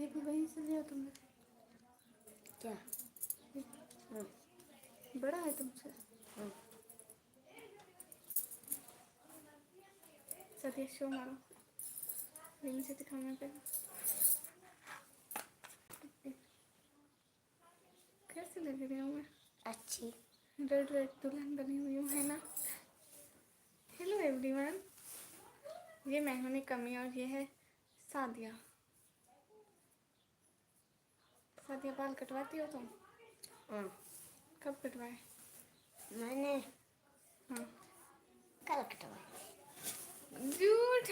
ये भी वहीं से लिया तुमने? क्या? बड़ा है तुमसे? सतीश शो मारो, रिंग से दिखाना पे। कैसे लग रही हूँ मैं? अच्छी। रेड रेड दुल्हन बनी हुई हूँ, है ना? हेलो एवरीवन, ये मैं हूँ निकमी और ये है सादिया। सादिया, बाल कटवाती हो तुम? कब कटवाए? मैंने हाँ। कल कटवाए। झूठ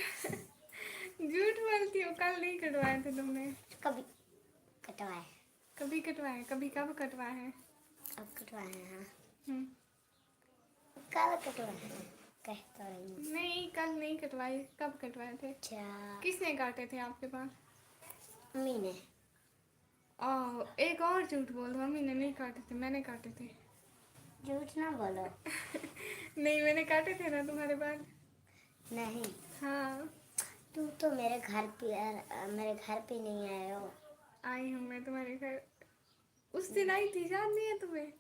झूठ बोलती हो, कल नहीं कटवाए थे तुमने? कभी कटवाए। कभी कटवाए? कभी कब कटवाए हैं? अब कटवाए हैं। हम्म। कल कटवाए हैं, कह तो रही हूँ। नहीं, कल नहीं कटवाए। कब कटवाए थे? अच्छा, किसने काटे थे आपके बाल? मम्मी ने। एक और झूठ बोल दो, मम्मी ने नहीं काटे थे, मैंने काटे थे। झूठ ना बोलो। नहीं, मैंने काटे थे ना तुम्हारे बाल। नहीं, हाँ, तू तो मेरे घर पे नहीं आए हो। आई हूँ मैं तुम्हारे घर। उस दिन आई थी, याद नहीं है तुम्हें?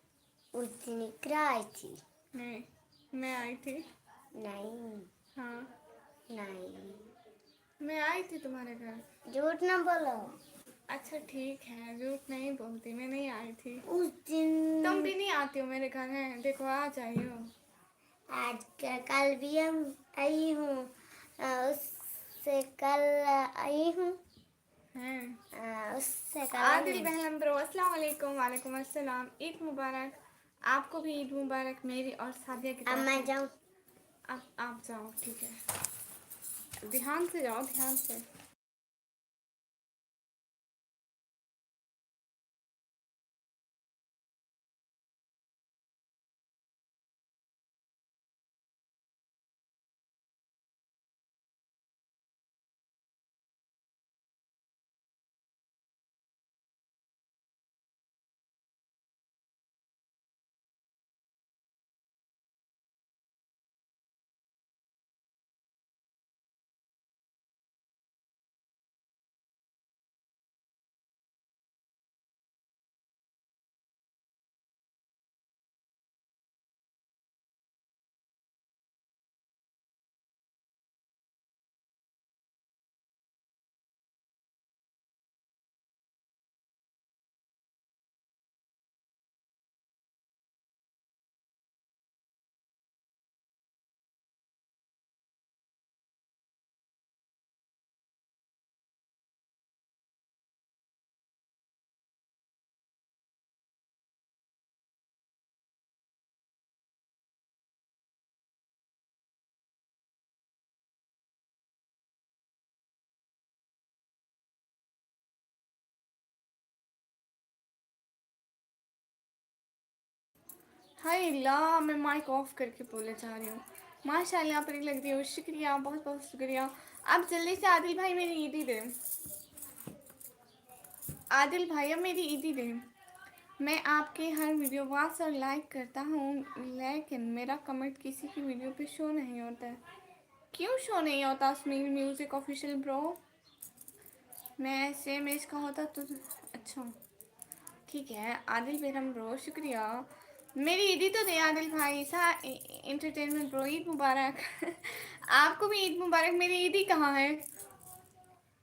उस दिन इकरा आई थी। नहीं, मैं आई थी। नहीं। हाँ, नहीं, मैं आई थी तुम्हारे घर। झूठ ना बोलो। अच्छा ठीक है, झूठ नहीं बोलती, मैं नहीं आई थी। उस दिन तुम भी नहीं आती हो मेरे घर, है देखो, आ जाइयो। आज कल भी हम आई हूँ, उससे कल आई हूँ, उससे कल आदिल बहलम ब्रो, अस्सलाम वालेकुम। वालेकुम अस्सलाम। ईद मुबारक। आपको भी ईद मुबारक मेरी और सादिया की अब तरफ मैं से। जाऊँ? आप जाओ, ठीक है, ध्यान से जाओ, ध्यान से। हाय ला, मैं माइक ऑफ करके बोले जा रही हूँ। माशाल्लाह, आप लग रही हो, शुक्रिया, बहुत बहुत शुक्रिया। अब जल्दी से आदिल भाई मेरी ईदी दे। आदिल भाई अब मेरी ईदी दे। मैं आपके हर वीडियो वॉच और लाइक करता हूँ, लेकिन मेरा कमेंट किसी की वीडियो पे शो नहीं होता है। क्यों शो नहीं होता? स्मील म्यूजिक ऑफिशियल ब्रो, मैं सेम एज का होता तो अच्छा। ठीक है आदिल बेगम ब्रो, शुक्रिया। मेरी ईदी तो दे आदिल भाई सा एंटरटेनमेंट ब्रो, ईद मुबारक। आपको भी ईद मुबारक। मेरी ईदी कहाँ है?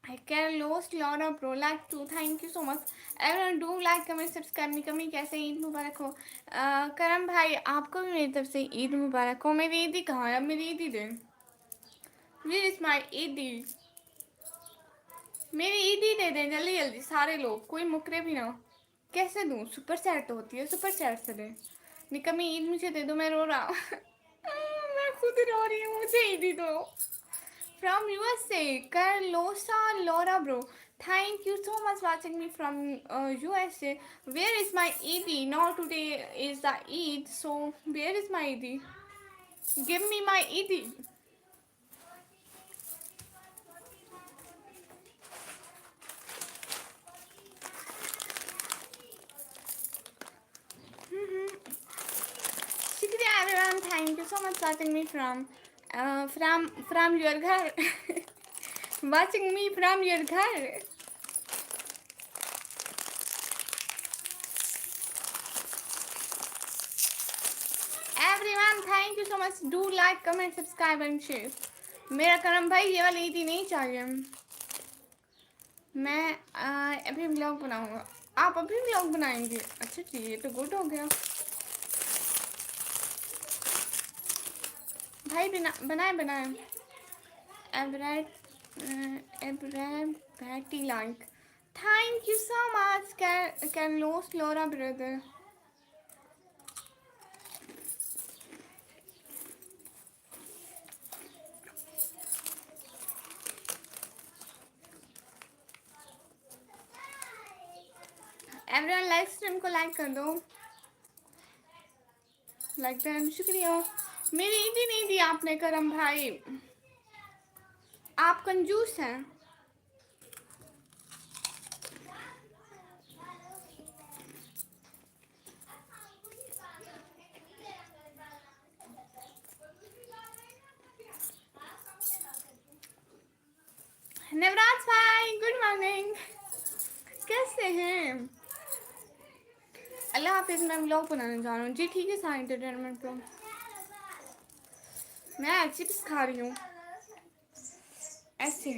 I can lost lot of bro, like too, thank you so much everyone, do like comment subscribe me। कमी कैसे? ईद मुबारक हो। करम भाई आपको भी मेरी तरफ से ईद मुबारक हो। मेरी ईदी कहाँ है? अब मेरी ईदी दे। Where is my ईदी? मेरी ईदी दे दें जल्दी जल्दी सारे लोग, कोई मुकरे भी ना। कैसे दूँ? सुपर चैट होती है, सुपर चैट से दे। निकमी ईद मुझे दे दो, मैं रो रहा हूँ। मैं खुद रो रही हूँ, मुझे ईदी दो। From USA, Carlosa Laura bro, thank you so much watching me from USA. Where is my Eid? Now today is the Eid, so where is my Eid? Give me my Eid. शुक्रिया everyone, thank you so much watching me from your घर। watching me from your घर। Everyone thank you so much, do like comment subscribe and share. मेरा करम भाई ये वाली ईदी नहीं चाहिए। मैं अभी व्लॉग बनाऊंगा। आप अभी व्लॉग बनाएंगे? अच्छा जी, ये तो गुड हो गया भाई। बनाए बनाए। एवरेटी like, thank you so much. कैन लोस लोरा ब्रदर। एवरीवन लाइव स्ट्रीम को लाइक कर दो। लाइक देन शुक्रिया। मेरी ईदी नहीं दी आपने करम भाई, आप कंजूस हैं। नवराज भाई गुड मॉर्निंग, कैसे हैं? अल्लाह हाफिज। मैं व्लॉग बनाने जा रहा हूँ जी। ठीक है सारे एंटरटेनमेंट को। मैं चिप्स खा रही हूँ ऐसे।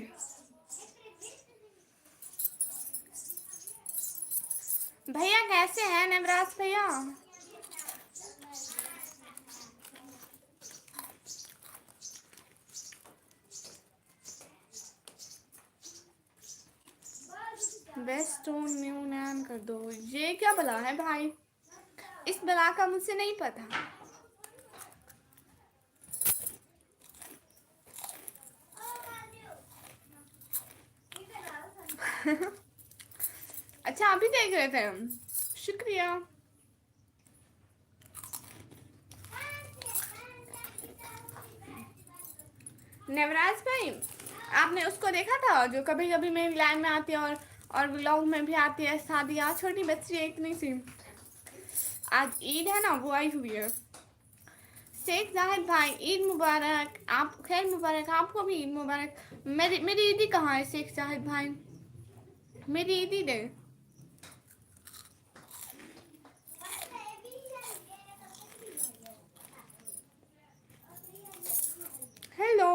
भैया कैसे हैं नवराज भैया? बेस्ट न्यू नैन कर दो। ये क्या बला है भाई? इस बला का मुझसे नहीं पता। अच्छा अभी देख रहे थे हम, शुक्रिया। नवराज भाई आपने उसको देखा था जो कभी कभी मेरी लाइन में आती है और व्लॉग में भी आती है? सादिया छोटी बच्ची है इतनी सी। आज ईद है ना, वो आई हुई है। शेख जाहिद भाई ईद मुबारक। आप खैर मुबारक, आपको भी ईद मुबारक। मेरी ईदी कहाँ है शेख जाहिद भाई? मेरी ईदी दे। हेलो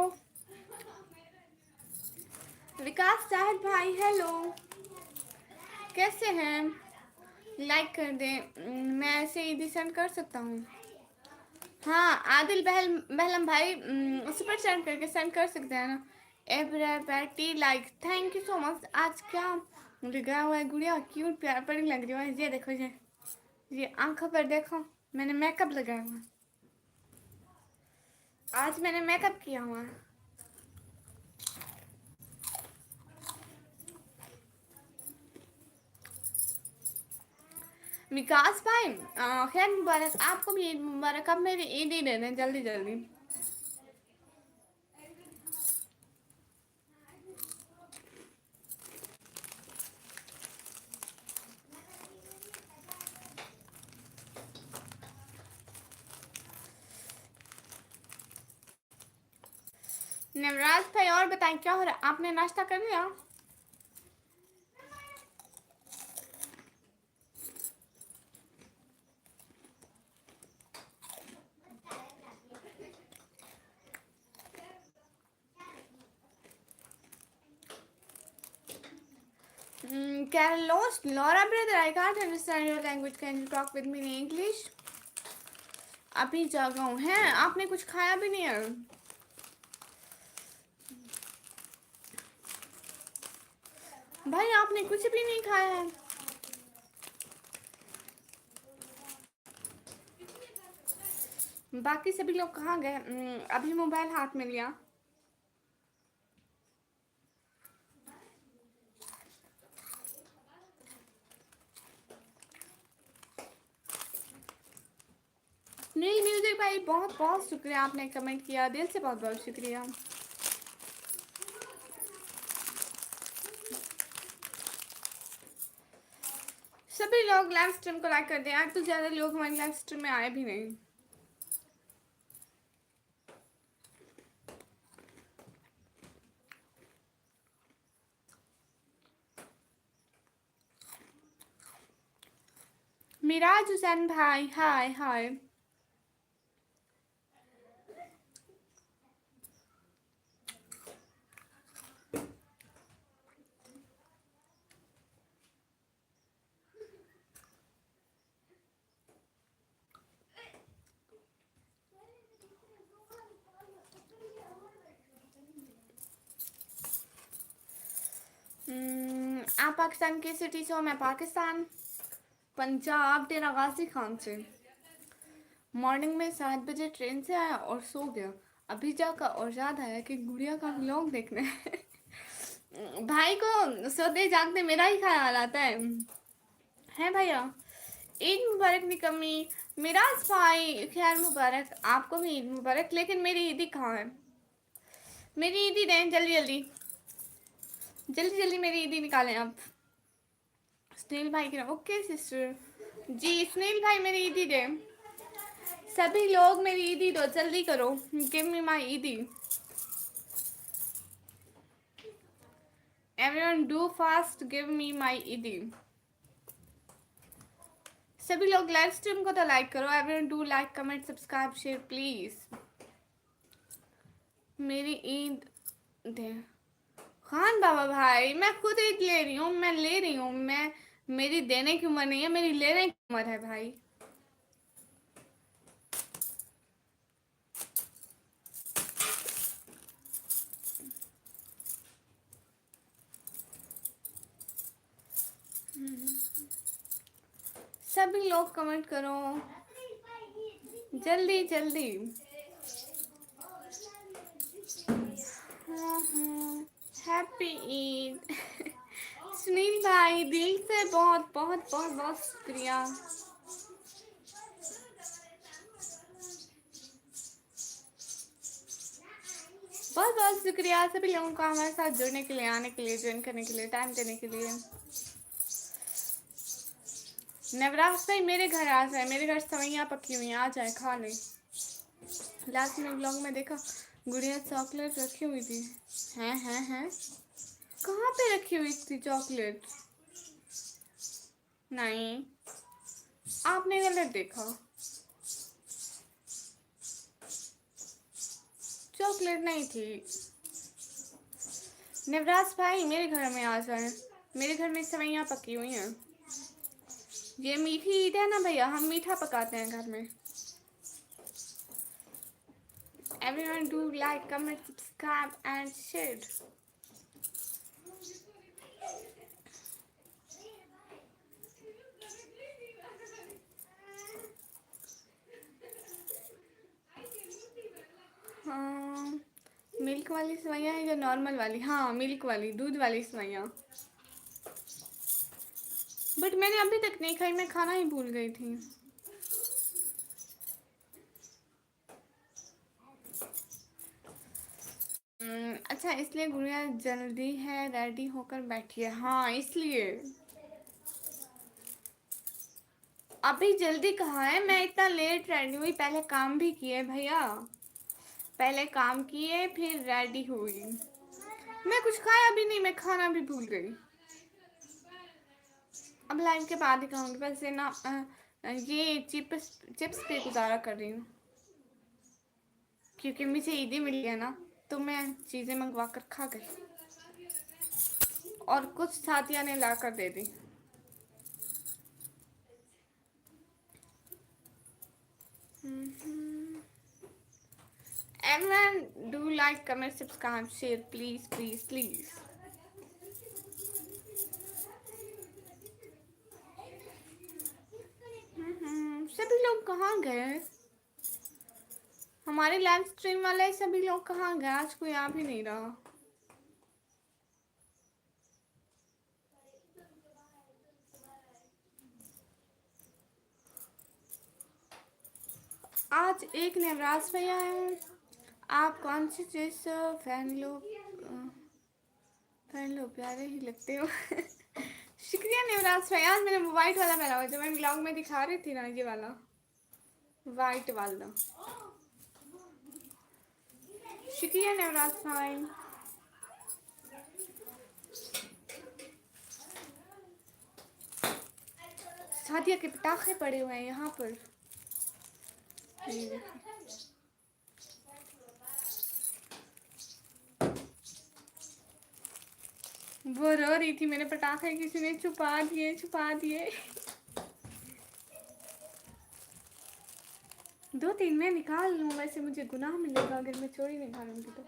विकास जाहिद भाई, हेलो कैसे हैं? लाइक कर दें। मैं ऐसे ईदी सेंड कर सकता हूँ। हाँ आदिल बहलम भाई सुपर चैट करके सेंड कर सकते हैं ना। Everybody like, thank you so much. आज क्या लगा हुआ है गुड़िया, क्यूट प्यार पड़ी लग रही है। ये देखो, ये आंखों पर देखो, मैंने मेकअप लगाया हुआ। आज मैंने मेकअप किया हुआ है। विकास भाई खैर मुबारक, आपको भी ईद मुबारक। अब मेरी ईद ही दे दें जल्दी जल्दी। नवराज भाई और बताएं क्या हो रहा है? आपने नाश्ता कर लिया? Carlos, Laura brother, I can't understand your language. Can you talk with me in English? अभी जागा हूँ। हैं आपने कुछ खाया भी नहीं है? भाई आपने कुछ भी नहीं खाया है? बाकी सभी लोग कहाँ गए? अभी मोबाइल हाथ में लिया। नील म्यूजिक भाई बहुत बहुत शुक्रिया, आपने कमेंट किया, दिल से बहुत बहुत शुक्रिया। सभी लोग लाइव स्ट्रीम को लाइक कर दें। आज तो ज़्यादा लोग हमारे लाइव स्ट्रीम में आए भी नहीं। मिराज हुसैन भाई हाय हाय। आप पाकिस्तान के सिटी से हो? मैं पाकिस्तान पंजाब डेरा गाजी खान से। मॉर्निंग में 7 बजे ट्रेन से आया और सो गया। अभी जाकर और याद आया कि गुड़िया का व्लॉग देखना है। भाई को सोते जागते मेरा ही ख्याल आता है भैया। ईद मुबारक निकम्मी। मिराज भाई खैर मुबारक, आपको भी ईद मुबारक। लेकिन मेरी ईदी कहाँ है? मेरी ईदी दें जल्दी जल्दी जल्दी जल्दी, मेरी ईदी निकालें आप। सुनील भाई की ओके सिस्टर जी। सुनील भाई मेरी ईदी दे। सभी लोग मेरी ईदी दो, जल्दी करो। Give me my eidi. Everyone do fast, give me my eidi. सभी लोग लाइव स्ट्रीम को तो लाइक करो। Everyone do like comment subscribe share please. मेरी ईद दे खान बाबा भाई। मैं खुद ईद ले रही हूँ, मैं ले रही हूँ। मैं मेरी देने की उम्र नहीं है, मेरी लेने की उम्र है भाई। सभी लोग कमेंट करो जल्दी जल्दी। हैप्पी ईद। सुनील भाई दिल से बहुत बहुत बहुत बहुत शुक्रिया। बहुत बहुत शुक्रिया सभी लोगों का हमारे साथ जुड़ने के लिए, आने के लिए, ज्वाइन करने के लिए, टाइम देने के लिए। नवराज भाई मेरे घर आ जाए, मेरे घर सवैयाँ पकी हुई आ जाए, खा ले। लास्ट में ब्लॉग में देखा गुड़िया चॉकलेट रखी हुई थी। हैं कहाँ पे रखी हुई थी चॉकलेट? नहीं, आपने गलत देखा। चॉकलेट नहीं थी। नवराज भाई मेरे घर में आ जाए, मेरे घर में सवैयाँ पकी हुई हैं। ये मीठी ईद है ना भैया, हम मीठा पकाते हैं घर में। Everyone do like, comment, subscribe and share. हाँ, मिल्क वाली सेवइयाँ है या नॉर्मल वाली? हाँ मिल्क वाली, दूध वाली सेवइयाँ। बट मैंने अभी तक नहीं खाई, मैं खाना ही भूल गई थी। अच्छा इसलिए गुड़िया जल्दी है रेडी होकर बैठी है। हाँ इसलिए। अभी जल्दी कहाँ है, मैं इतना लेट रेडी हुई, पहले काम भी किए भैया, पहले काम किए फिर रेडी हुई। मैं कुछ खाया भी नहीं, मैं खाना भी भूल गई। अब लाइव के बाद ही खाऊंगी, बस ये ना ये चिप्स पे गुजारा कर रही हूँ क्योंकि मुझे ईदी मिल गया ना, तो मैं चीज़ें मंगवा कर खा गई और कुछ साथिया ने ला कर दे दी। Everyone do like, comment, subscribe, share please please please. सभी लोग कहाँ गए? हमारे लाइव स्ट्रीम वाले सभी लोग कहाँ गए? आज कोई आ भी नहीं रहा। आज एक नवराज भैया है। आप कौन सी चीज़ फैन लो प्यारे ही लगते हो। शुक्रिया नवराज भाई। आज मैंने वाइट वाला पहना हुआ, जो मैं ब्लॉग में दिखा रही थी ना, ये वाला वाइट वाला। शुक्रिया नवराज भाई। शादिया के पटाखे पड़े हुए हैं यहाँ पर। वो रो रही थी, मेरे पटाखे किसी ने छुपा दिए। 2-3 मैं निकाल लूँ, वैसे मुझे गुनाह मिलेगा अगर मैं चोरी निकालूंगी तो।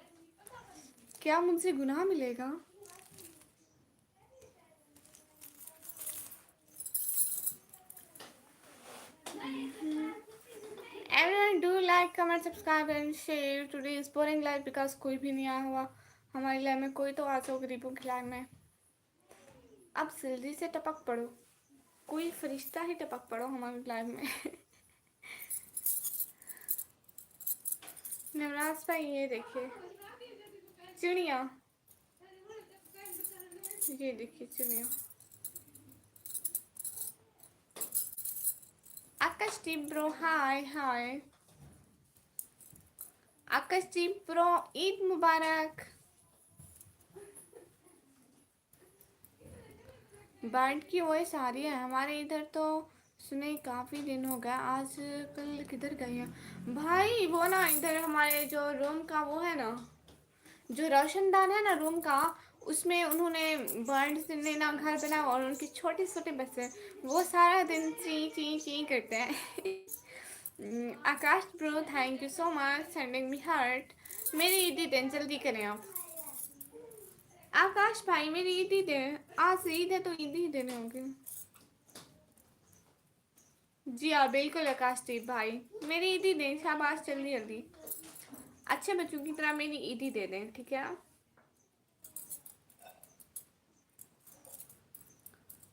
क्या मुझसे गुनाह मिलेगा? Everyone do like, comment, subscribe and share. Today is boring life because कोई भी नहीं आया हुआ हमारी लाइफ में, कोई तो आज हो गरीबों की लाइफ में। अब जल्दी से टपक पड़ो, कोई फरिश्ता ही टपक पड़ो हमारी लाइफ में। नवराज भाई ये देखिए चिड़िया, ये देखिए चिड़िया। आकाशदीप ब्रो हाय हाय। आकाशदीप ब्रो ईद मुबारक। बर्ड की वॉइस आ रही है हमारे इधर तो, सुने काफ़ी दिन हो गया। आज कल किधर गए हैं भाई? वो ना इधर हमारे जो रूम का वो है ना, जो रोशनदान है ना रूम का, उसमें उन्होंने बर्ड्स ने ना घर बनाया और उनके छोटे छोटे बच्चे वो सारा दिन ची ची ची करते हैं। Akash bro thank you so much sending me heart. मेरी ईदी दिन जल्दी करें आप। आकाश भाई मेरी ईदी दे, आज ईद है तो ईद ही देने होंगे। जी हाँ बिल्कुल आकाशदीप भाई, मेरी ईदी दें शाबाश, जल्दी जल्दी अच्छे बच्चों की तरह मेरी ईदी दे दें, ठीक है?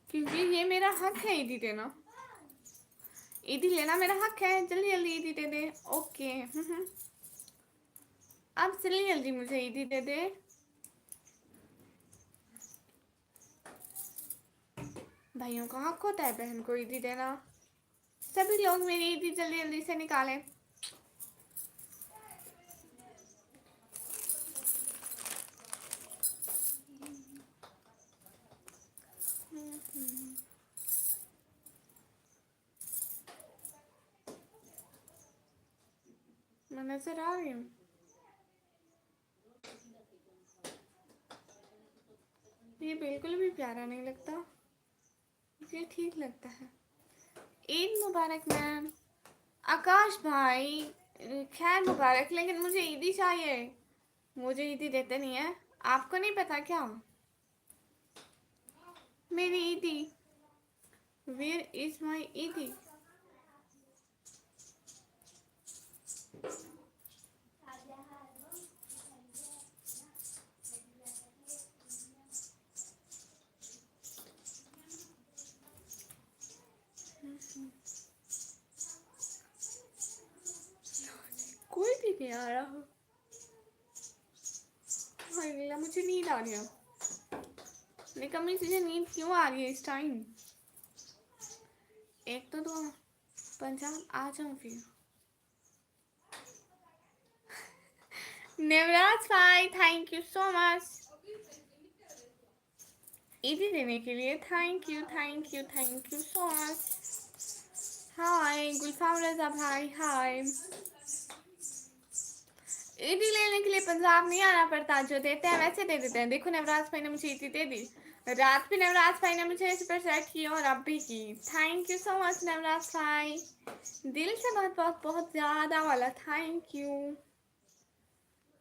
क्योंकि ये मेरा हक है ईदी देना, ईदी लेना मेरा हक है। जल्दी जल्दी ईदी दे दे। ओके अब जल्दी जल्दी मुझे ईदी दे दे। भाइयों का हक होता है बहन को ईदी देना। सभी लोग मेरी ईदी जल्दी जल्दी से निकालें। मैं नजर आ रही हूँ। ये बिल्कुल भी प्यारा नहीं लगता, ये ठीक लगता है। ईद मुबारक मैम। आकाश भाई खैर मुबारक, लेकिन मुझे ईदी चाहिए। मुझे ईदी देते नहीं है, आपको नहीं पता क्या? मेरी ईदी, वेयर इज माई ईदी? कोई भी नहीं आ रहा। अल्लाह मुझे नींद आ रही है। निकम्मी तुझे नींद क्यों आ रही है इस टाइम? एक तो पंजाब आ जाऊं फिर। नेवराज भाई थैंक यू सो मच ईदी देने के लिए। Thank you thank you thank you so much. Hi Gulfam Raza भाई हाय। ईदी लेने के लिए पंजाब नहीं आना पड़ता, जो देते हैं वैसे दे देते हैं। देखो नवराज भाई ने मुझे ईदी दे दी, रात भी नवराज भाई ने मुझे इस पर सेट की और अब भी की। Thank you so much Navraj भाई, दिल से बहुत बहुत बहुत ज़्यादा वाला थैंक यू।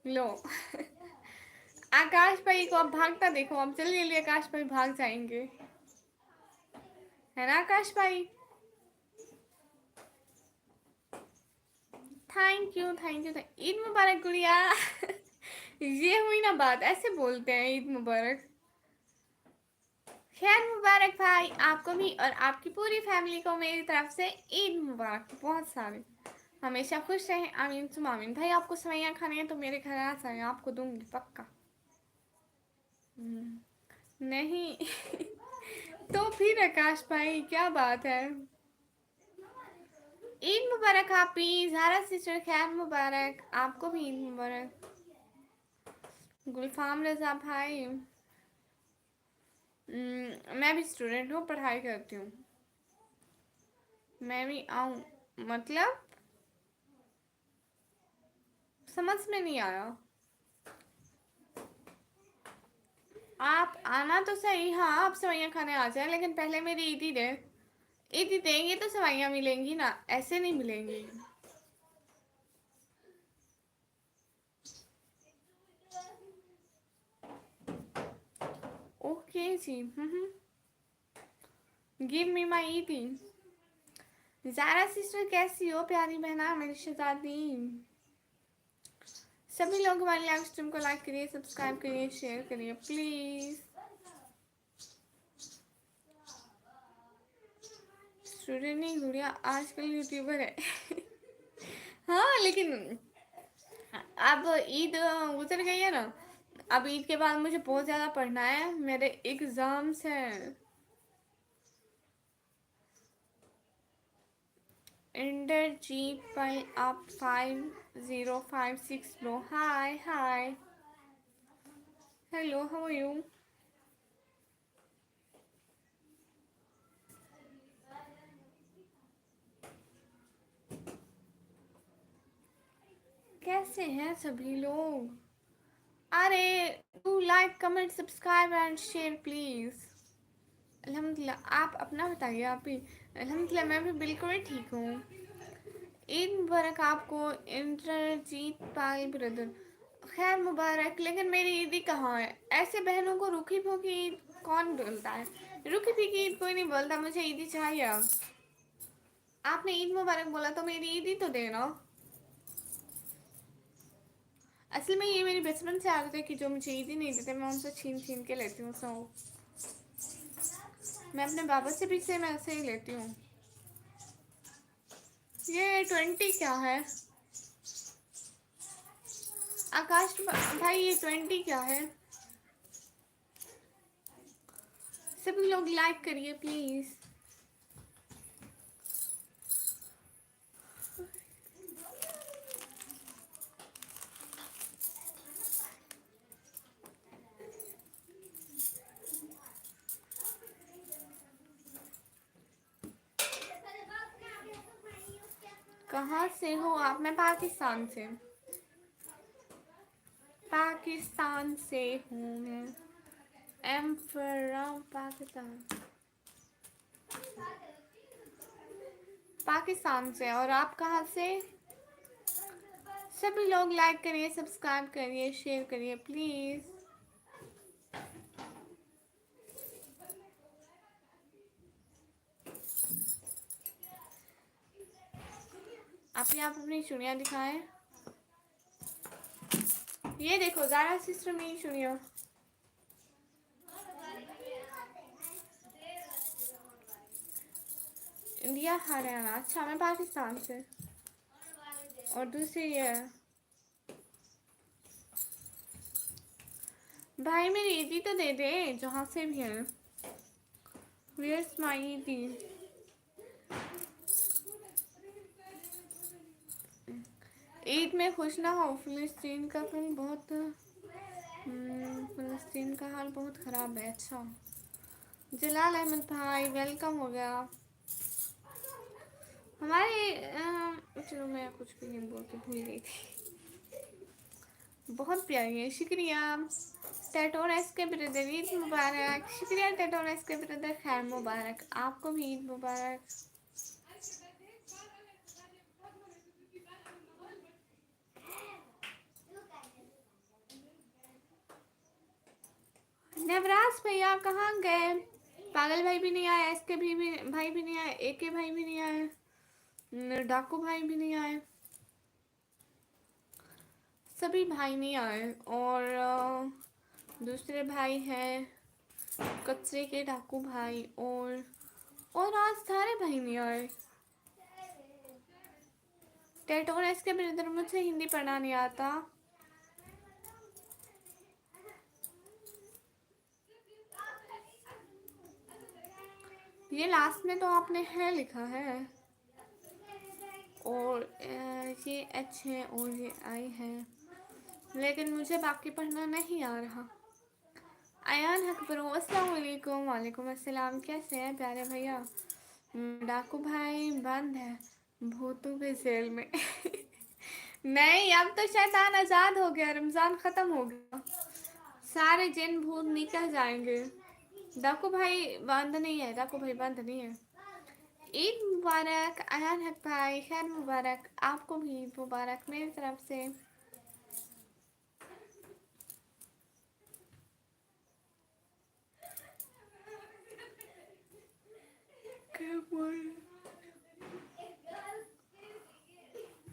लो आकाश भाई को अब भागता देखो, अब जल्दी जल्दी आकाश भाई भाग जाएंगे, है ना आकाश भाई? Thank you thank you. Eid मुबारक गुड़िया। ये हुई ना बात, ऐसे बोलते हैं ईद मुबारक। खैर मुबारक भाई आपको भी और आपकी पूरी फैमिली को मेरी तरफ से ईद मुबारक बहुत सारी। हमेशा खुश रहें, आमीन सुम आमीन। भाई आपको सेवइयाँ खानी है तो मेरे घर आ जाए, आपको दूंगी पक्का। नहीं तो फिर आकाश भाई क्या बात है? ईद मुबारक आपी ज़ारा सिस्टर, खैर मुबारक आपको भी ईद मुबारक। गुलफाम रजा भाई मैं भी स्टूडेंट हूँ, पढ़ाई करती हूँ। मैं भी आऊँ मतलब समझ में नहीं आया। आप आना तो सही, हाँ आप सेवइयाँ खाने आ जाए, लेकिन पहले मेरी ईदी दे। ईदी देंगे तो सेवइयाँ मिलेंगी ना, ऐसे नहीं मिलेंगी। Okay ji give me my ईदी। ज़ारा सिस्टर कैसी हो प्यारी बहना मेरी शहजादी। सभी लोग हमारी लाइव स्ट्रीम को लाइक करिए, सब्सक्राइब करिए, शेयर करिए प्लीज। स्टूडेंट नहीं गुड़िया आजकल यूट्यूबर है। हाँ लेकिन अब ईद गुजर गई है ना, अब ईद के बाद मुझे बहुत ज़्यादा पढ़ना है, मेरे एग्ज़ाम्स हैं। इंडर जी पाई आप 5056 लो। Hi hi hello how are you. कैसे हैं सभी लोग। अरे do like comment subscribe and share please. अल्हम्दुलिल्लाह आप अपना बताइए। आप भी अल्हम्दुलिल्लाह मैं भी बिल्कुल ठीक हूँ। ईद मुबारक आपको इंद्रजीत पाल ब्रदर। खैर मुबारक, लेकिन मेरी ईदी कहाँ है। ऐसे बहनों को रूखी फूकी ईद कौन बोलता है। रूखी फूकी ईद कोई नहीं बोलता, मुझे ईदी चाहिए। अब आपने ईद मुबारक बोला तो मेरी ईदी तो देना। असल में ये मेरी बचपन से आदत है कि जो मुझे ईदी नहीं देते मैं उनसे छीन छीन के लेती हूँ। सो मैं अपने बाबा से भी से मैं ऐसे ही लेती हूँ। ये 20 क्या है आकाश भाई, ये 20 क्या है। सभी लोग लाइक करिए प्लीज। कहाँ से हो आप। मैं पाकिस्तान से। पाकिस्तान से हूँ मैं। Am from Pakistan. पाकिस्तान से। और आप कहाँ से। सभी लोग लाइक करिए, सब्सक्राइब करिए, शेयर करिए प्लीज। आप यहाँ अपनी चुनिया दिखाएं। ये देखो ज़ारा सिस्टर मेरी चुनिया। इंडिया हरियाणा। अच्छा मैं पाकिस्तान से। और दूसरी ये है। भाई मेरी ईदी तो दे दे जहाँ से भी है। Where's my ईदी। ईद में खुश ना हो। फिलिस्तीन का हाल बहुत फिलिस्तीन का हाल बहुत ख़राब है। अच्छा जलाल अहमद भाई वेलकम हो गया। हमारे चलो मैं कुछ भी नहीं बोलती, भूल गई थी। बहुत प्यारी है, शुक्रिया। टेटोरेस के ब्रदर ईद मुबारक। शुक्रिया टेटोरेस के ब्रदर, खैर मुबारक आपको भी ईद मुबारक। नवराज भैया कहाँ गए। पागल भाई भी नहीं आया, इसके भी भाई भी नहीं आए, एके भाई भी नहीं आए, डाकू भाई भी नहीं आए, सभी भाई नहीं आए। और दूसरे भाई हैं कचरे के डाकू भाई। और आज सारे भाई नहीं आए। टेटोरेस के ब्रदर मुझे हिंदी पढ़ना नहीं आता। ये लास्ट में तो आपने है लिखा है। और ये एच है और ये आई है, लेकिन मुझे बाकी पढ़ना नहीं आ रहा। अयान हकबरो अस्सलाम वालेकुम। वालेकुम अस्सलाम। कैसे हैं प्यारे भैया। डाकू भाई बंद है भूतों के जेल में। नहीं अब तो शैतान आज़ाद हो गया, रमज़ान ख़त्म हो गया, सारे जिन भूत निकल जाएंगे। डाकू भाई बंद नहीं है, डाकू भाई बंद नहीं है। ईद मुबारक अयान हक भाई, खैर मुबारक आपको भी ईद मुबारक मेरी तरफ से।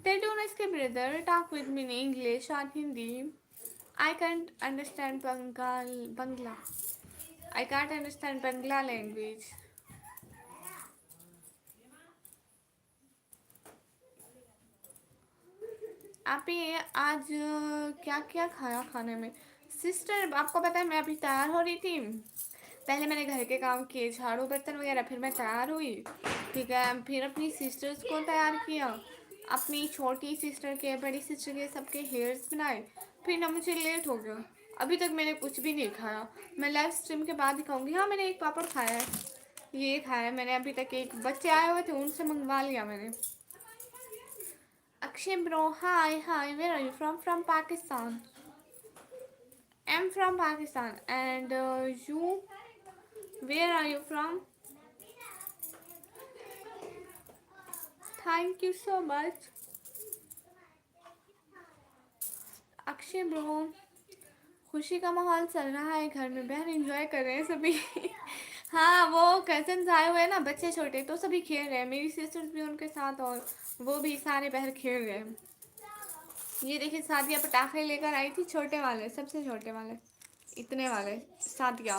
They don't ask a brother, talk with me in English or Hindi. I can't understand Bangla. I can't understand Bangla language. आप ये आज क्या क्या खाया खाने में? सिस्टर, आपको पता है मैं अभी तैयार हो रही थी। पहले मैंने घर के काम किए, झाड़ू बर्तन वगैरह, फिर मैं तैयार हुई, ठीक है। फिर अपनी सिस्टर्स को तैयार किया, अपनी छोटी सिस्टर के, बड़ी सिस्टर के, सबके हेयर्स बनाए। फिर ना मुझे लेट हो गया, अभी तक मैंने कुछ भी नहीं खाया। मैं लाइव स्ट्रीम के बाद दिखाऊंगी। हाँ, मैंने एक पापड़ खाया है, ये खाया है मैंने अभी तक। एक बच्चे आए हुए थे, उनसे मंगवा लिया मैंने। Akshay bro, hi, where are you from? From Pakistan. I'm from Pakistan. And you, where are you from? Thank you so much. Akshay bro, खुशी का माहौल चल रहा है घर में, बहन एंजॉय कर रहे हैं सभी। हाँ, वो कजन्स आए हुए हैं ना, बच्चे छोटे, तो सभी खेल रहे हैं। मेरी सिस्टर्स भी उनके साथ, और वो भी सारे बहर खेल रहे हैं। ये देखिए, सादिया पटाखे लेकर आई थी, छोटे वाले, सबसे छोटे वाले, इतने वाले। सादिया,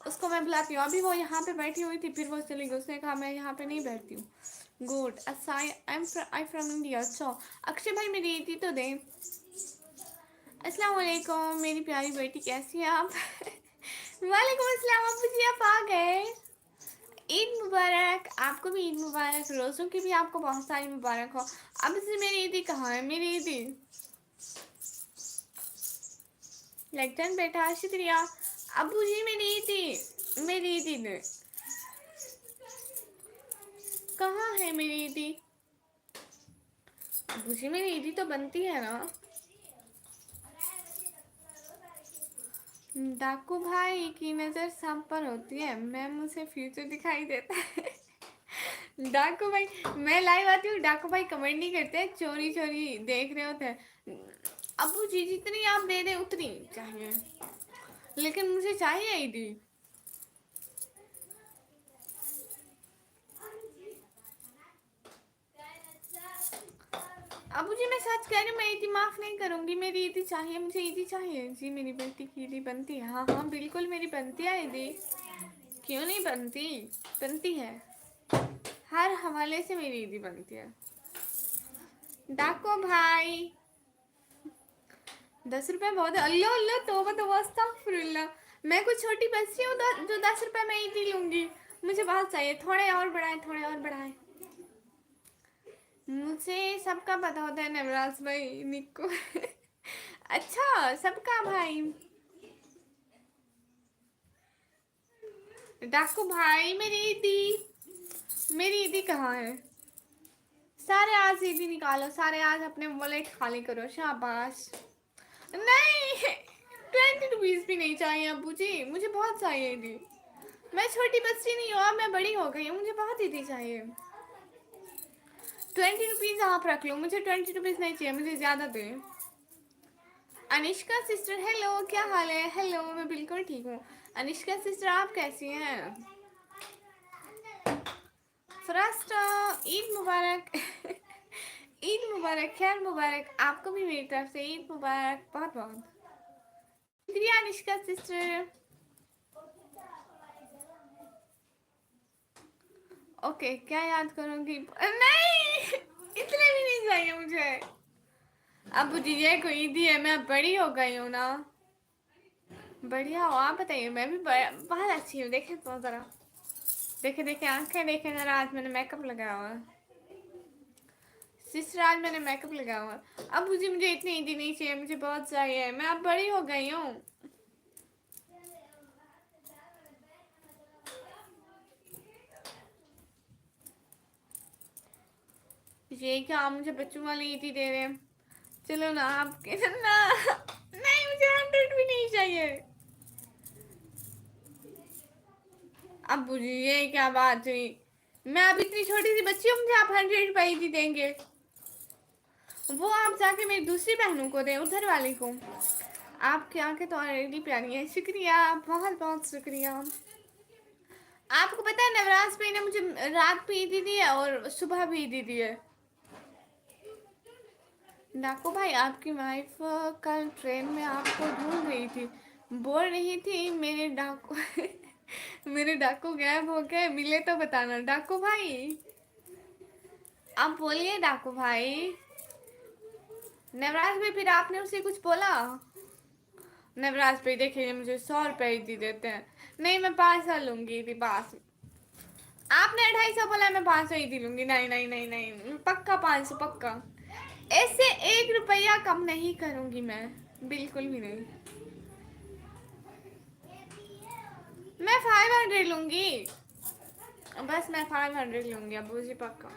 उसको मैं बुलाती हूँ। अभी वो यहाँ पे बैठी हुई थी, फिर वो चली गई। उसने कहा मैं यहाँ पे नहीं बैठती हूँ। गुड। अच्छा, आई फ्रॉम इंडिया। अच्छा, अक्षय भाई मेरी ईदी तो दें। अस्सलाम वालेकुम मेरी प्यारी बेटी, कैसी हैं आप? वालेकुम अस्सलाम अब्बू जी, आप आ गए। ईद मुबारक, आपको भी ईद मुबारक, रोज़ों की भी आपको बहुत सारी मुबारक हो। अब से मेरी ईदी कहाँ है? मेरी ईदी लेक्टन बेटा, शुक्रिया। अब्बू जी मेरी ईदी ने कहाँ है? मेरी ईदी अब्बू जी, मेरी ईदी तो बनती है ना। डाकू भाई की नज़र सांप पर होती है, मैम उसे फ्यूचर दिखाई देता है। डाकू भाई, मैं लाइव आती हूँ, डाकू भाई कमेंट नहीं करते, चोरी चोरी देख रहे होते हैं। अब्बू जी जितनी आप दे दे उतनी चाहिए, लेकिन मुझे चाहिए ईदी। अबू जी मैं सच कह रही हूँ, मैं ईदी माफ़ नहीं करूँगी। मेरी ईदी चाहिए, मुझे ईदी चाहिए जी। मेरी बेटी की ईदी बनती है। हाँ हाँ बिल्कुल मेरी बनती है ईदी, क्यों नहीं बनती? बनती है, हर हवाले से मेरी ईदी बनती है। डाको भाई 10 रुपये बहुत है। अल्लाह अल्लाह, तौबा तौबा, अस्तगफिरुल्लाह। मैं कुछ छोटी बच्ची हूँ जो 10 रुपये में ईदी लूँगी? मुझे बहुत चाहिए, थोड़े और बढ़ाएं, थोड़े और बढ़ाएं। मुझे सबका पता होता है नवराज भाई, निक्को। अच्छा, सबका भाई। डाकू भाई मेरी ईदी कहाँ है? सारे आज ईदी निकालो, सारे आज अपने वॉलेट खाली करो, शाबाश। नहीं, 20 रुपीज़ भी नहीं चाहिए अब्बू जी, मुझे बहुत चाहिए ईदी। मैं छोटी बच्ची नहीं हूँ, अब मैं बड़ी हो गई हूँ, मुझे बहुत ईदी चाहिए। 20 रुपीज़ आप रख लो, मुझे 20 रुपीज़ नहीं चाहिए, मुझे ज़्यादा दें। अनिष्का सिस्टर हेलो, क्या हाल है? हेलो, मैं बिल्कुल ठीक हूँ। अनिष्का सिस्टर आप कैसी हैं? फर्स्ट ईद मुबारक। ईद मुबारक, खैर मुबारक, आपको भी मेरी तरफ से ईद मुबारक, बहुत बहुत शुक्रिया अनिष्का सिस्टर। ओके, क्या याद करूँगी? नहीं, इतने भी नहीं चाहिए मुझे। अब ये कोई ईदी है, मैं बड़ी हो गई हूँ ना। बढ़िया हो आप बताइए। मैं भी बहुत अच्छी हूँ, देखे तो ज़रा, देखे देखे आंखें देखे जरा। आज मैंने मेकअप लगाया हुआ है सिस्टर, आज मैंने मेकअप लगाया हुआ है। अब मुझे इतनी ईदी नहीं चाहिए, मुझे बहुत चाहिए, मैं अब बड़ी हो गई हूँ। ये क्या आप मुझे बच्चों वाली ईदी दे रहे हैं? चलो ना आपके ना। नहीं, मुझे 100 भी नहीं चाहिए। अब ये क्या बात हुई? मैं अब इतनी छोटी सी बच्ची हूँ, मुझे आप 100 रुपये ईदी देंगे? वो आप जाके मेरी दूसरी बहनों को दें, उधर वाली को। आपकी आंखें तो ऑलरेडी प्यारी हैं, शुक्रिया, बहुत बहुत शुक्रिया। आपको पता है नवराज भाई ने मुझे रात भी ईदी दी है और सुबह भी ईदी दी है। डाकू भाई, आपकी वाइफ कल ट्रेन में आपको ढूंढ रही थी, बोल रही थी मेरे डाकू मेरे डाकू गायब हो गए, मिले तो बताना। डाकू भाई, आप बोलिए डाकू भाई। नवराज भाई, फिर आपने उसे कुछ बोला? नवराज भाई देखिए, मुझे 100 रुपए ही दे देते हैं। नहीं, मैं 500 लूंगी थी पास। आपने 250 बोला, मैं 500 ही दी लूंगी। नहीं नहीं नहीं नहीं, पक्का 500 पक्का। ऐसे 1 रुपया कम नहीं करूंगी मैं, बिल्कुल भी नहीं। मैं 500 लूंगी, बस मैं 500 लूंगी अब मुझे पक्का।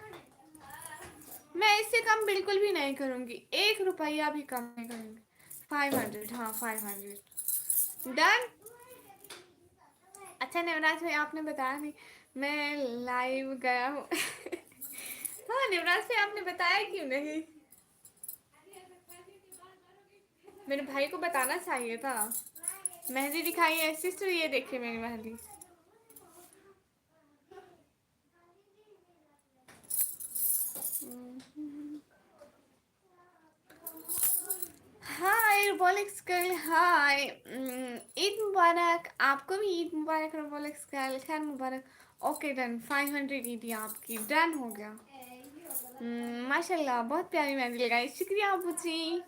मैं इससे कम बिल्कुल भी नहीं करूंगी, 1 रुपया भी कम नहीं करूंगी। 500, हाँ 500 डन। अच्छा नवराज भाई, आपने बताया नहीं मैं लाइव गया हूँ हाँ नवराज भाई, आपने बताया क्यों नहीं? मेरे भाई को बताना चाहिए था। मेहंदी दिखाई है सिस्टर, ये देखिए मेरी मेहंदी। हाय रोबोलिक्स गर्ल, हाय। ईद मुबारक, आपको भी ईद मुबारक रोबोलिक्स गर्ल, खैर मुबारक। ओके डन, 500 ईदी आपकी डन हो गया। माशाल्लाह, बहुत प्यारी मेहंदी लगाई, शुक्रिया अबू जी,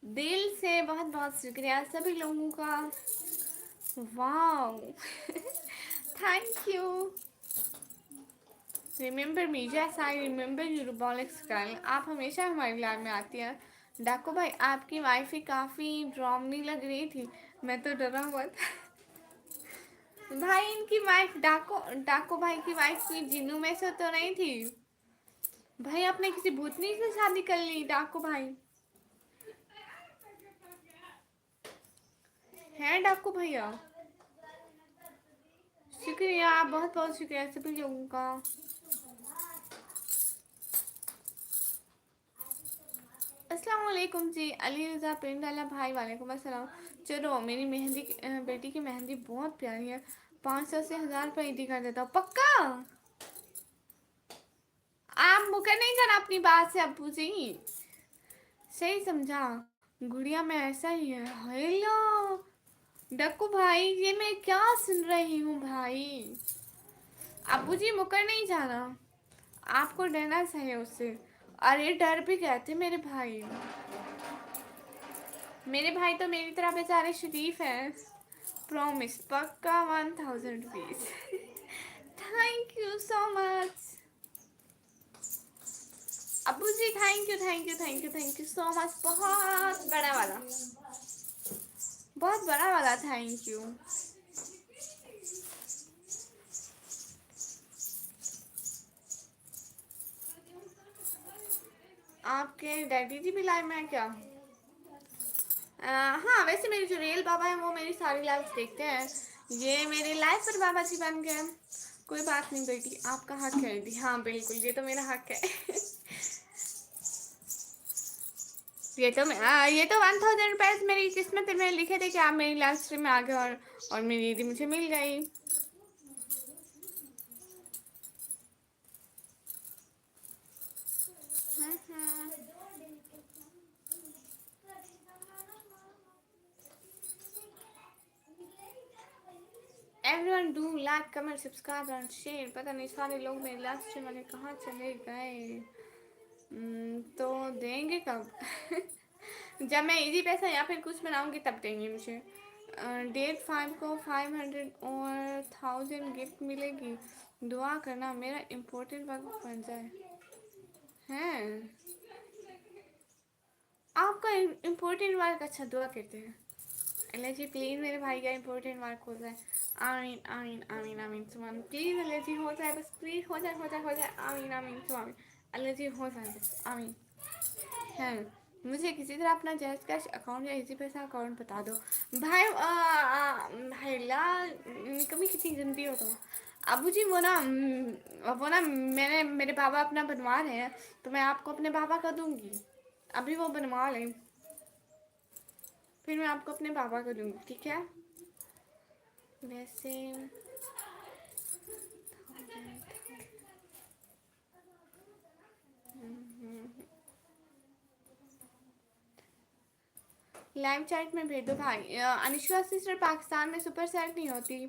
दिल से बहुत बहुत शुक्रिया सभी लोगों का। Wow thank you. रिमेंबर मी, जैस आई रिमेंबर यू रोबोलिक्स गर्ल, आप हमेशा हमारी लाइव में आती हैं। डाको भाई, आपकी वाइफ ही काफ़ी ड्रामनी लग रही थी, मैं तो डरा हुआ था भाई इनकी वाइफ, डाको डाको भाई की वाइफ कोई जिन्नू में से तो नहीं थी? भाई आपने किसी भूतनी से शादी कर ली डाको भाई? है डाको भैया? शुक्रिया, बहुत बहुत शुक्रिया सभी लोगों का। अस्सलाम वालेकुम जी, अली रज़ा पिंड वाला भाई, वालेकुम अस्सलाम। चलो मेरी मेहंदी बेटी की मेहंदी बहुत प्यारी है, 500 से 1000 रुपये ईदी कर देता हूँ पक्का। आप मुकर नहीं करना अपनी बात से अब्बू जी, सही समझा। गुड़िया में ऐसा ही है। हेलो डक्कू भाई, ये मैं क्या सुन रही हूँ भाई? अब्बू जी मुकर नहीं जाना, आपको डरना चाहिए उससे। अरे डर भी कहते मेरे भाई, मेरे भाई तो मेरी तरह बेचारे शरीफ हैं। प्रॉमिस पक्का 1000 rupees thank you so much Abu ji, thank you thank you thank you thank you so much, बहुत बड़ा वाला, बहुत बड़ा वाला थैंक यू। आपके डैडी जी भी लाइव में है क्या? हाँ, वैसे मेरे जो रियल बाबा हैं वो मेरी सारी लाइव देखते हैं, ये मेरे लाइव पर बाबा जी बन गए। कोई बात नहीं बेटी, आपका हक है दी, हाँ बिल्कुल, ये तो मेरा हक है ये तो 1000 रुपये मेरी किस्मत में लिखे थे कि आप मेरी लाइव स्ट्रीम में आ गए, और मेरी ईदी मुझे मिल गई। Everyone do like comment subscribe and share. पता नहीं सारे लोग मेरे लाइव स्ट्रीम वाले कहाँ चले गए। तो देंगे कब जब मैं इजी पैसा या फिर कुछ बनाऊंगी तब देंगे मुझे। डेट 5 को 500 और 1000 गिफ्ट मिलेगी, दुआ करना मेरा इम्पोर्टेंट वर्क बन जाए। हैं आपका इम्पोर्टेंट वर्क, अच्छा दुआ करते हैं। अल्लाह जी प्लीज़ मेरे भाई का इम्पोर्टेंट वर्क हो जाए, आमीन आमीन आमीन आमीन सुमान, प्लीज़ अल्लाह जी हो जाए, बस प्लीज़ हो जाए हो जाए हो जाए, आमीन आमीन सुमान, अल्लाह जी हो जाए बस, आमीन। है, मुझे किसी तरह अपना जैज कैश अकाउंट या इजी पैसा अकाउंट बता दो भाई। भाई लाल कभी कितनी गंदी हो तुम। अबू जी वो ना मैंने मेरे बाबा अपना बनवा रहे हैं, तो मैं आपको अपने बाबा का दूंगी, अभी वो बनवा लें, फिर मैं आपको अपने पापा को दूँगी, ठीक है? वैसे लाइव चैट में भेज दो भाई। अनुष्का सिस्टर पाकिस्तान में सुपर सेट नहीं होती।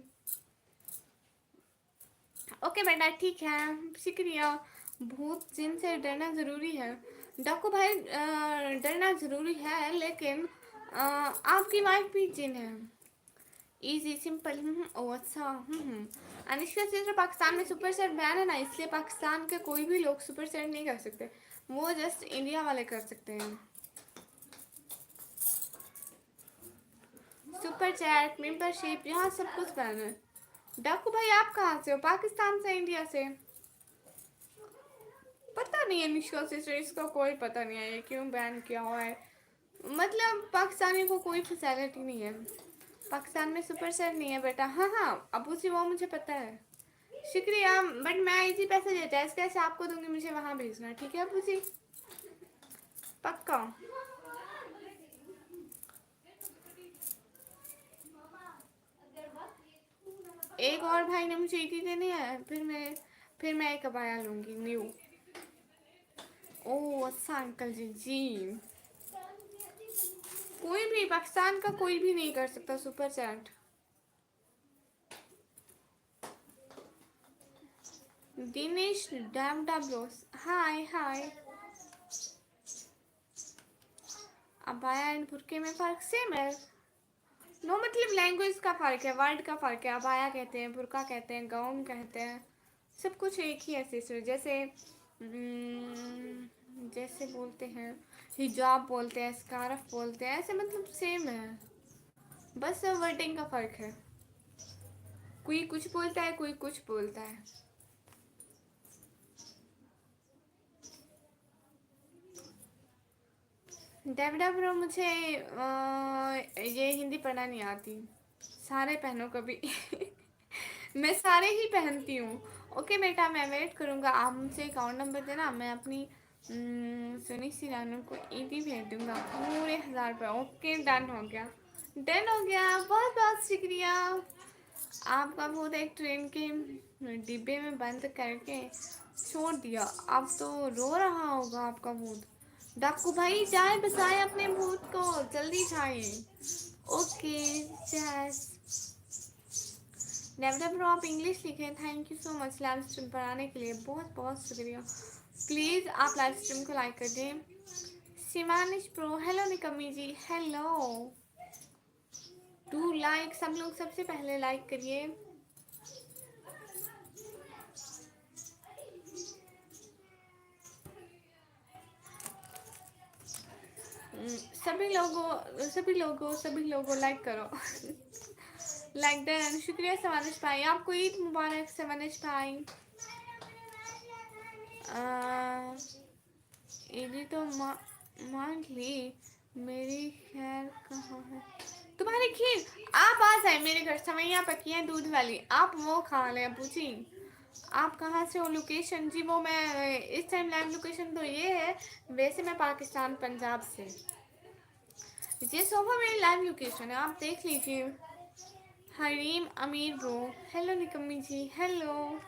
ओके बेटा ठीक है, शुक्रिया। भूत जिन से डरना ज़रूरी है डाकू भाई, डरना ज़रूरी है, लेकिन आपकी वाइफ भी जिन है। Easy simple. ओ अच्छा। अनुष्का सिस्टर पाकिस्तान में सुपर सेट बैन है ना, इसलिए पाकिस्तान के कोई भी लोग सुपर सेट नहीं कर सकते, वो जस्ट इंडिया वाले कर सकते हैं। सुपर चैट, मेंबरशिप, यहाँ सब कुछ बैन है। डाकू भाई आप कहाँ से हो? पाकिस्तान से, इंडिया से? पता नहीं है अनुष्का सिस्टर, इसका कोई पता नहीं है ये क्यों बैन किया हुआ है। मतलब पाकिस्तानी को कोई फैसिलिटी नहीं है पाकिस्तान में, सुपर सेट नहीं है बेटा। हाँ हाँ अबू जी, वो मुझे पता है, शुक्रिया। बट मैं इसी पैसे देता है, कैसे आपको दूंगी, मुझे वहाँ भेजना, ठीक है अबू जी, पक्का। एक और भाई ने मुझे ईटी देनी है, फिर मैं एक अबाया लूँगी न्यू। ओह अच्छा अंकल जी। जी कोई भी पाकिस्तान का कोई भी नहीं कर सकता सुपर चैट। दिनेश डैमडा ब्रोस, हाय हाय। अबाया एंड बुर्के में फ़र्क सेम है। नो मतलब लैंग्वेज का फ़र्क है, वर्ड का फ़र्क है। अबाया कहते हैं, बुर्का कहते हैं, गाउन कहते हैं, सब कुछ एक ही है सिस्टर। जैसे बोलते हैं हिजाब बोलते हैं, स्कार्फ बोलते हैं, ऐसे मतलब सेम है, बस वर्डिंग का फ़र्क है। कोई कुछ बोलता है, कोई कुछ बोलता है। डेविडा ब्रो, मुझे ये हिंदी पढ़ना नहीं आती। सारे पहनो कभी। मैं सारे ही पहनती हूँ। ओके बेटा, मैं वेट करूँगा, आप मुझे अकाउंट नंबर देना, मैं अपनी सुनी सी रानू को ईदी भेज दूँगा पूरे 1000 रुपये। ओके डन हो गया, डन हो गया। बहुत बहुत शुक्रिया। आपका भूत एक ट्रेन के डिब्बे में बंद करके छोड़ दिया, अब तो रो रहा होगा आपका भूत। डाकू भाई जाए, बसाए अपने भूत को, जल्दी जाए। ओके जैस डेवलप ब्रो, आप इंग्लिश लिखें, thank you so much live stream पर आने के लिए, बहुत बहुत शुक्रिया। प्लीज़ आप लाइव स्ट्रीम को लाइक कर दें। शिवानिश प्रो, हेलो निकम्मी जी, हेलो। डू लाइक, सब लोग सबसे पहले लाइक करिए। सभी लोगों लाइक करो। लाइक डन, शुक्रिया सवानिश भाई, आपको ईद मुबारक सवानिश भाई। ईदी तो मान ली, मेरी खैर कहाँ है तुम्हारी खीर? आप आ जाए मेरे घर, सवैया पकी है दूध वाली, आप वो खा लें अबू जी। आप कहाँ से हो? लोकेशन जी वो मैं इस टाइम लाइव लोकेशन तो ये है, वैसे मैं पाकिस्तान पंजाब से। ये सोफा मेरी लाइव लोकेशन है, आप देख लीजिए। हरीम अमीर ब्रो, हेलो निकम्मी जी, हेलो।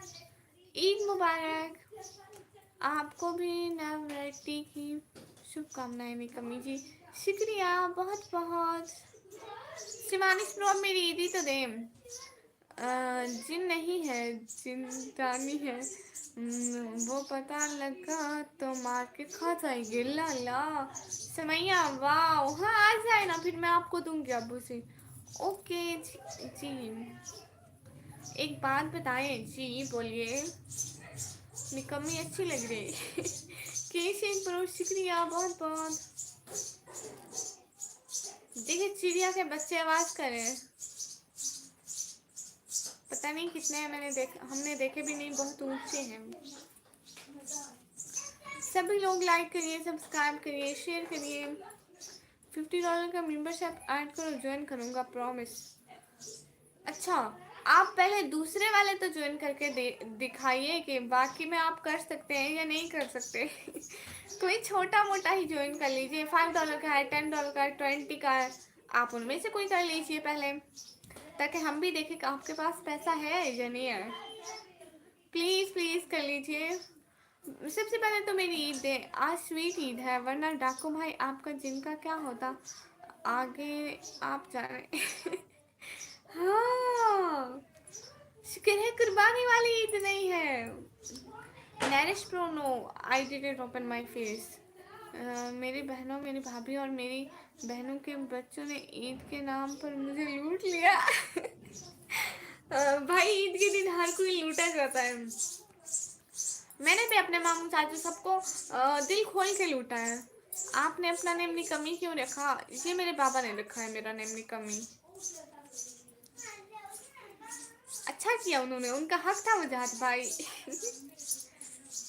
ईद मुबारक, आपको भी नवरात्रि की शुभकामनाएं निकम्मी जी, शुक्रिया बहुत बहुत। शिवानिश ब्रो, मेरी ईदी तो दें। जिन नहीं है, जिंदानी है। वो पता लगा तो मार के खा जाएगी। लाला समैया, वाह, हाँ आ जाए ना, फिर मैं आपको दूंगी अब्बू से। ओके जी। एक बात बताएं जी, बोलिए। निकम्मी अच्छी लग रही। कैसे प्रो, शुक्रिया बहुत बहुत। देखिए चिड़िया के बच्चे आवाज कर रहे हैं, पता नहीं कितने हैं, हमने देखे भी नहीं, बहुत ऊंचे हैं। सभी लोग लाइक करिए, सब्सक्राइब करिए, शेयर करिए। $50 का मेंबरशिप ऐड करो, ज्वाइन करूँगा प्रॉमिस। अच्छा, आप पहले दूसरे वाले तो ज्वाइन करके दिखाइए कि बाकी में आप कर सकते हैं या नहीं कर सकते। कोई छोटा मोटा ही ज्वाइन कर लीजिए, $5 का है, $10 का है, 20 का है, आप उनमें से कोई कर लीजिए पहले, ताकि हम भी देखें कि आपके पास पैसा है या नहीं है। प्लीज़ प्लीज़ कर लीजिए। सबसे पहले तो मेरी ईद है आज, स्वीट ईद है, वरना डाकू भाई आपका जिनका क्या होता, आगे आप जाने। हाँ, शुक्र है कुर्बानी वाली ईद नहीं है। नैरिश प्रो no, I didn't open my face. मेरी बहनों, मेरी भाभी और मेरी बहनों के बच्चों ने ईद के नाम पर मुझे लूट लिया। भाई ईद के दिन हर कोई लूटा जाता है। मैंने भी अपने मामू चाचू सबको दिल खोल के लूटा है। आपने अपना नेम निकम्मी क्यों रखा? ये मेरे बाबा ने रखा है मेरा नेम निकम्मी। अच्छा किया उन्होंने, उनका हक था वजाहत भाई।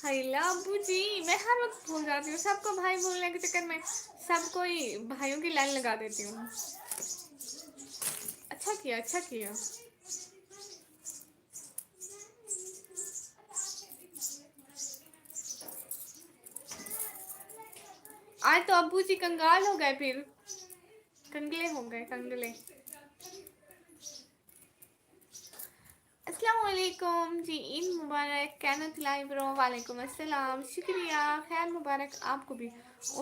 हाय अब्बू जी, मैं हर वक्त भूल जाती हूँ सबको भाई बोलने के चक्कर में, सबको ही भाइयों की लाइन लगा देती हूँ। अच्छा किया, अच्छा किया। आज तो अब्बू जी कंगाल हो गए, फिर कंगले हो गए, कंगले। अस्सलाम वालेकुम जी, ईद मुबारक। कैनत लाइव ब्रो, वालेकुम अस्सलाम, शुक्रिया, खैर मुबारक आपको भी।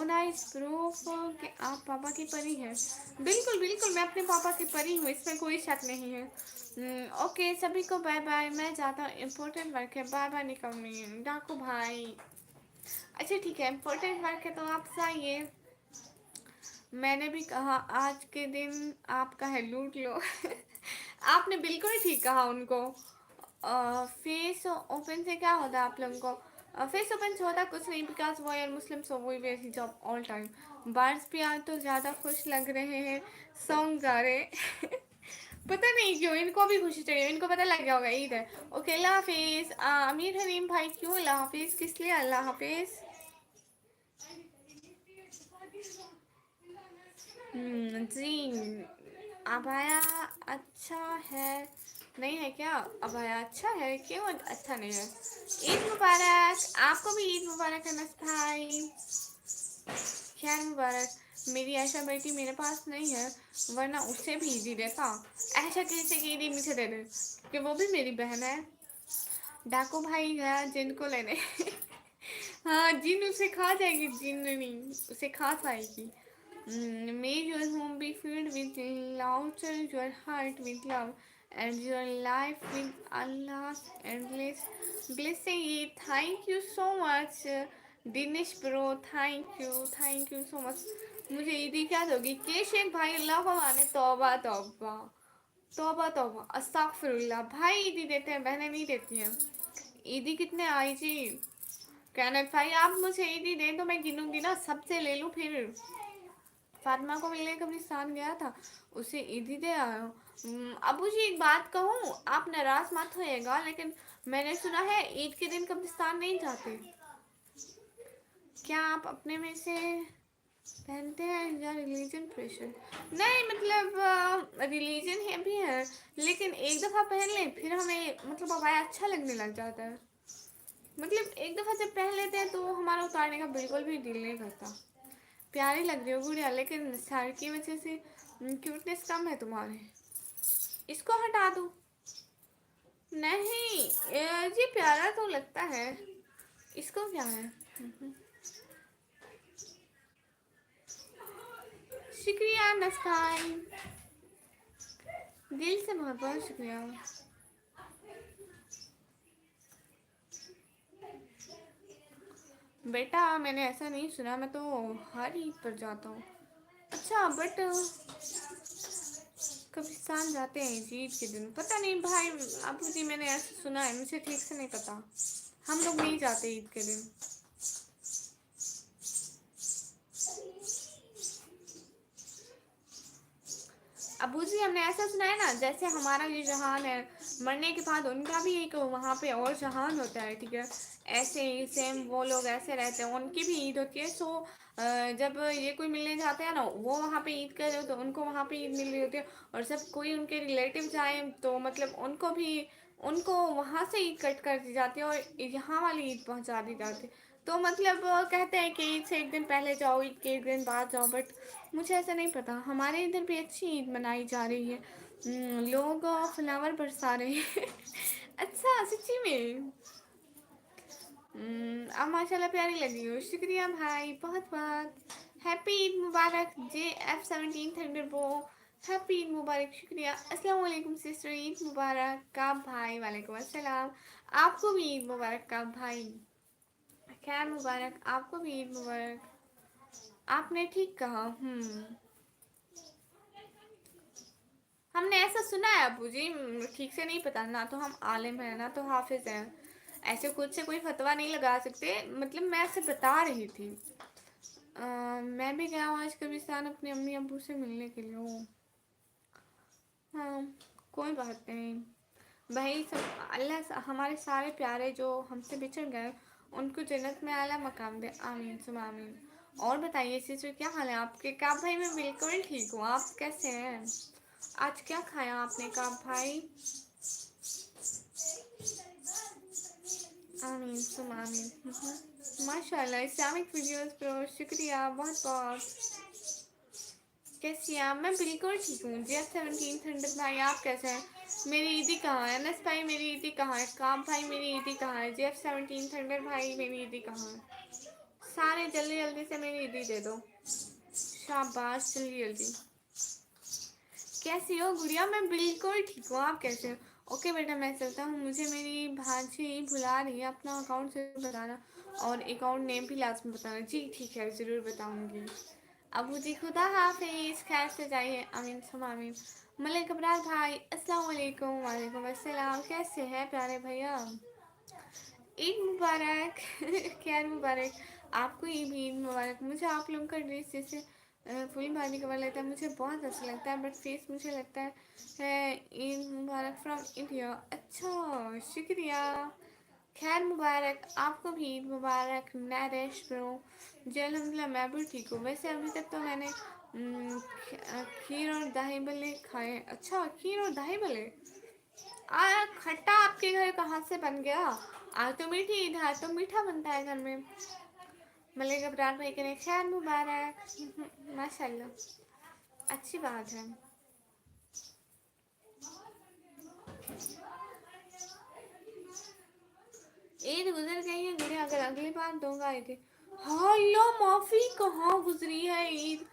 नाइस प्रूफ कि आप पापा की परी हैं। बिल्कुल बिल्कुल, मैं अपने पापा की परी हूँ, इसमें कोई शक नहीं है। ओके सभी को बाय बाय, मैं जाता हूँ, इम्पोर्टेंट वर्क है। बाय बाय निकम्मी डाकू भाई। अच्छा ठीक है, इम्पोर्टेंट वर्क है तो आप जाइए। मैंने भी कहा आज के दिन आपका है, लूट लो। आपने बिल्कुल ठीक कहा उनको। फेस ओपन से क्या होता है आप लोगों को? फेस ओपन से होता कुछ नहीं, बिकॉज वो are Muslim so we wear हिजाब ऑल टाइम। बर्ड्स भी आज तो ज़्यादा खुश लग रहे हैं, सॉन्ग गा रहे। पता नहीं क्यों इनको भी खुशी चाहिए, इनको पता लग गया होगा ईद है। ओके अल्लाह हाफिज़। अमीर हरीम भाई क्यों अल्लाह हाफिज़, किस लिए अल्लाह हाफिज़? जी, अबाया अच्छा है नहीं है क्या? अबाया अच्छा है, क्यों अच्छा नहीं है? ईद मुबारक, आपको भी ईद मुबारक अनस भाई, खैर मुबारक। मेरी ऐशा बेटी मेरे पास नहीं है, वरना उससे भी ईदी देता। ऐशा कैसे की ईदी मुझे दे दे, कि वो भी मेरी बहन है। डाकू भाई गया जिन को लेने। हाँ जिन उसे खा जाएगी, जिन नहीं उसे खा पाएगी। May your home be filled with laughter, your heart with love, and your life with Allah's endless blessing. Thank you so much, Dinesh bro. Thank you so much. मुझे ईदी क्या दोगी? केशेक भाई अल्लाह को माने, तौबा तौबा तौबा तौबा, अस्तगफिरुल्लाह। भाई ईदी देते हैं, बहनें नहीं देती हैं। ईदी कितने आई जी? कैनट भाई आप मुझे ईदी दे तो मैं गिनूंगी ना, सबसे ले लूँ फिर। फातिमा को मिलने कब्रिस्तान गया था, उसे ईदी दे आया हूँ। अबू जी एक बात कहूँ, आप नाराज मत होइएगा, लेकिन मैंने सुना है ईद के दिन कब्रिस्तान नहीं जाते। क्या आप अपने में से पहनते हैं या रिलीजन प्रेशर? नहीं मतलब रिलीजन है भी है, लेकिन एक दफ़ा पहन लें फिर हमें मतलब अबाया अच्छा लगने लग जाता है। मतलब एक दफ़ा जब पहन लेते हैं तो हमारा उतारने का बिल्कुल भी दिल नहीं करता। प्यारी लग रही हो गुड़िया, लेकिन सर की वजह से क्यूटनेस कम है तुम्हारे। इसको हटा दूँ? नहीं, ये प्यारा तो लगता है। इसको क्या है? शुक्रिया नस्काई, दिल से बहुत बहुत शुक्रिया। बेटा मैंने ऐसा नहीं सुना, मैं तो हर ईद पर जाता हूँ। अच्छा बट कब्रिस्तान जाते हैं जी ईद के दिन, पता नहीं भाई आपू जी, मैंने ऐसा सुना है, मुझे ठीक से नहीं पता। हम लोग नहीं जाते ईद के दिन। अबू जी हमने ऐसा सुना है ना, जैसे हमारा ये जहान है, मरने के बाद उनका भी एक वहाँ पे और जहान होता है, ठीक है? ऐसे ही सेम वो लोग ऐसे रहते हैं, उनकी भी ईद होती है। सो जब ये कोई मिलने जाते हैं ना, वो वहाँ पे ईद कर रहे हो तो उनको वहाँ पे ईद मिल रही होती है, और जब कोई उनके रिलेटिव जाए तो मतलब उनको भी, उनको वहाँ से ईद कट कर दी जाती है और यहाँ वाली ईद पहुँचा दी जाती है। तो मतलब कहते हैं कि ईद से एक दिन पहले जाओ, ईद के एक दिन बाद जाओ, बट मुझे ऐसा नहीं पता। हमारे इधर भी अच्छी ईद मनाई जा रही है, लोग फ्लावर बरसा रहे हैं। अच्छा सच्ची में? अब माशाल्लाह प्यारी लगी हो, शुक्रिया भाई बहुत बहुत। हैप्पी ईद मुबारक JF17 वो हैप्पी ईद मुबारक, शुक्रिया। अस्सलाम वालेकुम सिस्टर, ईद मुबारक का भाई, वालेकुम अस्सलाम। आपको भी ईद मुबारक का भाई, खैर मुबारक, आपको भी ईद मुबारक। आपने ठीक कहा। हमने ऐसा सुना है अबू जी, ठीक से नहीं पता, ना तो हम आलिम हैं ना तो हाफिज हैं, ऐसे खुद से कोई फतवा नहीं लगा सकते। मतलब मैं ऐसे बता रही थी। मैं भी गया हूँ आज कब्रिस्तान अपने अम्मी अबू से मिलने के लिए। हाँ, कोई बात नहीं भाई, सब अल्लाह हमारे सारे प्यारे जो हमसे बिछड़ गए उनको जन्नत में आला मकाम दे, आमीन सुमा आमीन। और बताइए सिस्टर, क्या हाल है आपके? काब भाई मैं बिल्कुल ठीक हूँ, आप कैसे हैं? आज क्या खाया आपने काब भाई? आमीन सुमा आमीन। माशाल्लाह, इस्लामिक वीडियोस पर शुक्रिया बहुत बहुत। कैसी हैं आप? मैं बिल्कुल ठीक हूँ। JF17 भाई आप कैसे हैं? मेरी ईदी कहाँ है? अनस भाई मेरी ईदी कहाँ है? काम भाई मेरी ईदी कहाँ है? JF17 भाई मेरी ईदी कहाँ है? सारे जल्दी जल्दी से मेरी ईदी दे दो, शाबाश, जल्दी जल्दी। कैसी हो गुड़िया? मैं बिल्कुल ठीक हूँ, आप कैसे हो? ओके बेटा मैं चलता हूँ, मुझे मेरी भांजी बुला रही है, अपना अकाउंट से बताना और अकाउंट नेम भी लास्ट में बताना। जी ठीक है, ज़रूर बताऊँगी। अबू जी खुदा हाफिज, खैर से जाइए, आमीन सुम आमीन। मलिक अबरार भाई अस्सलाम वालेकुम। वालेकुम अस्सलाम, कैसे हैं प्यारे भैया? ईद मुबारक खैर मुबारक, आपको ईद मुबारक। मुझे आप लोगों का ड्रेस जैसे फुल बॉडी कवर लगता है, मुझे बहुत अच्छा लगता है, बट फेस मुझे लगता है ईद मुबारक फ्रॉम इंडिया। अच्छा शुक्रिया, खैर मुबारक, आपको भी ईद मुबारक। नरेश ब्रो जी अल्हम्दुलिल्लाह मैं भी ठीक हूँ। वैसे अभी तक तो मैंने खीर और दही भल्ले खाए। अच्छा खीर और दही भल्ले, खट्टा आपके घर कहाँ से बन गया? आज तो मीठी ईद है, तो मीठा बनता है घर में। मलिक अबरार भाई करें खैर मुबारक माशाल्लाह, अच्छी बात है। ईद गुजर गई है गुड़िया, अगर अगली बार दूंगा ईद। हाँ अल्लाह माफी, कहाँ गुजरी है ईद?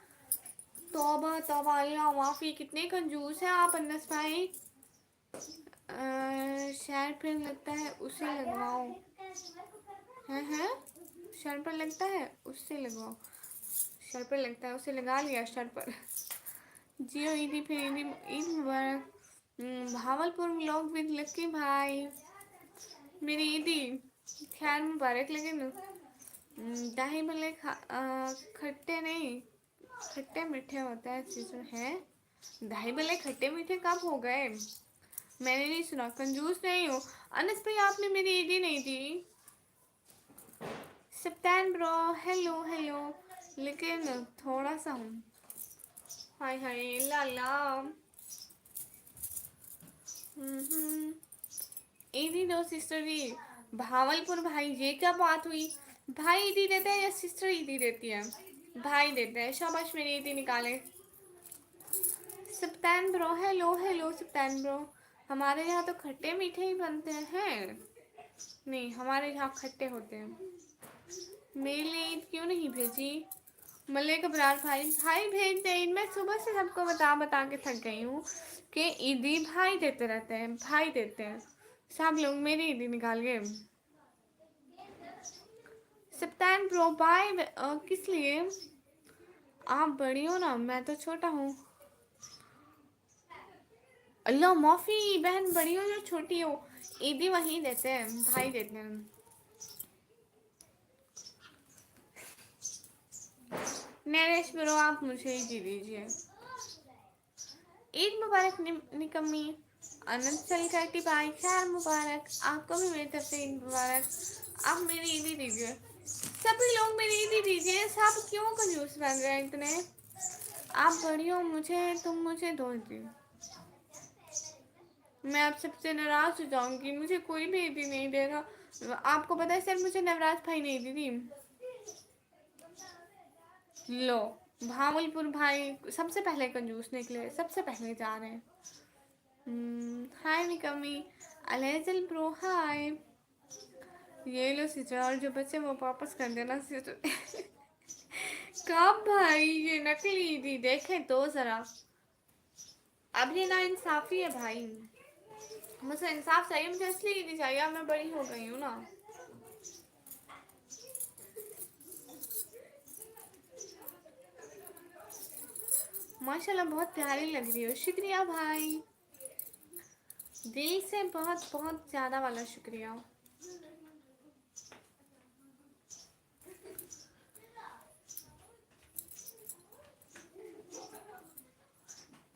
तौबा तौबा, अल्लाह माफी, कितने कंजूस हैं आप अनस भाई। शर्ट पर लगता है उसे लगवाओ, है शर्ट पर लगता है उससे लगवाओ, शर्ट पर लगता है उसे लगा लिया शर्ट पर। जियो ईदी फिर ईदी, ईद मुबारक। भावलपुर व्लॉग विद लक्की भाई, मेरी ईदी खैर मुबारक। लेकिन दही भले खट्टे नहीं, खट्टे मीठे होते हैं चीज़ें हैं। दही भले खट्टे मीठे कब हो गए? मैंने नहीं सुना, कंजूस नहीं हो। अनस भाई आपने मेरी ईदी नहीं दी। सप्तान ब्रो हेलो हेलो, लेकिन थोड़ा सा हूँ। हाय हाय लाला। ईदी दो सिस्टर जी। भावलपुर भाई, ये क्या बात हुई? भाई ईदी देते हैं या सिस्टर ईदी देती है? भाई देते हैं, शाबाश मेरी ईदी निकाले। सप्तान ब्रो हेलो हेलो सप्तान ब्रो, हमारे यहाँ तो खट्टे मीठे ही बनते हैं। नहीं हमारे यहाँ खट्टे होते हैं। मेरे लिए ईद क्यों नहीं भेजी? मलिक अबरार भाई, भाई भेज दे ईद। मैं सुबह से सबको बता बता के थक गई हूँ कि ईदी भाई देते रहते हैं, भाई देते हैं। सब लोग मेरी ईदी निकाल गए। सप्तान प्रो बाय, किस लिए? आप बड़ी हो ना, मैं तो छोटा हूँ। अल्लाह माफी, बहन बड़ी हो या छोटी हो, ईदी वही देते हैं, भाई देते हैं। नरेश ब्रो आप मुझे ईदी दीजिए। ईद मुबारक निकम्मी। अनंत सलकटी भाई खैर मुबारक, आपको भी मेरी तरफ से ईद मुबारक। आप मेरी ईदी दीजिए, सभी लोग मेरी ईदी दीजिए। सब क्यों कंजूस बन रहे हैं इतने? आप बड़ी हो मुझे, तुम मुझे दो दी, मैं आप सबसे नाराज हो जाऊंगी। मुझे कोई भी ईदी नहीं दे रहा। आपको पता है सर, मुझे नवराज भाई नहीं दी थी। लो भावलपुर भाई सबसे पहले कंजूस निकले, सबसे पहले जा रहे हैं। हाय निकम्मी, अलेजल ब्रो हाय। ये लो सिस्टर, और जो बच्चे वो वापस कर देना सिस्टर। कब भाई, ये नकली ईदी देखे तो जरा। अब ये ना इंसाफी है भाई, मुझे इंसाफ चाहिए, मुझे इसलिए ईदी चाहिए, अब मैं बड़ी हो गई हूँ ना। माशाल्लाह बहुत प्यारी लग रही हो, शुक्रिया भाई, दिल से बहुत बहुत ज्यादा वाला शुक्रिया।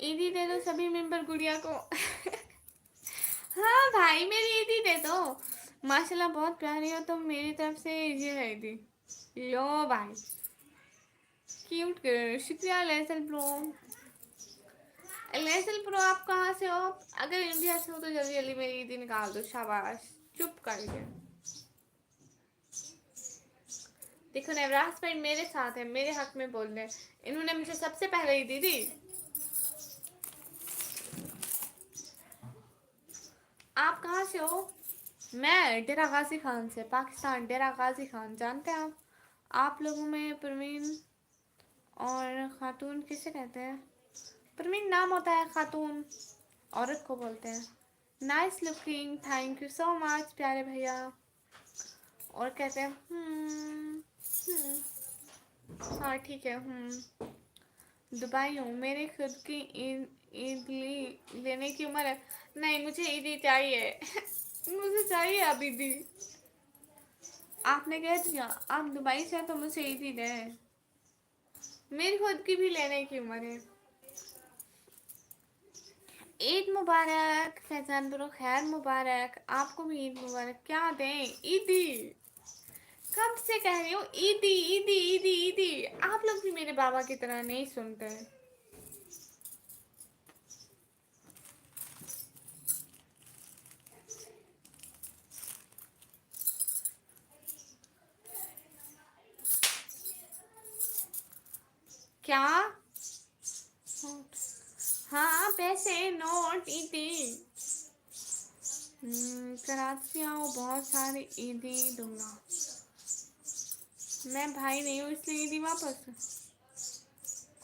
ईदी दे दो सभी मेंबर गुड़िया को। हाँ भाई मेरी ईदी दे दो, माशाल्लाह बहुत प्यारी हो, तो मेरी तरफ से ये है ईदी, लो भाई, क्यूट, शुक्रिया लेसल प्रो। लेसल प्रो आप कहाँ से हो? अगर इंडिया से हो तो जल्दी जल्दी मेरी ईदी निकाल दो, शाबाश, चुप कर दे। देखो नवराज भाई मेरे साथ है, मेरे हक में बोल रहे, इन्होंने मुझे सबसे पहले ईदी दी। आप कहाँ से हो? मैं डेरा गाजी खान से, पाकिस्तान, डेरा गाजी खान जानते हैं आप लोगों में परवीन और खातून किसे कहते हैं? परवीन नाम होता है, खातून औरत को बोलते हैं। Nice looking, thank you so much प्यारे भैया। और कहते हैं हाँ ठीक है, दुबई हूँ, मेरी खुद की ईद लेने की उम्र है। नहीं मुझे ईदी चाहिए। मुझे चाहिए अब ईदी। आपने कह दिया आप दुबई से तो मुझे ईदी दे, मेरी खुद की भी लेने की उम्र है। ईद मुबारक फैजान ब्रो, खैर मुबारक, आपको भी ईद मुबारक। क्या दें ईदी, कब से कह रही हूँ ईदी ईदी ईदी ईदी, आप लोग भी मेरे बाबा की तरह नहीं सुनते। क्या? हाँ पैसे नोट ईदी। कराची आओ, बहुत सारी ईदी दूंगा। मैं भाई नहीं हूँ इसलिए ईदी वापस।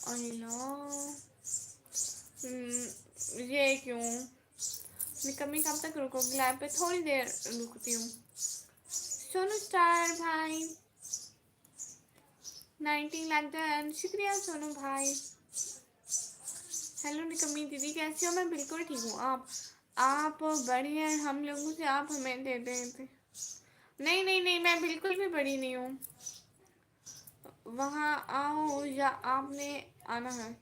अल्लाह, ये क्यों? निकम्मी कब तक रुकोगी लाइव पे? थोड़ी देर रुकती हूँ। सोनू स्टार भाई 19 लाख डन, शुक्रिया सोनू भाई। हेलो निकम्मी दीदी कैसी हो? मैं बिल्कुल ठीक हूँ, आप बड़ी हैं हम लोगों से, आप हमें दे देते। नहीं नहीं नहीं, मैं बिल्कुल भी बड़ी नहीं हूँ। वहाँ आओ या आपने आना है?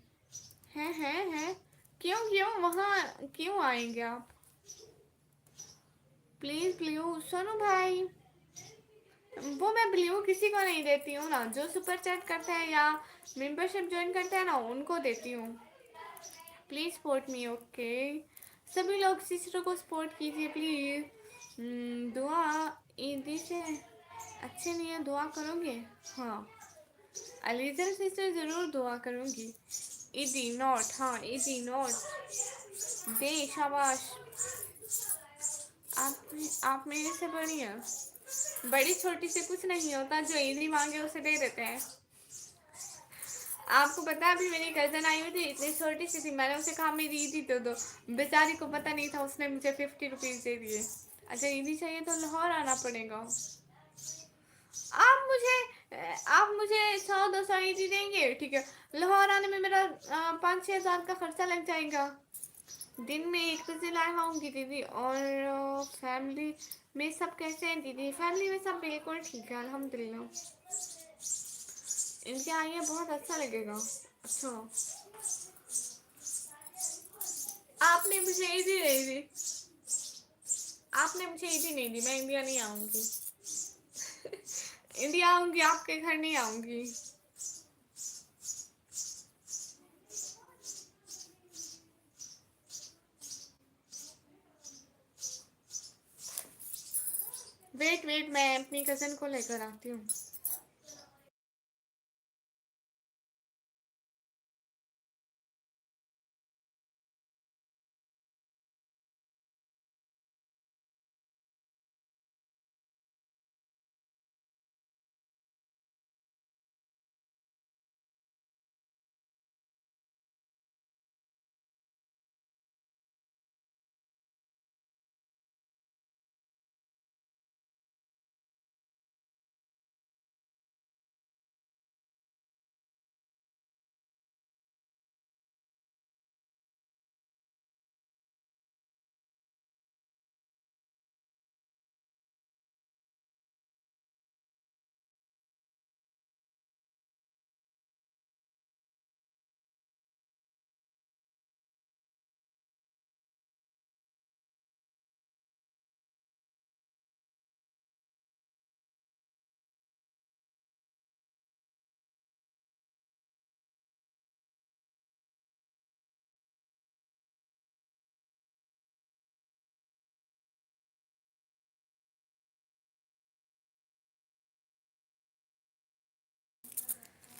क्यों क्यों वहाँ क्यों आएंगे आप? प्लीज प्लीज सोनू भाई, वो मैं ब्लू किसी को नहीं देती हूँ ना, जो सुपर चैट करते हैं या मेंबरशिप ज्वाइन करते हैं ना उनको देती हूँ। Please support me, okay? सभी लोग सिस्टर को सपोर्ट कीजिए प्लीज। दुआ ईदी से अच्छे नहीं है, दुआ करोगे? हाँ अलीजर सिस्टर ज़रूर दुआ करूँगी। ईदी नोट, हाँ ईदी नोट दे, शाबाश। आप मेरे से बड़ी हैं, बड़ी छोटी से कुछ नहीं होता, जो ईदी मांगे उसे दे देते हैं। आपको पता है अभी मेरी कजन आई हुई थी, इतनी छोटी सी थी, मैंने उसे कहा मेरी ईदी तो दो, बेचारी को पता नहीं था, उसने मुझे 50 रुपीज़ दे दिए। अच्छा ईदी चाहिए तो लाहौर आना पड़ेगा। आप मुझे 100-200 ईदी देंगे, ठीक है? लाहौर आने में मेरा 5-6 हज़ार का खर्चा लग जाएगा। दिन में एक बजे लाइव आऊँगी दीदी। और फैमिली में सब कैसे हैं दीदी? फैमिली में सब बिल्कुल ठीक है अल्हम्दुलिल्लाह। इनके आइए बहुत अच्छा लगेगा। अच्छा आपने मुझे ईदी नहीं दी, आपने मुझे ईदी नहीं दी, मैं इंडिया नहीं आऊँगी। इंडिया आऊँगी आपके घर नहीं आऊँगी। वेट वेट, मैं अपनी कज़न को लेकर आती हूँ।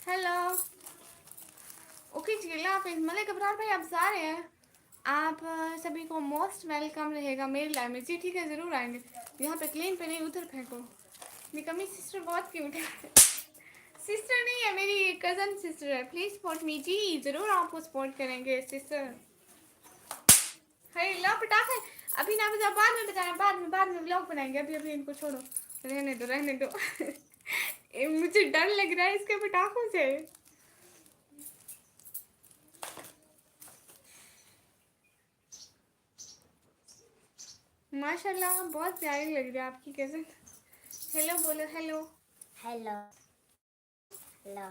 हेलो। ओके जी, आप मलिक अबरार भाई आप जा रहे हैं। आप सभी को मोस्ट वेलकम रहेगा मेरी लाइफ में। जी ठीक है, ज़रूर आएंगे। यहाँ पे क्लीन पे नहीं, उधर फेंको। निकम्मी सिस्टर बहुत क्यूट है। सिस्टर नहीं है, मेरी कज़न सिस्टर है। प्लीज़ सपोर्ट मी जी, ज़रूर आपको सपोर्ट करेंगे सिस्टर। ला पटाखे अभी ना बजा, बाद में बजाना, बाद में व्लॉग बनाएंगे। अभी अभी इनको छोड़ो, रहने दो रहने दो। मुझे डर लग रहा है इसके पटाखों से। माशाल्लाह बहुत प्यारी लग रही है आपकी कज़न। हेलो बोलो, हेलो। Hello hello.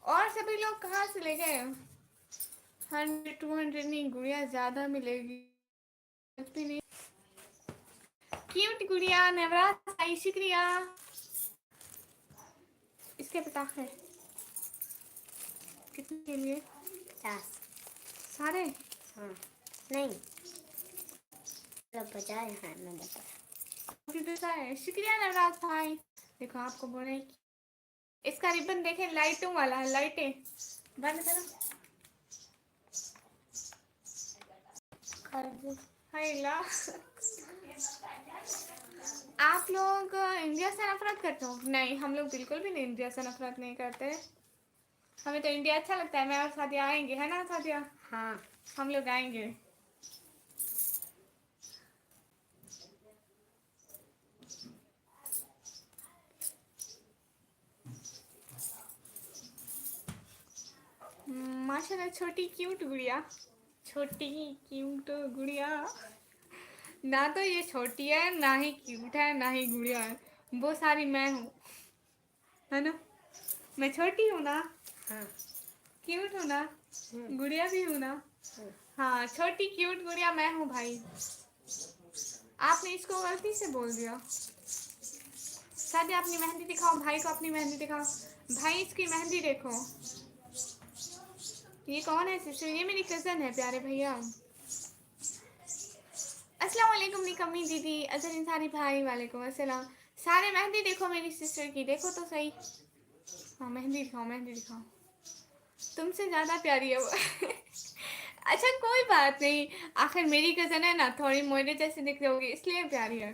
और सभी लोग कहाँ से ले गए? 100 200 नहीं, गुड़िया ज़्यादा मिलेगी। कुछ भी नहीं। क्यूट गुड़िया नवराज आई, शुक्रिया। इसके पटाखे कितने के लिए? 50 सारे? हाँ नहीं मतलब बजाए हैं मैंने है। शुक्रिया नवराज भाई। देखो आपको बोले इसका रिबन देखे, लाइटों वाला है, लाइटें बंद करो। कर दो। हाय ला। आप लोग इंडिया से नफरत करते हो? नहीं, हम लोग बिल्कुल भी नहीं इंडिया से नफरत नहीं करते। हमें तो इंडिया अच्छा लगता है। मैं और सादिया आएंगे, है ना सादिया? हाँ हम लोग आएंगे। माशाल्लाह छोटी क्यूट गुड़िया, छोटी क्यूट गुड़िया। ना तो ये छोटी है, ना ही क्यूट है, ना ही गुड़िया है। वो सारी मैं हूँ, है ना? मैं छोटी हूँ ना, हाँ क्यूट हूँ ना, गुड़िया भी हूँ ना। हाँ, छोटी क्यूट गुड़िया मैं हूँ भाई। आपने इसको गलती से बोल दिया। शादी अपनी मेहंदी दिखाओ, भाई को अपनी मेहंदी दिखाओ। भाई इसकी मेहंदी देखो। ये कौन है सिस्टर? ये मेरी कज़न है प्यारे भैया। अस्सलाम वालेकुम निकम्मी दीदी, अजहर इंसारी भाई, वालेकुम अस्सलाम। सारे मेहंदी देखो मेरी सिस्टर की, देखो तो सही। हाँ मेहंदी दिखाओ, मेहंदी दिखाओ। तुमसे ज़्यादा प्यारी है वो। अच्छा कोई बात नहीं, आखिर मेरी कज़न है ना, थोड़ी मोरे जैसे दिख रही होगी इसलिए प्यारी है।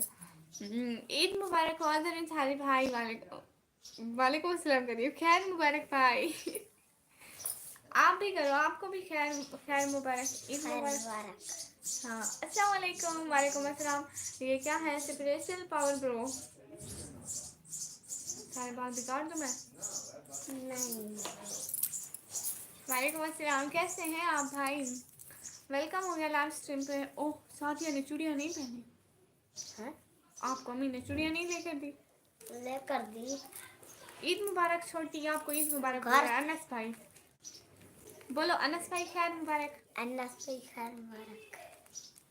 ईद मुबारक हो अजहर इंसारी भाई, वालेकुम वालेकुम अस्सलाम करिए। खैर मुबारक भाई। आप भी करो, आपको भी खैर खैर मुबारक, ईद खैर मुबारक। मुबारक। हाँ अस्सलाम वालेकुम, वालेकुम अस्सलाम। ये क्या है? Special power bro. सारे बात बिगाड़ दूँ मैं? नहीं वालेकुम अस्सलाम, कैसे हैं आप भाई? वेलकम हो गया लाइव स्ट्रीम पे। ओह साथिया ने चूड़ियाँ नहीं पहनी। है आपको अम्मी ने चूड़ियाँ नहीं लेकर दी। लेकर दी। ईद मुबारक छोटी, आपको ईद मुबारक बोल घर रहा है अनस भाई। बोलो अनस भाई खैर मुबारक। अन्नस पे खैर मुबारक।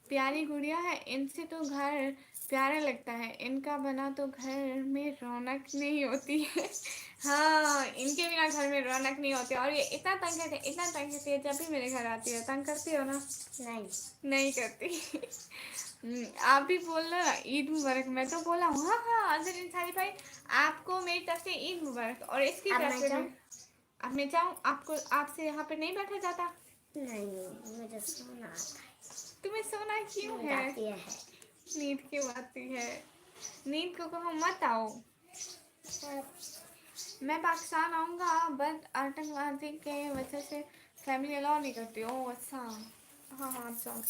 प्यारी गुड़िया है, इनसे तो घर प्यारा लगता है, इनका बना तो घर में रौनक नहीं होती है। हाँ इनके बिना घर में रौनक नहीं होती। और ये इतना तंग करते, इतना तंग करती है, जब भी मेरे घर आती है। तंग करती हो ना? नहीं नहीं करती। आप भी बोल लो ना ईद मुबारक। मैं तो बोला हूँ। हाँ हाँ अजहर इंसारी भाई, आपको मेरी तरफ से ईद मुबारक, और इसकी अब तरफ मैं से जाऊँ? भी। अब मैं जाऊँ? आपको आपसे यहाँ पे नहीं बैठा जाता? नहीं मुझे सोना आता तुम्हें सोना है। क्यों नींद है? आती है। नींद क्यों आती है? नींद को कहो मत आओ। मैं पाकिस्तान आऊँगा, बट आतंकवादी के वजह से फैमिली अलाउ नहीं करती। ओह अच्छा। हाँ हाँ अच्छा।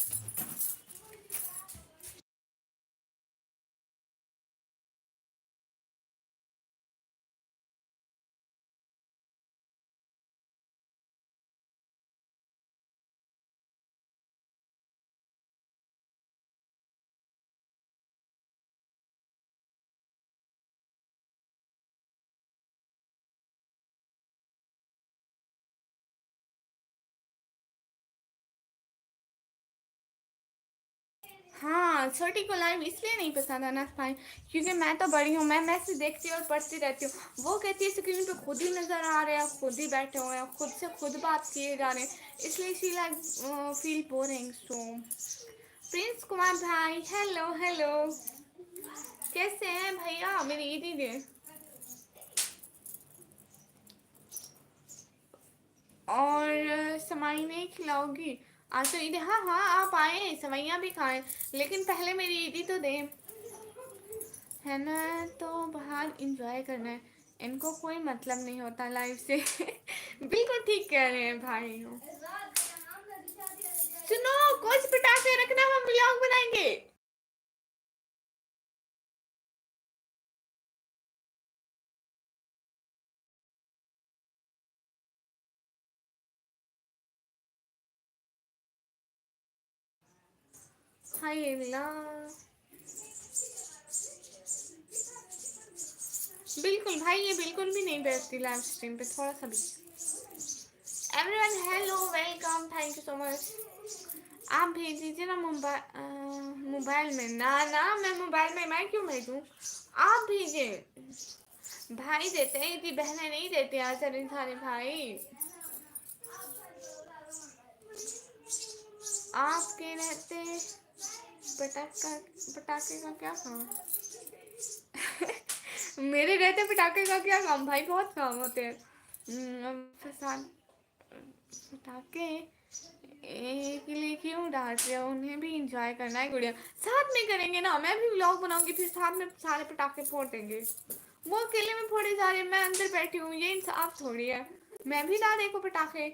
हाँ छोटी को लाइव इसलिए नहीं पसंद है ना भाई, क्योंकि मैं तो बड़ी हूँ, मैं मैसेज देखती और पढ़ती रहती हूँ। वो कहती है स्क्रीन पे खुद ही नज़र आ रहे हैं, खुद ही बैठे हुए हैं, खुद से खुद बात किए जा रहे हैं, इसलिए she like feel boring. So Prince Kumar भाई हेलो हेलो, कैसे हैं भैया? मेरी ईदी दे। और सवाई नहीं खिलाओगी? आज तो ईद है। हाँ हाँ, आप आए, सवैयाँ भी खाएं, लेकिन पहले मेरी ईदी तो दें, है ना? तो बाहर इंजॉय करना है, इनको कोई मतलब नहीं होता लाइफ से। बिल्कुल ठीक कह रहे हैं भाई हो। सुनो, कुछ पटाखे रखना, हम व्लॉग बनाएंगे। हाय अल्लाह, बिल्कुल भाई, ये बिल्कुल भी नहीं बैठती लाइव स्ट्रीम पे थोड़ा सा भी। Everyone hello, welcome, thank you so much. आप भेज दीजिए ना मोबाइल में। ना ना, मैं मोबाइल में मैं क्यों भेजूं? आप भेजें, भाई देते हैं, इतनी बहनें नहीं देते यार, सारे भाई। आपके रहते पटाखे का क्या काम? मेरे रहते पटाखे का क्या काम भाई, बहुत काम होते हैं। पटाखे के लिए क्यों डांट रहे हो? उन्हें भी इंजॉय करना है गुड़िया, साथ में करेंगे ना। मैं भी व्लॉग बनाऊंगी, फिर साथ में सारे पटाखे फोड़ देंगे। वो अकेले में फोड़े जा रहे, मैं अंदर बैठी हूँ, ये इंसाफ थोड़ी है। मैं भी ला देखो पटाखे।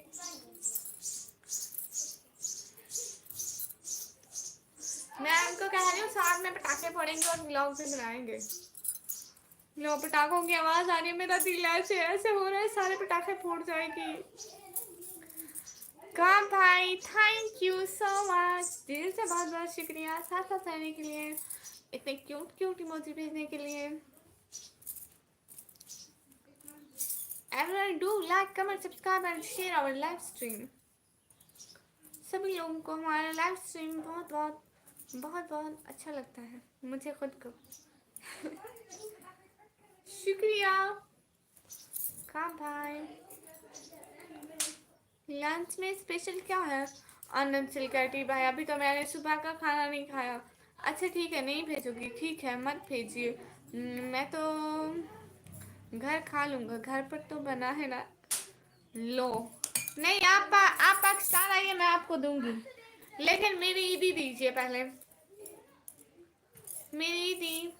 मैं उनको कह रही हूँ साथ में पटाखे फोड़ेंगे और व्लॉग भी बनाएंगे। लो, पटाखों की आवाज आ रही है, मेरा दिल ऐसे ऐसे हो रहा है, सारे पटाखे फूट जाएगी। कहाँ भाई, थैंक यू सो मच, दिल से बहुत बहुत शुक्रिया साथ साथ रहने के लिए, इतने क्यूट क्यूट इमोजी भेजने के लिए। Everyone do like, comment, subscribe and share our live stream. सभी लोगों को हमारा लाइव स्ट्रीम बहुत बहुत बहुत बहुत अच्छा लगता है, मुझे खुद को। शुक्रिया। कहाँ भाई, लंच में स्पेशल क्या है? आनंद सिलकटी भाई, अभी तो मैंने सुबह का खाना नहीं खाया। अच्छा ठीक है, नहीं भेजोगी, ठीक है, मत भेजिए। मैं तो घर खा लूँगा, घर पर तो बना है ना। लो, नहीं, आप पाकिस्तान आइए, मैं आपको दूंगी, लेकिन मेरी ईदी दीजिए पहले, मेरी ईदी।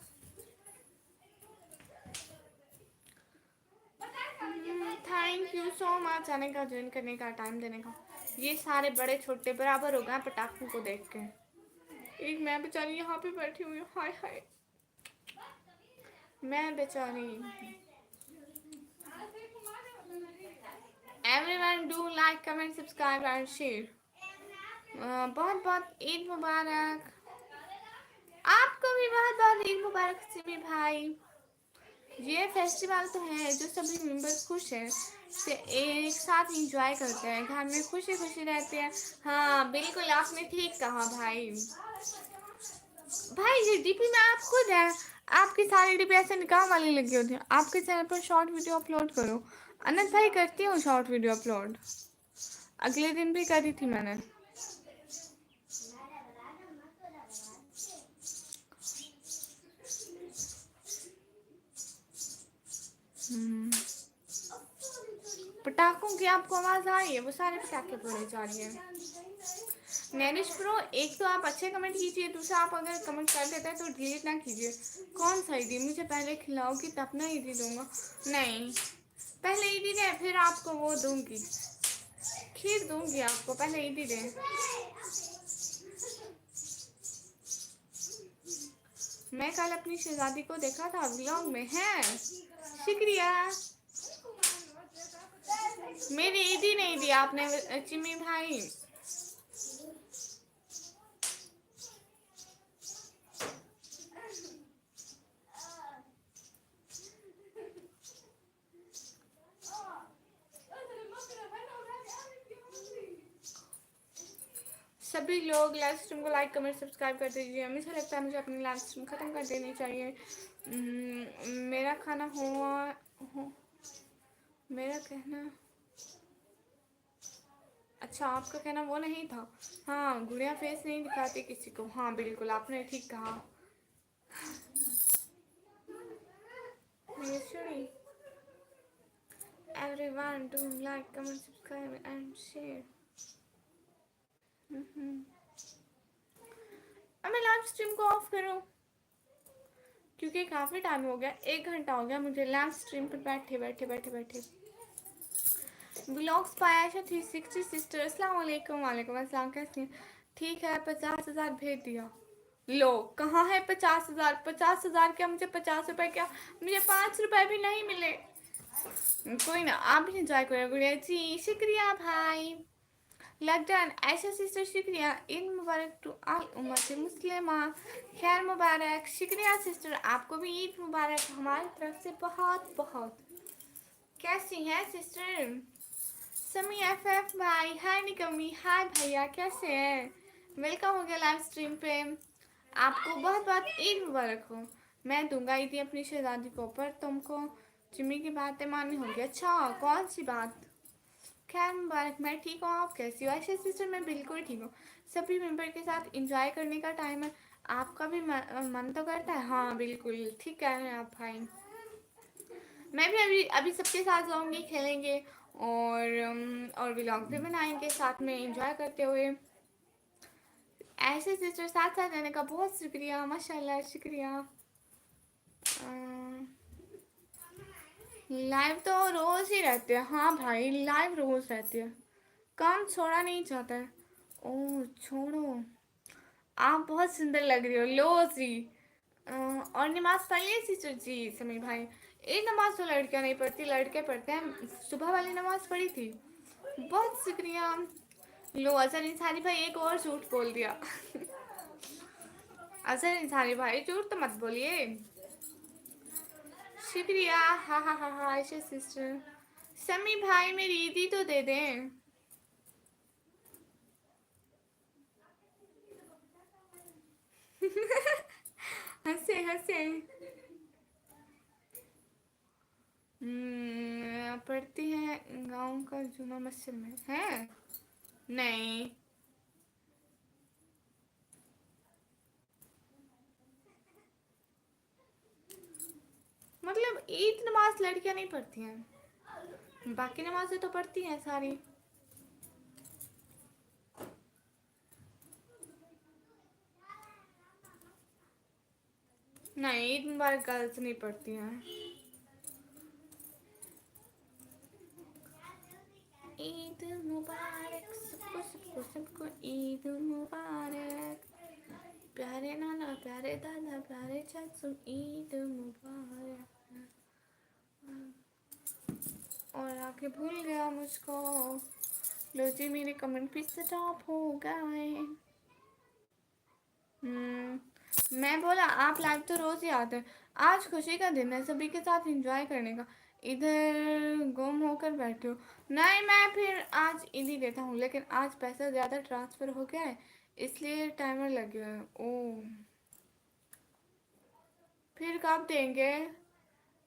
थैंक यू सो मच आने का, ज्वाइन करने का, टाइम देने का। ये सारे बड़े छोटे बराबर हो गए पटाखों को देख के। एक मैं बेचारी यहाँ पे बैठी हुई हूँ, हाय हाय, मैं बेचारी। Everyone do like, comment, subscribe and share. बहुत बहुत ईद मुबारक। आपको भी बहुत बहुत ईद मुबारक सिमी भाई। ये फेस्टिवल तो है जो सभी मेंबर्स खुश हैं, से एक साथ इंजॉय करते हैं, घर में खुशी खुशी रहते हैं। हाँ बिल्कुल, आपने ठीक कहा भाई। भाई ये डीपी में आप खुद हैं, आपकी सारी डीपी ऐसे निकाह वाली लगी होती है। आपके चैनल पर शॉर्ट वीडियो अपलोड करो। अनंत भाई, करती हूँ शॉर्ट वीडियो अपलोड, अगले दिन भी करी थी मैंने। पटाखों की आपको आवाज आ रही है? वो सारे पटाखे फोड़े जा रही है। नैनिश प्रो, एक तो आप अच्छे कमेंट कीजिए, दूसरा आप अगर कमेंट कर देते हैं तो डिलीट ना कीजिए। कौन सा ईदी? मुझे पहले खिलाओगी तब ना ईदी दूंगा। नहीं, पहले ईदी दे, फिर आपको वो दूंगी, खीर दूंगी आपको, पहले ईदी दे। मैं कल अपनी शहजादी को देखा था व्लॉग में, है, शुक्रिया। मेरी ईदी नहीं दी आपने चिमी भाई। सभी लोग लाइव स्ट्रीम को लाइक, कमेंट, सब्सक्राइब कर दीजिए। मुझे लगता है मुझे अपनी लाइव स्ट्रीम ख़त्म कर देनी चाहिए। मेरा खाना हो मेरा कहना, अच्छा आपका कहना वो नहीं था। हाँ, गुड़िया फेस नहीं दिखाती किसी को। हाँ बिल्कुल, आपने ठीक कहा। everyone to like, comment, subscribe and share. अब मैं लाइव स्ट्रीम को ऑफ करूं क्योंकि काफी टाइम हो गया, 1 घंटा हो गया मुझे लाइव स्ट्रीम पर बैठे बैठे बैठे बैठे। ब्लॉग्स पाया 360 सिस्टर, अस्सलाम वालेकुम। वालेकुम अस्सलाम, कैसी हैं? ठीक है, 50,000 भेज दिया। लो, कहाँ है 50,000? 50,000 क्या, मुझे 50 रुपए क्या, मुझे 5 रुपए भी नहीं मिले। कोई ना, आप भी इंजॉय करो गुड़िया जी। शुक्रिया भाई। लॉकडाउन ऐशा सिस्टर, शुक्रिया। ईद मुबारक टू ऑल उम्मत मुस्लिमा, खैर मुबारक। शुक्रिया सिस्टर, आपको भी ईद मुबारक हमारी तरफ से बहुत बहुत। कैसी हैं सिस्टर? समी एफ भाई, हाय निकमी, हाय भैया, कैसे हैं? वेलकम हो गया लाइव स्ट्रीम पे। आपको बहुत बहुत ईद मुबारक हो। मैं दूंगा ईदी अपनी शहजादी को, पर तुमको जिम्मी की बातें माननी होगी। अच्छा, कौन सी बात? खैर मुबारक, मैं ठीक हूँ, आप कैसी हो? ऐसे सिस्टर मैं बिल्कुल ठीक हूँ। सभी मेंबर के साथ इंजॉय करने का टाइम है, आपका भी मन तो करता है। हाँ बिल्कुल ठीक कह रहे हैं आप भाई। मैं भी अभी अभी सबके साथ जाऊँगी, खेलेंगे और व्लॉग भी बनाएंगे साथ में इंजॉय करते हुए। ऐसे सिस्टर साथ साथ रहने का बहुत शुक्रिया, माशाल्लाह, शुक्रिया। लाइव तो रोज ही रहते हैं। हाँ भाई, लाइव रोज रहती है, काम छोड़ा नहीं चाहता है। ओह छोड़ो, आप बहुत सुंदर लग रही हो। लो जी, और नमाज पढ़ लिए सिस्टर जी? समीर भाई, ये नमाज तो लड़कियां नहीं पढ़ती, लड़के पढ़ते हैं। सुबह वाली नमाज पढ़ी थी। बहुत शुक्रिया। लो अजहर इंसानी भाई, एक और झूठ बोल दिया। अजहर इंसानी भाई, झूठ तो मत बोलिए। शुक्रिया। हाँ हाँ हाँ हाँ, आयशा सिस्टर। समी भाई, मेरी ईदी तो दे दें। हंसे हंसे। पढ़ती है गांव का जुमा मस्जिद में है? नहीं, मतलब ईद नमाज लड़कियां नहीं पढ़ती हैं, बाकी नमाजें तो पढ़ती हैं सारी। नहीं, ईद मुबारक गर्ल्स नहीं पढ़ती हैं। ईद मुबारक सबको सबको सबको, ईद मुबारक। प्यारे नाना, प्यारे दादा, प्यारे चाचू, ईद मुबारक। और आके भूल गया मुझको। लो जी, मेरे कमेंट भी स्टॉप हो गए। मैं बोला आप लाइव तो रोज ही आते हैं। आज खुशी का दिन है, सभी के साथ एंजॉय करने का। इधर गुम होकर बैठे हो? नहीं, मैं फिर आज इन्हीं देता हूँ, लेकिन आज पैसा ज़्यादा ट्रांसफ़र हो गया है, इसलिए टाइमर लग गया है। ओह, फिर कब देंगे?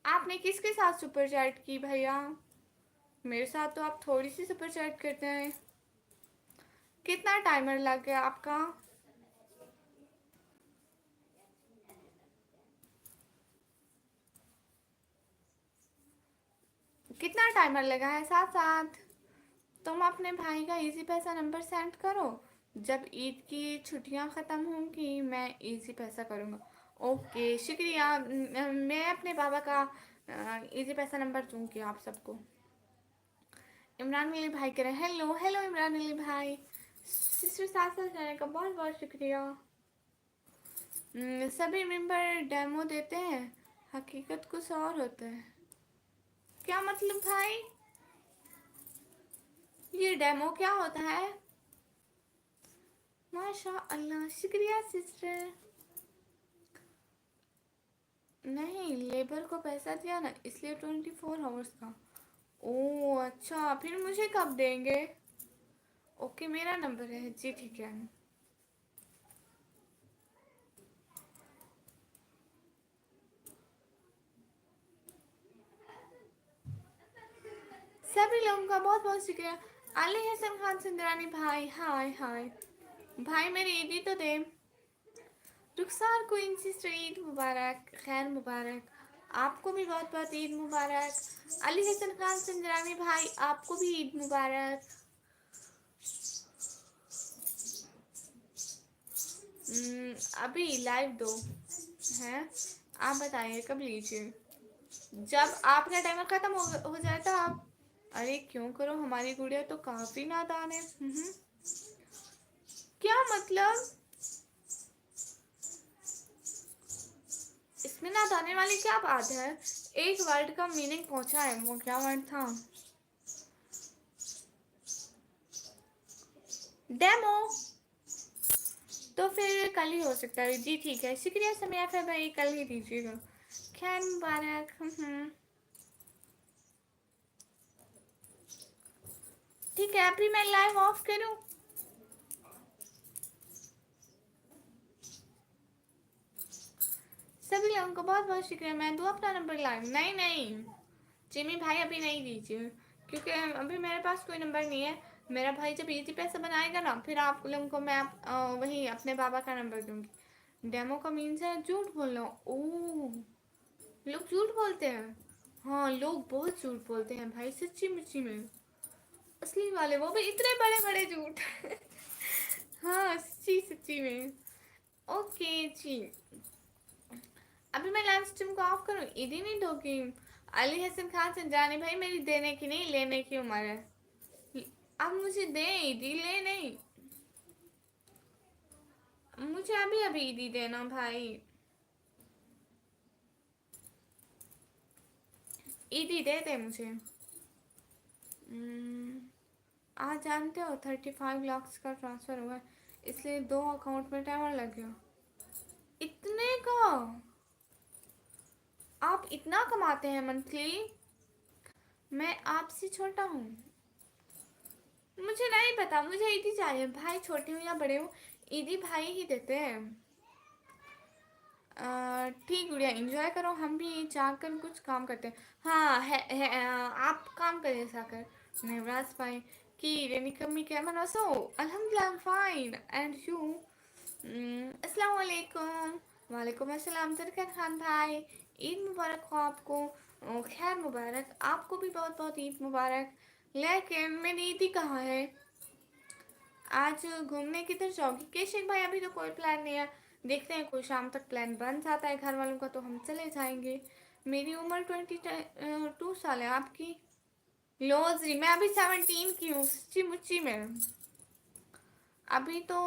आपने किसके साथ सुपर चैट की भैया? मेरे साथ तो आप थोड़ी सी सुपर चैट करते हैं। कितना टाइमर लग गया आपका? कितना टाइमर लगा है? साथ साथ। तुम अपने भाई का इजी पैसा नंबर सेंड करो, जब ईद की छुट्टियां ख़त्म होंगी मैं इजी पैसा करूँगा। ओके शुक्रिया। मैं अपने बाबा का इजी पैसा नंबर दूँगी आप सबको। इमरान अली भाई कह रहे हैं हेलो हेलो। इमरान अली भाई, सिस्टर साथ साथ रहने का बहुत बहुत शुक्रिया। सभी मेंबर डेमो देते हैं, हकीकत कुछ और होता है। क्या मतलब भाई? ये डेमो क्या होता है? माशा अल्लाह, शुक्रिया सिस्टर। नहीं, लेबर को पैसा दिया ना, इसलिए 24 आवर्स का। ओह अच्छा, फिर मुझे कब देंगे? ओके, मेरा नंबर है जी, ठीक है। सभी लोगों का बहुत बहुत शुक्रिया। अली हसन खान सुंदरानी भाई, हाय हाय भाई, मेरी ईदी तो दे। रुखसार क्वीन सिस्टर, ईद मुबारक, खैर मुबारक। आपको भी बहुत बहुत ईद मुबारक। अली हसन खान संजरानी भाई, आपको भी ईद मुबारक। अभी लाइव दो हैं, आप बताइए कब लीजिए। जब आपका टाइमर खत्म हो जाए तो आप। अरे क्यों करो, हमारी गुड़िया तो काफी नादान है। क्या मतलब, इसमें नादाने वाली क्या बात है। एक वर्ड का मीनिंग पहुंचा है, वो क्या वर्ड था। डेमो। तो फिर कल ही हो सकता है जी। ठीक है, शुक्रिया समय है भाई, कल ही दीजिएगा। खैर मुबारक। ठीक है, अभी मैं लाइव ऑफ करूं। सभी लोगों को बहुत बहुत शुक्रिया। मैं दूँ अपना नंबर लाइव? नहीं नहीं जिमी भाई, अभी नहीं दीजिए, क्योंकि अभी मेरे पास कोई नंबर नहीं है। मेरा भाई जब इजी पैसा बनाएगा ना, फिर आप लोगों को मैं वही अपने बाबा का नंबर दूंगी। डेमो का मीन्स है झूठ बोलना। ओह, लोग झूठ बोलते हैं। हाँ, लोग बहुत झूठ बोलते हैं भाई, सच्ची मुच्ची में। असली वाले, वो भी इतने बड़े बड़े झूठ। हाँ, सच्ची सच्ची में। ओके जी, अभी मैं लाइव स्ट्रीम को ऑफ करूँ? ईदी नहीं दोगी? अली हसन खान संजानी भाई, मेरी देने की नहीं लेने की उम्र है। अब मुझे दे ईदी, ले नहीं। मुझे अभी अभी ईदी देना भाई, ईदी दे दे मुझे। आज जानते हो 35 लाख का ट्रांसफर हुआ है, इसलिए 2 अकाउंट में टाइमर लग गया। इतने का? आप इतना कमाते हैं मंथली? मैं आपसे छोटा हूँ। मुझे नहीं पता, मुझे ईदी चाहिए भाई, छोटी हूँ या बड़े हूँ, ईदी भाई ही देते हैं। ठीक गुड़िया, एंजॉय करो, हम भी जाकर कुछ काम करते हैं। हाँ है, आप काम करें जाकर। नेवराज भाई की रेनी कमी क्या मना सो। अल्हम्दुलिल्लाह फाइन, एंड यू? अस्सलाम वालेकुम। वालेकुम अस्सलाम तरकन खान भाई, ईद मुबारक हो आपको। खैर मुबारक, आपको भी बहुत बहुत ईद मुबारक। लेकिन मेरी ईदी कहाँ है? आज घूमने किधर जाओगी केशव भाई? अभी तो कोई प्लान नहीं है, देखते हैं कोई शाम तक प्लान बन जाता है घर वालों का तो हम चले जाएंगे। मेरी उम्र 22 साल है, आपकी? लो जी, मैं अभी 17 की हूँ, सच्ची मुच्ची में। अभी तो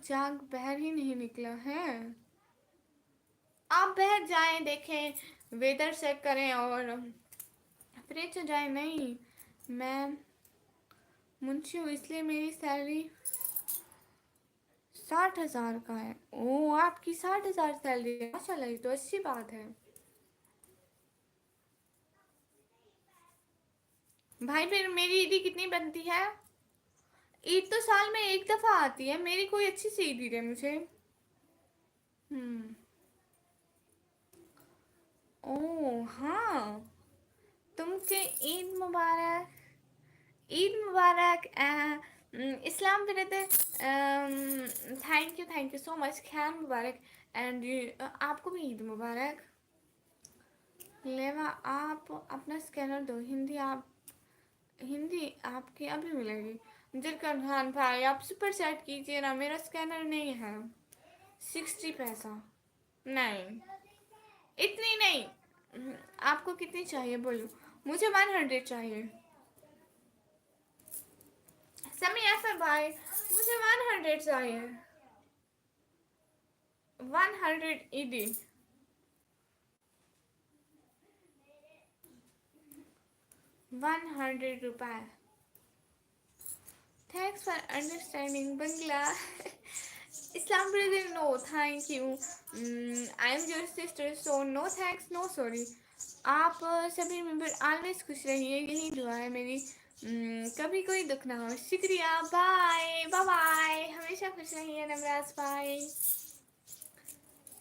जाग बहर ही नहीं निकला है। आप बहर जाएं, देखें, वेदर चेक करें और फिर जाए। नहीं, मैं मुंशी हूँ, इसलिए मेरी सैलरी 60,000 का है। ओ, आपकी 60,000 सैलरी है, माशाल्लाह, ये तो अच्छी बात है। भाई फिर मेरी ईदी कितनी बनती है? ईद तो साल में एक दफा आती है, मेरी कोई अच्छी सी ईदी दे मुझे। हम्म। ओ हाँ, तुमके ईद मुबारक। ईद मुबारक। Islam brother, thank you so much. खैर मुबारक, एंड आपको भी ईद मुबारक। लेवा, आप अपना स्कैनर दो। हिंदी आपकी अभी मिलेगी। जिरकन खान भाई, आप सुपर चैट कीजिए ना, मेरा स्कैनर नहीं है। 60 पैसा नहीं, इतनी नहीं। आपको कितनी चाहिए बोलो? मुझे 100 चाहिए। समी ऐसा भाई, मुझे 100 चाहिए। 100 ईदी। 100 रुपए। Thanks for understanding Bangla. Islam brother, no thank you. I am your sister, so no thanks no sorry. आप सभी मेंबर ऑलवेज खुश रहिए, यही दुआ है मेरी। कभी कोई दुख ना हो। शुक्रिया, बाय बाय बाय, हमेशा खुश रहिए नवराज भाई।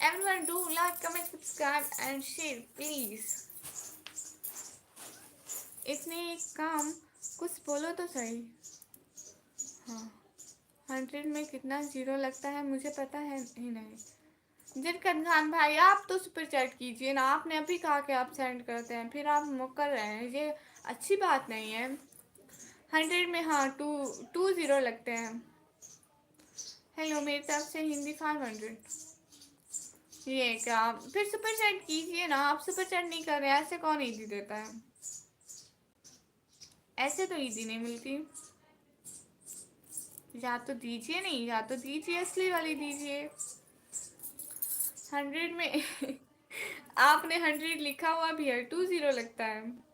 Everyone do like, comment, subscribe and share please। इतने काम कुछ बोलो तो सही। हाँ, 100 में कितना जीरो लगता है मुझे पता है ही नहीं। जिनकन खान भाई, आप तो सुपर चैट कीजिए ना, आपने अभी कहा कि आप सेंड करते हैं, फिर आप मुकर रहे हैं, ये अच्छी बात नहीं है। 100 में हाँ 2 0 लगते हैं। हेलो, मेरी तरफ से हिंदी 500। ये क्या, फिर सुपर चैट कीजिए ना, आप सुपर चैट नहीं कर रहे हैं, ऐसे कौन ईदी देता है? ऐसे तो ईदी नहीं मिलती। या तो दीजिए, नहीं या तो दीजिए, असली वाली दीजिए। 100 में आपने 100 लिखा हुआ भी है, 2 0 लगता है।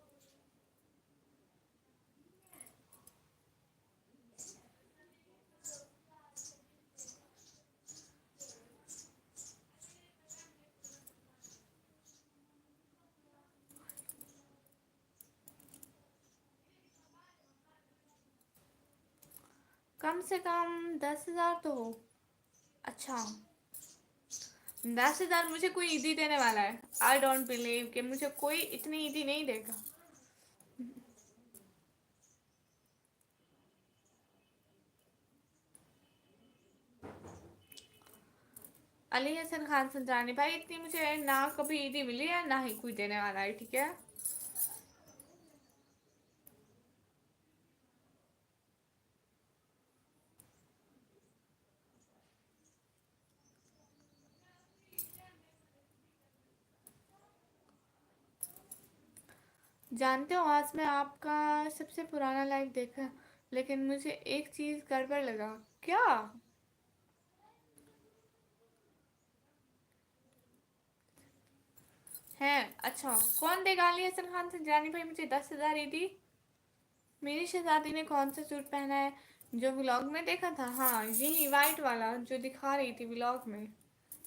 कम से कम 10,000 तो हो। अच्छा, 10,000 मुझे कोई ईदी देने वाला है? आई डोंट बिलीव कि मुझे कोई इतनी ईदी नहीं देगा। अली हसन खान संजानी भाई, इतनी मुझे ना कभी ईदी मिली है, ना ही कोई देने वाला है, ठीक है। जानते हो, आज मैं आपका सबसे पुराना लाइव देखा, लेकिन मुझे एक चीज गड़बड़ लगा। क्या? है? अच्छा, कौन देगा अली हसन खान संजानी भाई मुझे 10,000 ईदी? मेरी शहजादी ने कौन सा सूट पहना है जो व्लॉग में देखा था? हाँ, यही वाइट वाला जो दिखा रही थी व्लॉग में।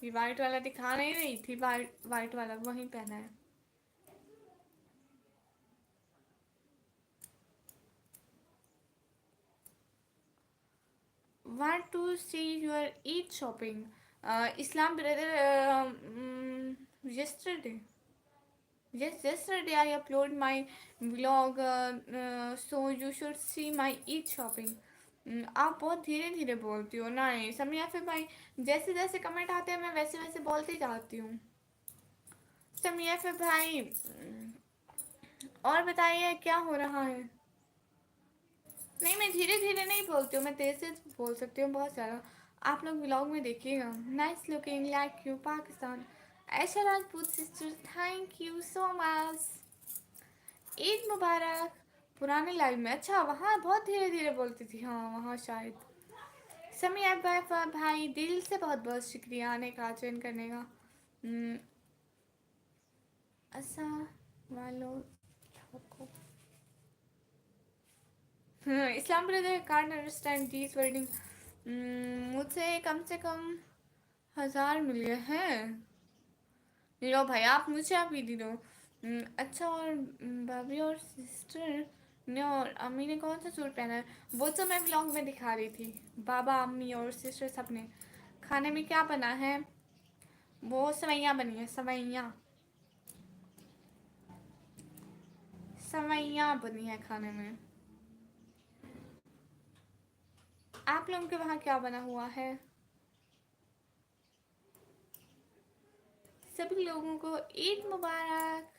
ये वाइट वाला दिखा नहीं रही थी, वाइट वाइट वाला वही पहना है। Want to see your eat shopping? Islam brother, yesterday. Yes, yesterday I upload my vlog, so you should see my eat shopping. आप बहुत धीरे धीरे बोलती हो ना, नहीं समिया फिर भाई, जैसे जैसे कमेंट आते हैं मैं वैसे वैसे बोलती जाती हूँ। समिया फिर भाई, और बताइए क्या हो रहा है? नहीं, मैं धीरे धीरे नहीं बोलती हूँ, मैं तेज से बोल सकती हूँ बहुत ज़्यादा। आप लोग व्लॉग में देखिएगा। Nice looking like you Pakistan. Aisha Rajput sister, thank you so much. Eid मुबारक। पुराने लाइव में, अच्छा वहाँ बहुत धीरे धीरे बोलती थी, हाँ वहाँ शायद। समी अब्बा भाई, दिल से बहुत बहुत शुक्रिया आने का, ज्वाइन करने का। ऐसा वालों को Islam brother can't understand this wording. मुझसे कम से कम 1,000 मिले हैं। लो भाई, आप मुझे आप ही दे दो। अच्छा, और भाभी और सिस्टर ने और अम्मी ने कौन सा सूट पहना है? वो तो मैं व्लॉग में दिखा रही थी। बाबा, अम्मी और सिस्टर सब ने। खाने में क्या बना है? वो सवैयाँ बनी है, सवैयाँ। सवैयाँ बनी है खाने में। आप लोगों के वहाँ क्या बना हुआ है? सभी लोगों को ईद मुबारक।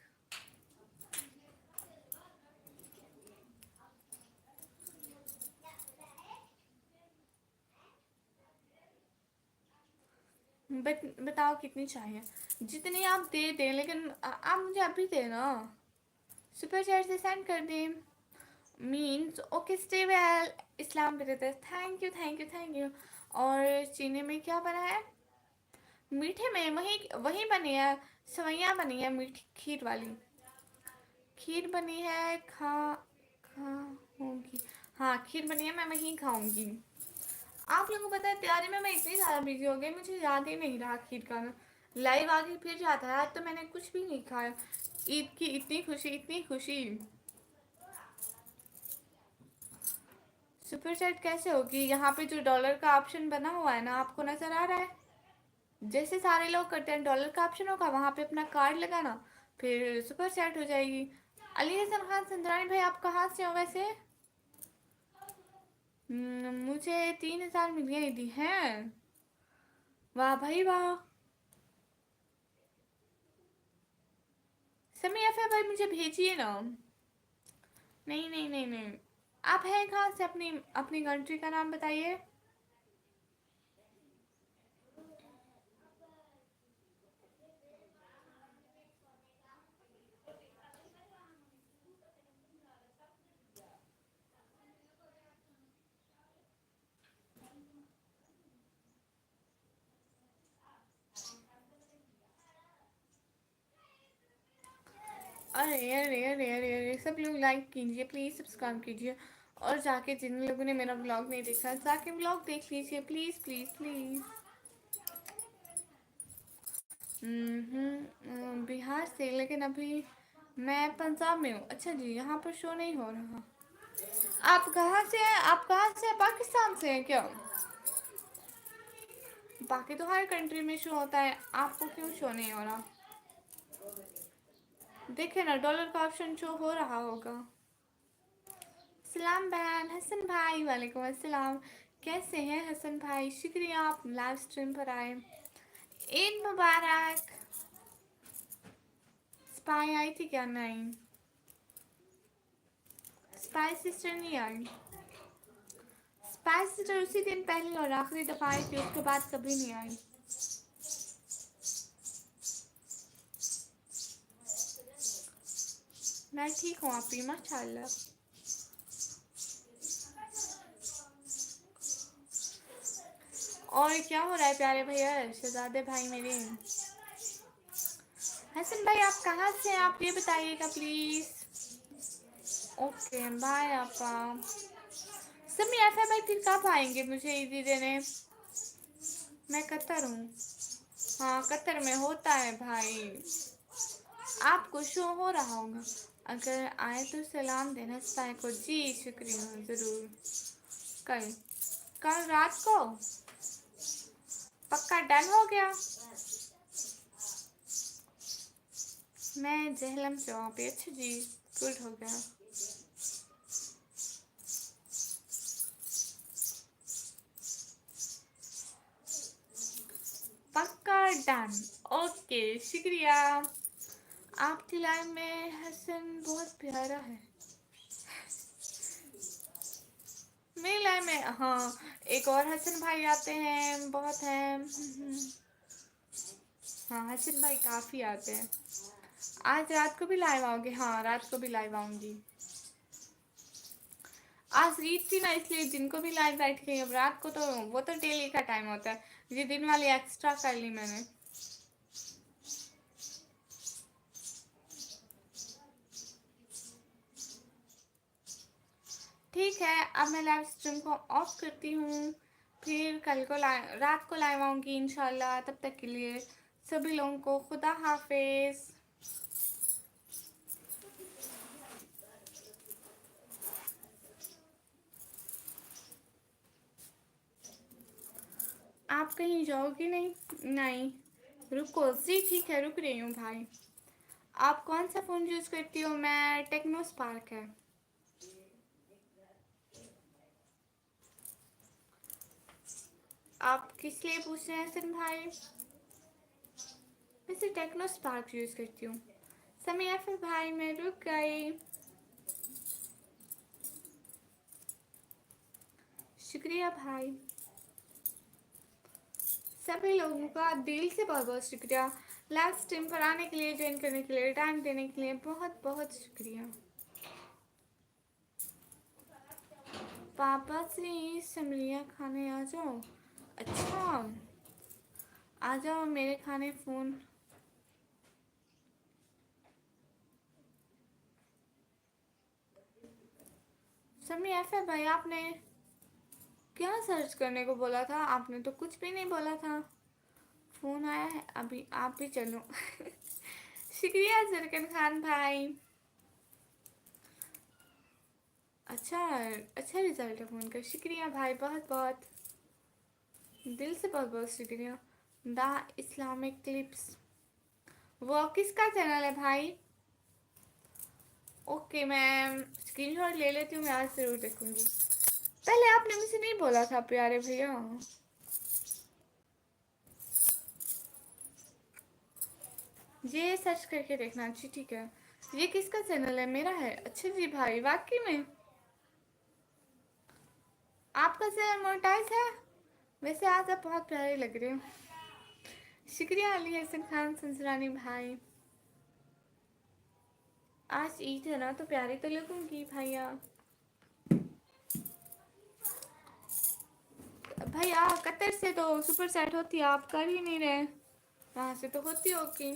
बताओ कितनी चाहिए? जितनी आप दे दें, लेकिन आप मुझे अभी देना। सुपर चैट से सेंड कर दें। Means okay, stay well. Islam brother, thank you thank you thank you. और चीनी में क्या बना है? मीठे में वही वही बनी है, सवैयाँ बनी है, मीठी खीर वाली। खीर बनी है, खा होगी। हाँ, खीर बनी है, मैं वहीं खाऊंगी। आप लोगों को पता है, तैयारी में मैं इतनी ज़्यादा बिजी हो गई, मुझे याद ही नहीं रहा खीर का। लाइव आगे फिर जाता है, आज तो मैंने कुछ भी नहीं खाया। ईद की इतनी खुशी, इतनी खुशी। सुपर चैट कैसे होगी? यहाँ पे जो डॉलर का ऑप्शन बना हुआ है ना, आपको नज़र आ रहा है? जैसे सारे लोग करते हैं, डॉलर का ऑप्शन होगा, वहाँ पे अपना कार्ड लगाना, फिर सुपर चैट हो जाएगी। अली हसन खान संदरानी भाई, आप कहाँ से हो वैसे? मुझे 3,000 मिलियन दी हैं। वाह भाई वाह। समय एफ भाई मुझे भेजिए ना। नहीं नहीं नहीं नहीं, आप हैं कहाँ से? अपनी अपनी कंट्री का नाम बताइए। अरे अरे अरे अरे अरे, सब लोग लाइक कीजिए प्लीज़, सब्सक्राइब कीजिए, और जाके जिन लोगों ने मेरा ब्लॉग नहीं देखा जाके ब्लॉग देख लीजिए प्लीज़ प्लीज़ प्लीज़। बिहार से, लेकिन अभी मैं पंजाब में हूँ। अच्छा जी, यहाँ पर शो नहीं हो रहा। आप कहाँ से हैं? आप कहाँ से हैं? पाकिस्तान से हैं क्या? बाकी तो हर कंट्री में शो होता है, आपको क्यों शो नहीं हो रहा? देखे ना, डॉलर का ऑप्शन शो हो रहा होगा। सलाम बहन हसन भाई, वालेकुम अस्सलाम। कैसे हैं हसन भाई? शुक्रिया आप लाइव स्ट्रीम पर आए। ईद मुबारक। स्पाई आई थी क्या? नहीं, स्पाई सिस्टर नहीं आई। स्पाई सिस्टर उसी दिन पहले और आखिरी दफ़ा आई थी, उसके बाद कभी नहीं आई। मैं ठीक हूँ, आप भी माशाल्लाह। और क्या हो रहा है प्यारे भैया, शहजादे भाई मेरे? हसन भाई आप कहाँ से हैं? आप ये बताइएगा प्लीज़। ओके बाय आपा। सब ऐसा भाई फिर कब आएंगे मुझे ईदी देने? मैं कतर हूँ। हाँ कतर में होता है भाई, आपको शो हो रहा होगा। अगर आए तो सलाम देना स्पाई को। जी शुक्रिया, ज़रूर। कल कल रात को पक्का डन हो गया। मैं जहलम से वहाँ पे। अच्छा जी, गुड हो गया। पक्का डन। ओके शुक्रिया। आपकी लाइफ में हसन बहुत प्यारा है। मेरी लाइफ में हाँ एक और हसन भाई आते हैं, बहुत हैं। हाँ हसन भाई काफ़ी आते हैं। आज रात को भी लाइव आओगे? हाँ रात को भी लाइव आऊँगी। आज ईद थी ना, इसलिए दिन को भी लाइव बैठ गई। अब रात को तो वो तो डेली का टाइम होता है, ये दिन वाली एक्स्ट्रा कर ली मैंने। ठीक है, अब मैं लाइव स्ट्रीम को ऑफ करती हूँ, फिर कल को रात को लाइव आऊँगी इंशाल्लाह। तब तक के लिए सभी लोगों को खुदा हाफिज़। आप कहीं जाओगी नहीं? नहीं, रुको जी, ठीक है रुक रही हूँ भाई। आप कौन सा फ़ोन यूज़ करती हो? मैं टेक्नो स्पार्क है। आप किस लिए पूछ रहे हैं हसन भाई? वैसे टेक्नो स्पार्क यूज़ करती हूँ। समय फिर भाई मैं रुक गई। शुक्रिया भाई, सभी लोगों का दिल से बहुत बहुत शुक्रिया। लाइव स्ट्रीम पर आने के लिए, ज्वाइन करने के लिए, टाइम देने के लिए बहुत बहुत शुक्रिया। पापा से समरिया खाने आ जाओ। अच्छा आ जाओ मेरे खाने। फ़ोन समय ऐसा भाई, आपने क्या सर्च करने को बोला था? आपने तो कुछ भी नहीं बोला था। फ़ोन आया है अभी, आप भी चलो। शुक्रिया जरकन खान भाई। अच्छा अच्छा रिजल्ट है फ़ोन का, शुक्रिया भाई बहुत बहुत, दिल से बहुत बहुत शुक्रिया। द इस्लामिक क्लिप्स, वो किसका चैनल है भाई? ओके मैं स्क्रीनशॉट ले लेती हूँ, मैं आज ज़रूर देखूँगी। पहले आपने मुझे नहीं बोला था प्यारे भैया। ये सर्च करके देखना। अच्छी ठीक है। ये किसका चैनल है? मेरा है। अच्छा जी भाई, वाकई में आपका चैनल मोनेटाइज है? वैसे आज आप बहुत प्यारे लग रहे हो। शुक्रिया अली हसन खान संसरानी भाई। आज ईद है ना, तो प्यारी तो लगूंगी भैया। भैया कतर से तो सुपर सेट होती है, आप कर ही नहीं रहे। वहां से तो होती होगी।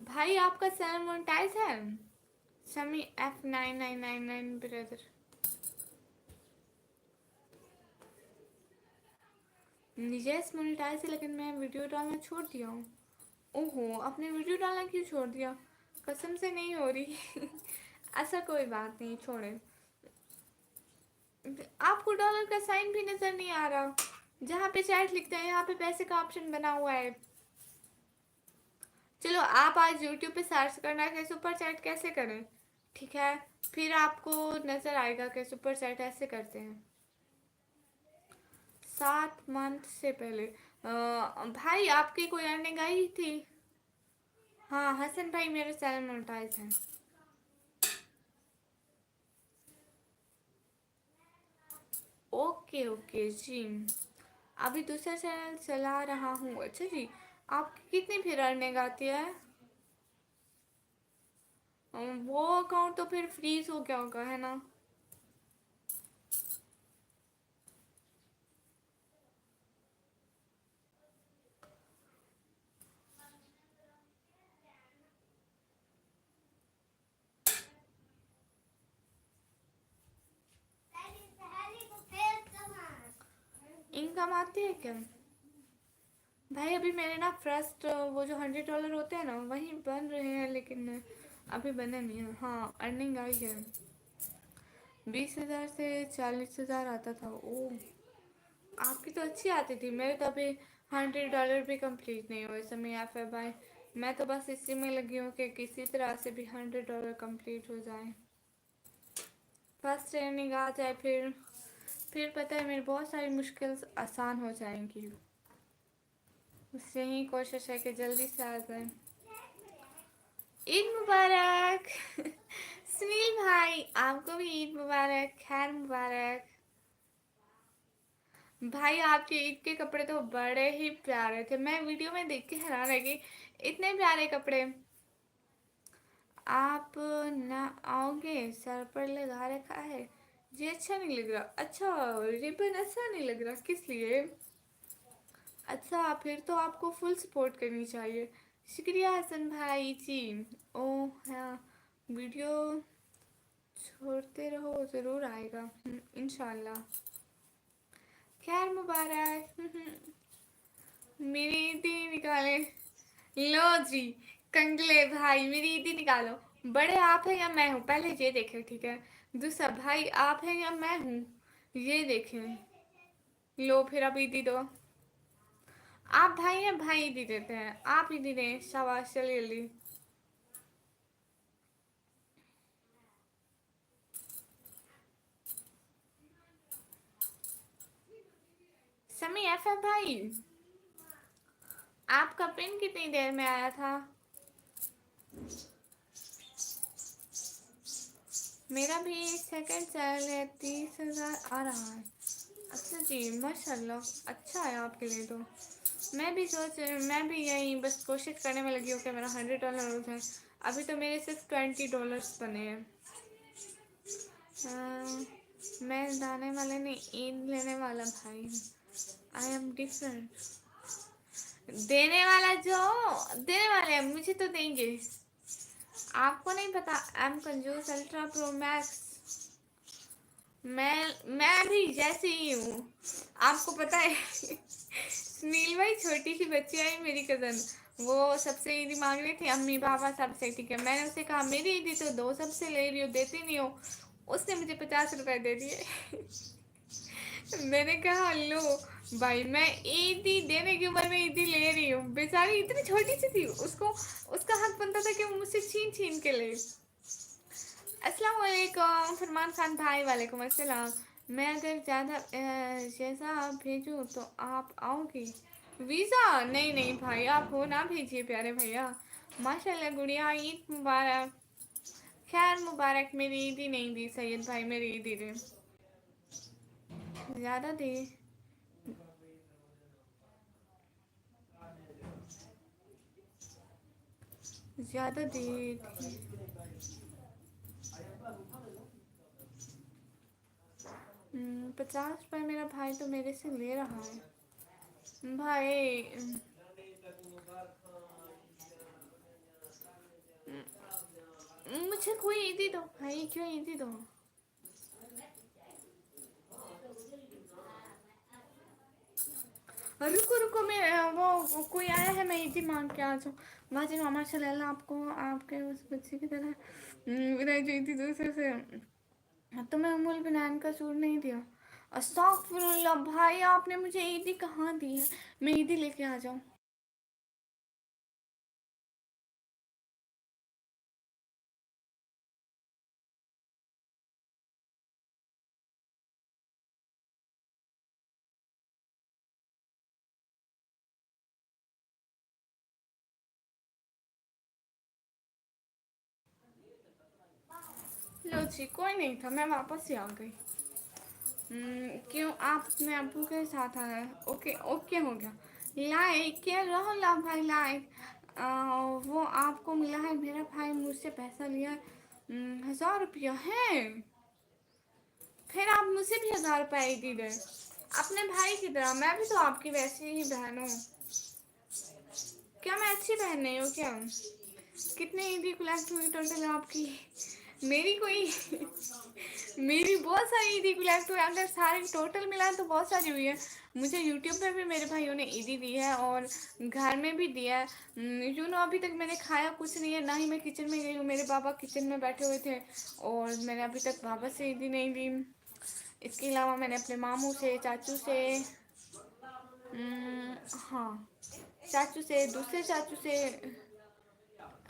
भाई आपका चैनल मोनेटाइज है? Shami F9999 brother. Yes monetise है, लेकिन मैं वीडियो डालना छोड़ दिया हूँ। ओहो, आपने वीडियो डालना क्यों छोड़ दिया? कसम से नहीं हो रही। ऐसा कोई बात नहीं, छोड़े। आपको डॉलर का साइन भी नजर नहीं आ रहा? जहाँ पे चैट लिखते हैं यहाँ पे पैसे का ऑप्शन बना हुआ है। चलो आप आज यूट्यूब पे सर्च करना कि सुपर चैट कैसे करें, ठीक है? फिर आपको नजर आएगा कि सुपर चैट ऐसे करते हैं। 7 मंथ से पहले भाई आपकी कोई अर्निंग आई थी? हाँ हसन भाई, मेरे चैनल मोनेटाइज है। ओके ओके जी, अभी दूसरा चैनल चला रहा हूँ। अच्छा जी, आपकी कितनी फिर अर्निंग आती है? वो अकाउंट तो फिर फ्रीज हो गया होगा, है ना? इनकम आती है क्या? भाई अभी मेरे ना फर्स्ट वो जो $100 होते हैं ना, वही बन रहे हैं, लेकिन अभी बने नहीं है। हाँ अर्निंग आई है। 20,000 से 40,000 आता था। ओ, आपकी तो अच्छी आती थी। मेरे तो अभी $100 भी कंप्लीट नहीं हुए समय एफ है भाई। मैं तो बस इसी में लगी हूँ कि किसी तरह से भी $100 कंप्लीट हो जाए, फर्स्ट ट्रेनिंग आ जाए। फिर पता है मेरी बहुत सारी मुश्किल आसान हो जाएंगी। बस यही कोशिश है कि जल्दी से आ जाए। ईद मुबारक। सुनील भाई आपको भी ईद मुबारक, खैर मुबारक। भाई आपके ईद के कपड़े तो बड़े ही प्यारे थे, मैं वीडियो में देख के हैरान रह गई। इतने प्यारे कपड़े। आप ना आओगे? सर पर लगा रखा है। ये अच्छा नहीं लग रहा। अच्छा, रिबन अच्छा नहीं लग रहा, किस लिए? अच्छा, फिर तो आपको फुल सपोर्ट करनी चाहिए। शुक्रिया हसन भाई जी। ओ हाँ, वीडियो छोड़ते रहो, ज़रूर आएगा। इंशाल्लाह। खैर मुबारक। मेरी ईदी निकाले। लो जी, कंगले भाई मेरी ईदी निकालो। बड़े आप हैं या मैं हूँ, पहले ये देखें, ठीक है? दूसरा, भाई आप हैं या मैं हूँ, ये देखें। लो फिर अब ईदी दो। आप भाई हैं, भाई ईदी देते हैं। आप ईदी दें, शाबाश, चलिए जल्दी। समी एफ है भाई, आपका पिन कितनी देर में आया था? मेरा भी सेकंड चैनल है, 30,000 आ रहा है। अच्छा जी, माशाल्लाह, अच्छा है आपके लिए तो। मैं भी यही बस कोशिश करने में लगी हूँ कि मेरा $100 हो जाए। अभी तो मेरे सिर्फ $20 बने हैं। मैं दाने वाले नहीं, ईद लेने वाला भाई। I am different. देने वाला जो देने वाले हैं मुझे तो देंगे। आपको नहीं पता, एम कंजूस अल्ट्रा प्रो मैक्स। मैं भी जैसे ही हूँ, आपको पता है। सुनील भाई, छोटी सी बच्ची आई मेरी कजन, वो सबसे ईदी मांग रही थी, अम्मी पापा सबसे, ठीक है? मैंने उसे कहा मेरी ईदी तो दो, सबसे ले रही हो, देती नहीं हो। उसने मुझे ₹50 दे दिए। मैंने कहा लो भाई, मैं ईदी देने की उम्र में ईदी ले रही हूँ। बेचारी इतनी छोटी सी थी, उसको उसका हक बनता था कि वो मुझसे छीन छीन के ले। अस्सलाम वालेकुम फरमान खान भाई, वालेकुम अस्सलाम। मैं अगर ज़्यादा जैसा भेजूँ तो आप आओगे? वीज़ा नहीं नहीं भाई, आप हो ना भेजिए प्यारे भैया। माशाल्लाह गुड़िया, ईद मुबारक। खैर मुबारक, मेरी ईद ही नहीं दी सैयद भाई, मेरी ईद ही दे। ज़्यादा दे। ज़्यादा दे थी। 50 रुपये मेरा भाई तो मेरे से ले रहा है भाई। मुझे कोई ईदी दो भाई, क्यों ईदी दो? रुको रुको, मैं वो कोई आया है, मैं ईदी मांग के आ जाऊँ। वाजी मामा शल्ला आपको आपके उस बच्चे की तरह रह गई थी दूसरे से। तो मैं अमूल बनान का सूट नहीं दिया। अस्तगफिरुल्लाह भाई, आपने मुझे ईदी कहाँ दी है? मैं ईदी लेके आ जाऊँ। लो जी, कोई नहीं था, मैं वापस ही आ गई। क्यों आप अपने अब्बू के साथ आ रहे? ओके ओके हो गया। लाइक क्या रहो ला भाई, लाइक वो आपको मिला है, मेरा भाई मुझसे पैसा लिया 1000 रुपया है। फिर आप मुझसे भी 1000 रुपये दी गए अपने भाई की तरह। मैं भी तो आपकी वैसी ही बहन हूँ। क्या मैं अच्छी बहन नहीं हूँ क्या? कितनी ईदी कलेक्ट हुई टोटल आपकी? मेरी कोई मेरी बहुत सारी ईदी कलेक्ट हुई, अगर सारे टोटल मिला तो बहुत सारी हुई है। मुझे यूट्यूब पे भी मेरे भाइयों ने ईदी दी है और घर में भी दिया है। यू नो अभी तक मैंने खाया कुछ नहीं है, ना ही मैं किचन में गई हूँ। मेरे पापा किचन में बैठे हुए थे और मैंने अभी तक पापा से ईदी नहीं दी। इसके अलावा मैंने अपने मामू से, चाचू से, हाँ चाचू से, दूसरे चाचू से,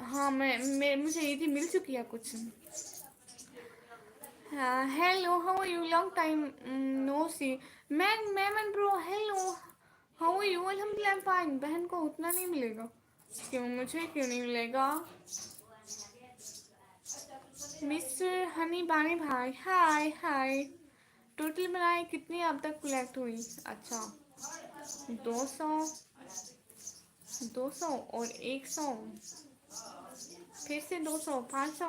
हाँ मैं मुझे ईदी मिल चुकी है कुछ। Hello how are you, long time no see. Man bro hello how are you? अल्हम्दुलिल्लाह फाइन। बहन को उतना नहीं मिलेगा क्यों? मुझे क्यों नहीं मिलेगा? मिस्टर हनी बानी भाई, हाय हाय। टोटल बनाए कितनी अब तक कलेक्ट हुई? अच्छा 200, 200 और 100, फिर से 200, 500,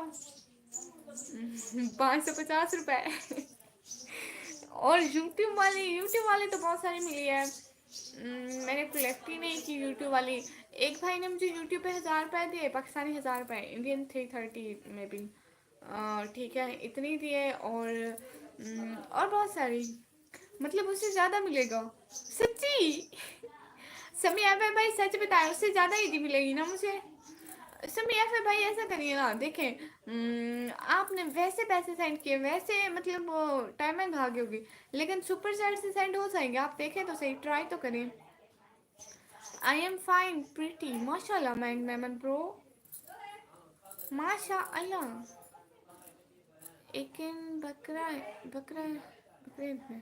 550 रुपये। और यूट्यूब वाले तो बहुत सारी मिली है। मैंने कलेक्ट ही नहीं की यूट्यूब वाली। एक भाई ने मुझे यूट्यूब पे 1000 रुपये दिए, पाकिस्तानी 1000 रुपये, इंडियन 330 में भी। ठीक है, इतनी दिए और बहुत सारी, मतलब उससे ज़्यादा मिलेगा सच्ची। समी एफ भाई सच बताए, उससे ज़्यादा ईदी मिलेगी ना मुझे। समी एफ भाई ऐसा करिए ना, देखें आपने वैसे पैसे सेंड किए, वैसे मतलब वो टाइमिंग आ गई होगी, लेकिन सुपर चैट से सेंड हो जाएंगे। आप देखें तो सही, ट्राई तो करें। आई एम फाइन प्रीटी, माशाल्लाह मैमन ब्रो, माशाल्लाह। एक बकरा बकरा बकरीद में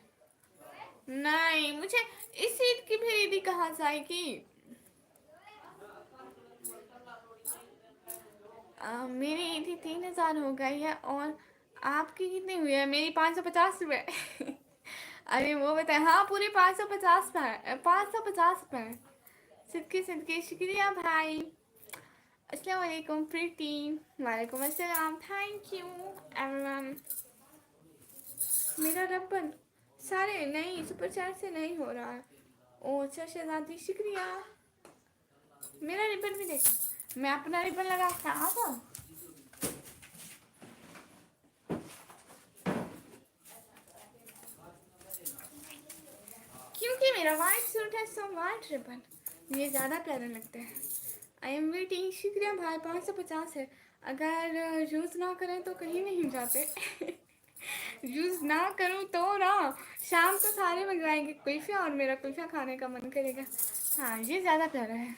नहीं, मुझे इस ईद की फिर ईदी कहाँ से आएगी? मेरी ईदी 3000 हो गई है और आपकी कितनी हुई है? मेरी 550 रुपये। अरे वो बताए, हाँ पूरे 550 रुपये, 550 रुपये। सिद्की सिद्की शुक्रिया भाई। अस्सलाम वालेकुम प्रीति। वालेकुम अस्सलाम, थैंक यू एवरीवन। मेरा रबन सारे नहीं, सुपर चैट से नहीं हो रहा है। ओ अच्छा शहजादी शुक्रिया। मेरा रिबन भी देखो, मैं अपना रिबन लगा के आ जाऊँ। क्योंकि मेरा वाइट सूट है, सो वाइट रिबन ये ज़्यादा प्यारे लगते हैं। आई एम वेटिंग, शुक्रिया भाई। 550 है। अगर यूज़ ना करें तो कहीं नहीं जाते। यूज़ ना करूँ तो ना, शाम को सारे मंगवाएंगे कुल्फिया और मेरा कुल्फिया खाने का मन करेगा। हाँ ये ज़्यादा प्यारा है।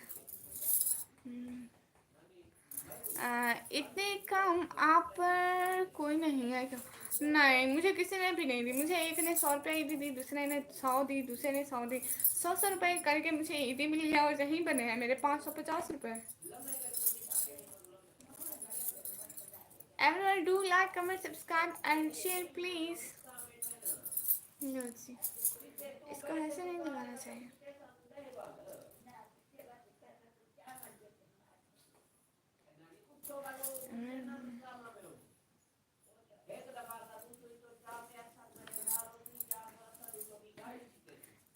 इतने कम आप पर कोई नहीं है क्या? नहीं, मुझे किसी ने भी नहीं दी। मुझे एक ने 100 रुपये ईदी दी, दूसरे ने 100 दी, दूसरे ने 100 दी। 100 रुपये करके मुझे ईदी मिली है और यहीं बने हैं मेरे 550 रुपये। Everyone do like, comment, subscribe and share please. लो जी, इसको ऐसे नहीं दबाना चाहिए।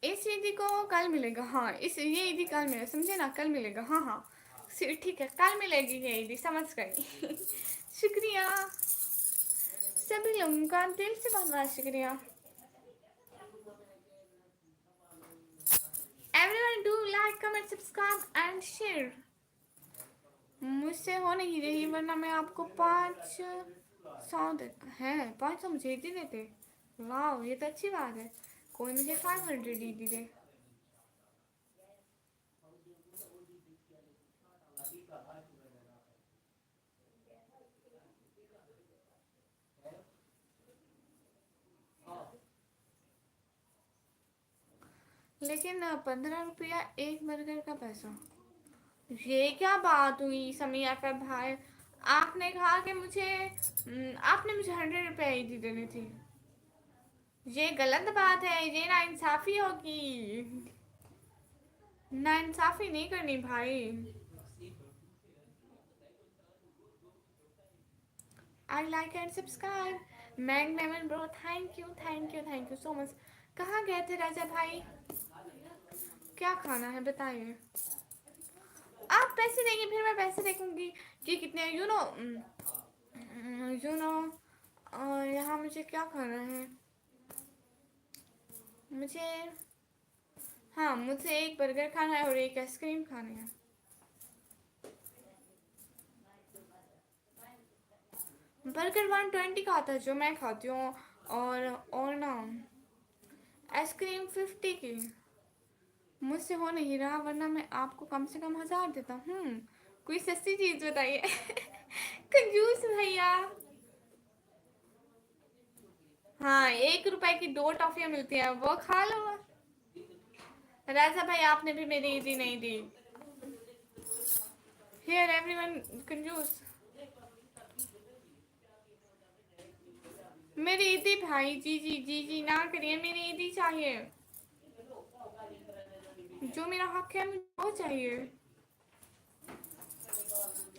इस ईदी को कल मिलेगा। हाँ, इस ये ईदी कल मिलेगा, समझे ना? कल मिलेगा। हाँ हाँ, ठीक है, कल मिलेगी ये ईदी, समझ गई। शुक्रिया सभी लोगों का, दिल से बहुत बहुत शुक्रिया। Everyone do like, comment, subscribe and share. मुझसे हो नहीं रही, वरना मैं आपको 500 दे है 500 मुझे दे देते। वाह, ये तो अच्छी बात है। कोई मुझे 500 ईदी दे। लेकिन 15 रुपया एक बर्गर का पैसा, ये क्या बात हुई समीर एफएफ भाई? आपने कहा कि मुझे आपने मुझे 100 रुपया ईदी देनी थी। ये गलत बात है, ये नाइंसाफी होगी। नाइंसाफी नहीं करनी भाई। I like and subscribe. मैगनेमन bro, thank you thank you thank you so much. कहाँ गए थे राजा भाई? क्या खाना है बताइए। आप पैसे देंगे फिर मैं पैसे देखूंगी कि कितने, यू नो यहाँ मुझे क्या खाना है। मुझे, हाँ, मुझे एक बर्गर खाना है और एक आइसक्रीम खानी है। बर्गर 120 का आता है जो मैं खाती हूँ, और ना आइसक्रीम 50 की। मुझसे हो नहीं रहा, वरना मैं आपको कम से कम 1000 देता हूँ। कोई सस्ती चीज बताइए। कंजूस भैया। हाँ, 1 रुपए की 2 टॉफियाँ मिलती हैं, वो खा लो। राजा भाई आपने भी मेरी ईदी नहीं दी। हियर एवरीवन कंजूस। मेरी ईदी भाई, जी जी जी जी ना करिए, मेरी ईदी चाहिए। जो मेरा हक है मुझे वो चाहिए।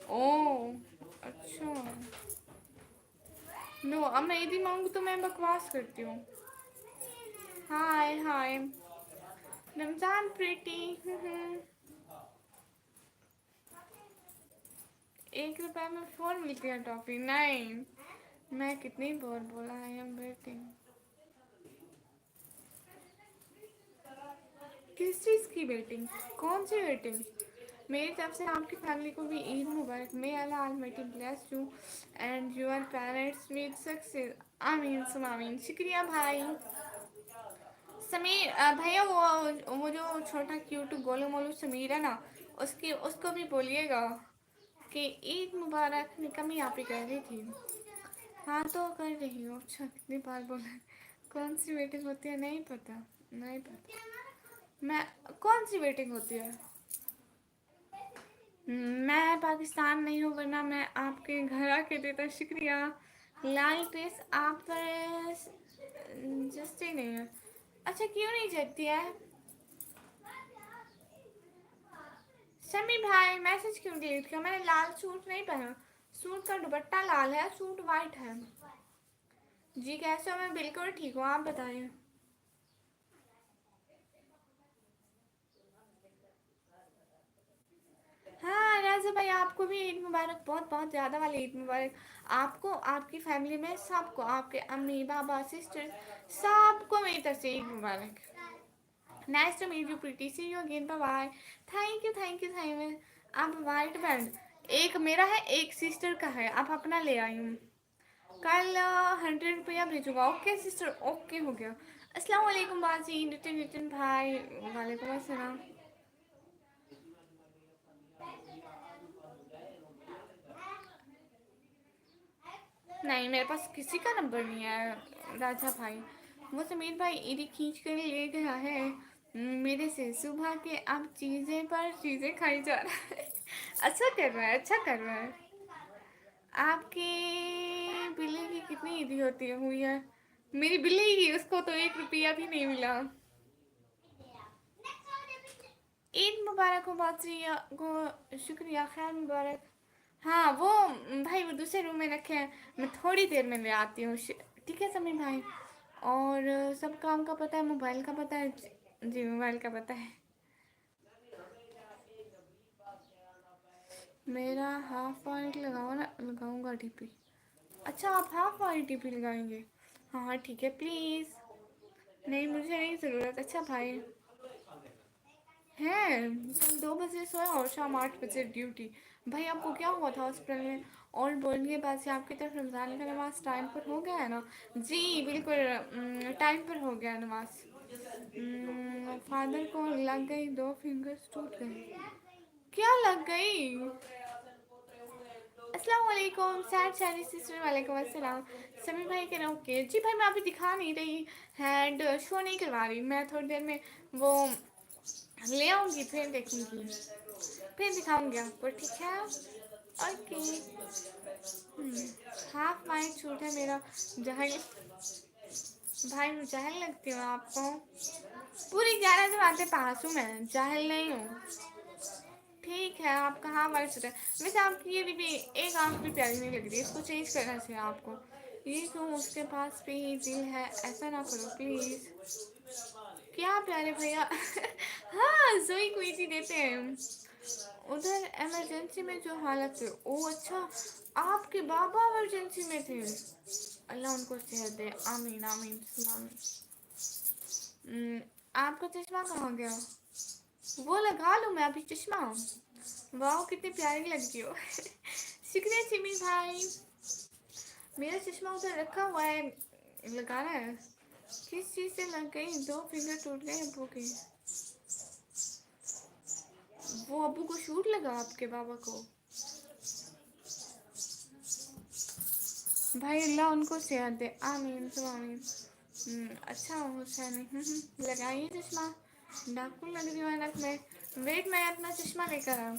ओ अच्छा, नो, अब मैं ईदी मांगू तो मैं बकवास करती हूँ। हाय हाय रमजान प्रीति। 1 रुपए में 4 मिलती है टॉफी। नहीं, मैं कितनी बार बोला आई एम वेटिंग। किस चीज़ की वेटिंग? कौन सी वेटिंग? मेरी तरफ से आपकी फैमिली को भी ईद मुबारक। May Allah almighty bless you and your parents with success. आमीन सुम आमीन। शुक्रिया भाई। समीर भैया, वो जो छोटा क्यूट गोलू मोलू समीर है ना, उसको भी बोलिएगा कि ईद मुबारक। कमी आप ही कह रही थी। हाँ तो कर रही हूँ। अच्छा, कितनी बार बोला? कौन सी वेटिंग होती है? नहीं पता, नहीं पता। मैं, कौन सी वेटिंग होती है? मैं पाकिस्तान नहीं हूँ, वरना मैं आपके घर आके देता। शुक्रिया। लाइट ड्रेस आप पर जस्ती नहीं है। अच्छा, क्यों नहीं जचती है? शमी भाई मैसेज क्यों डिलीट किया? मैंने लाल सूट नहीं पहना। सूट का दुपट्टा लाल है, सूट वाइट है। जी कैसे हो? मैं बिल्कुल ठीक हूँ, आप बताइए। हाँ राजा भाई, आपको भी ईद मुबारक, बहुत बहुत ज़्यादा वाली ईद मुबारक। आपको, आपकी फैमिली में सबको, आपके अम्मी पापा सिस्टर सबको मेरी तरफ से ईद मुबारक। Nice to meet you pretty, see you again, bye bye. Thank you thank you thank you. आप वाइट बैंड, एक मेरा है एक सिस्टर का है, आप अपना ले आई हूँ। कल 100 रुपया भेजूंगा। ओके सिस्टर, ओके हो गया। अस्सलाम वालेकुम बाजी, नितिन नितिन भाई। वालेकुम अस्सलाम। नहीं, मेरे पास किसी का नंबर नहीं है राजा भाई। वो समीर भाई ईदी खींच कर ले गया है मेरे से। सुबह के अब चीज़ें पर चीज़ें खाई जा रहा है। अच्छा कर रहा है, अच्छा कर रहा है। आपकी बिल्ली की कितनी ईदी होती है हुई है? मेरी बिल्ली की, उसको तो 1 रुपया भी नहीं मिला। ईद मुबारक हो बादशाह को, शुक्रिया, खैर मुबारक। हाँ वो भाई वो दूसरे रूम में रखे हैं, मैं थोड़ी देर में ले आती हूँ। ठीक है समीर भाई। और सब काम का पता है, मोबाइल का पता है? जी मोबाइल का पता है। मेरा हाफ वाइट लगाओ ना, लगाऊंगा डीपी। अच्छा आप हाफ वाइट डीपी लगाएंगे? हाँ हाँ ठीक है प्लीज़। नहीं मुझे नहीं ज़रूरत। अच्छा भाई हैं, कल 2 बजे सोया और शाम 8 बजे ड्यूटी। भाई आपको क्या हुआ था हॉस्पिटल में? और बोलिए बात से, आपकी तरफ रमज़ान का नमाज टाइम पर हो गया है ना? जी बिल्कुल टाइम पर हो गया नमाज। फादर को लग गई 2 फिंगर्स टूट गए। क्या लग गई? अस्सलाम वालेकुम सैड शैरी सिस्टर, वालेकुम अस्सलाम। समीर भाई कह रहे ओके जी भाई, मैं अभी दिखा नहीं रही, हैंड शो नहीं करवा रही। मैं थोड़ी देर में वो ले आऊँगी, फिर देखूँगी, फिर दिखाऊँगी आपको, ठीक है? ओके। हाफ वाइट सूट है मेरा। जहल भाई, मैं जाहिल लगती हूँ आपको? पूरी 11 जमातें पास हूँ मैं, जाहिल नहीं हूँ। ठीक है, आप कहाँ वाइट सूट है? वैसे आपकी ये भी एक आंख भी प्यारी नहीं लग रही, इसको चेंज करना चाहिए आपको। ये क्यों, उसके पास भी दिल है, ऐसा ना करो प्लीज़। क्या प्यारे भैया। हाँ जोई को इजी देते हैं। उधर इमरजेंसी में जो हालत है, ओ अच्छा आपके बाबा इमरजेंसी में थे? अल्लाह उनको सेहत दे, आमीन आमीन आमीन। आपका चश्मा कहाँ गया? वो लगा लूँ मैं अभी चश्मा। वाह कितनी प्यारी लगती हो। शुक्रिया सिमी भाई। मेरा चश्मा उधर रखा हुआ है, लगाना है। किस चीज़ से लग गई? 2 फिंगर टूट गए अब्बू के। वो अब्बू को शूट लगा आपके बाबा को? भाई अल्लाह उनको सेहत दे, आमीन तो आमीन। अच्छा हुसैन, लगाइए चश्मा। डाकू लग रही हूँ ऐनक में। वेट मैं अपना चश्मा लेकर आऊँ।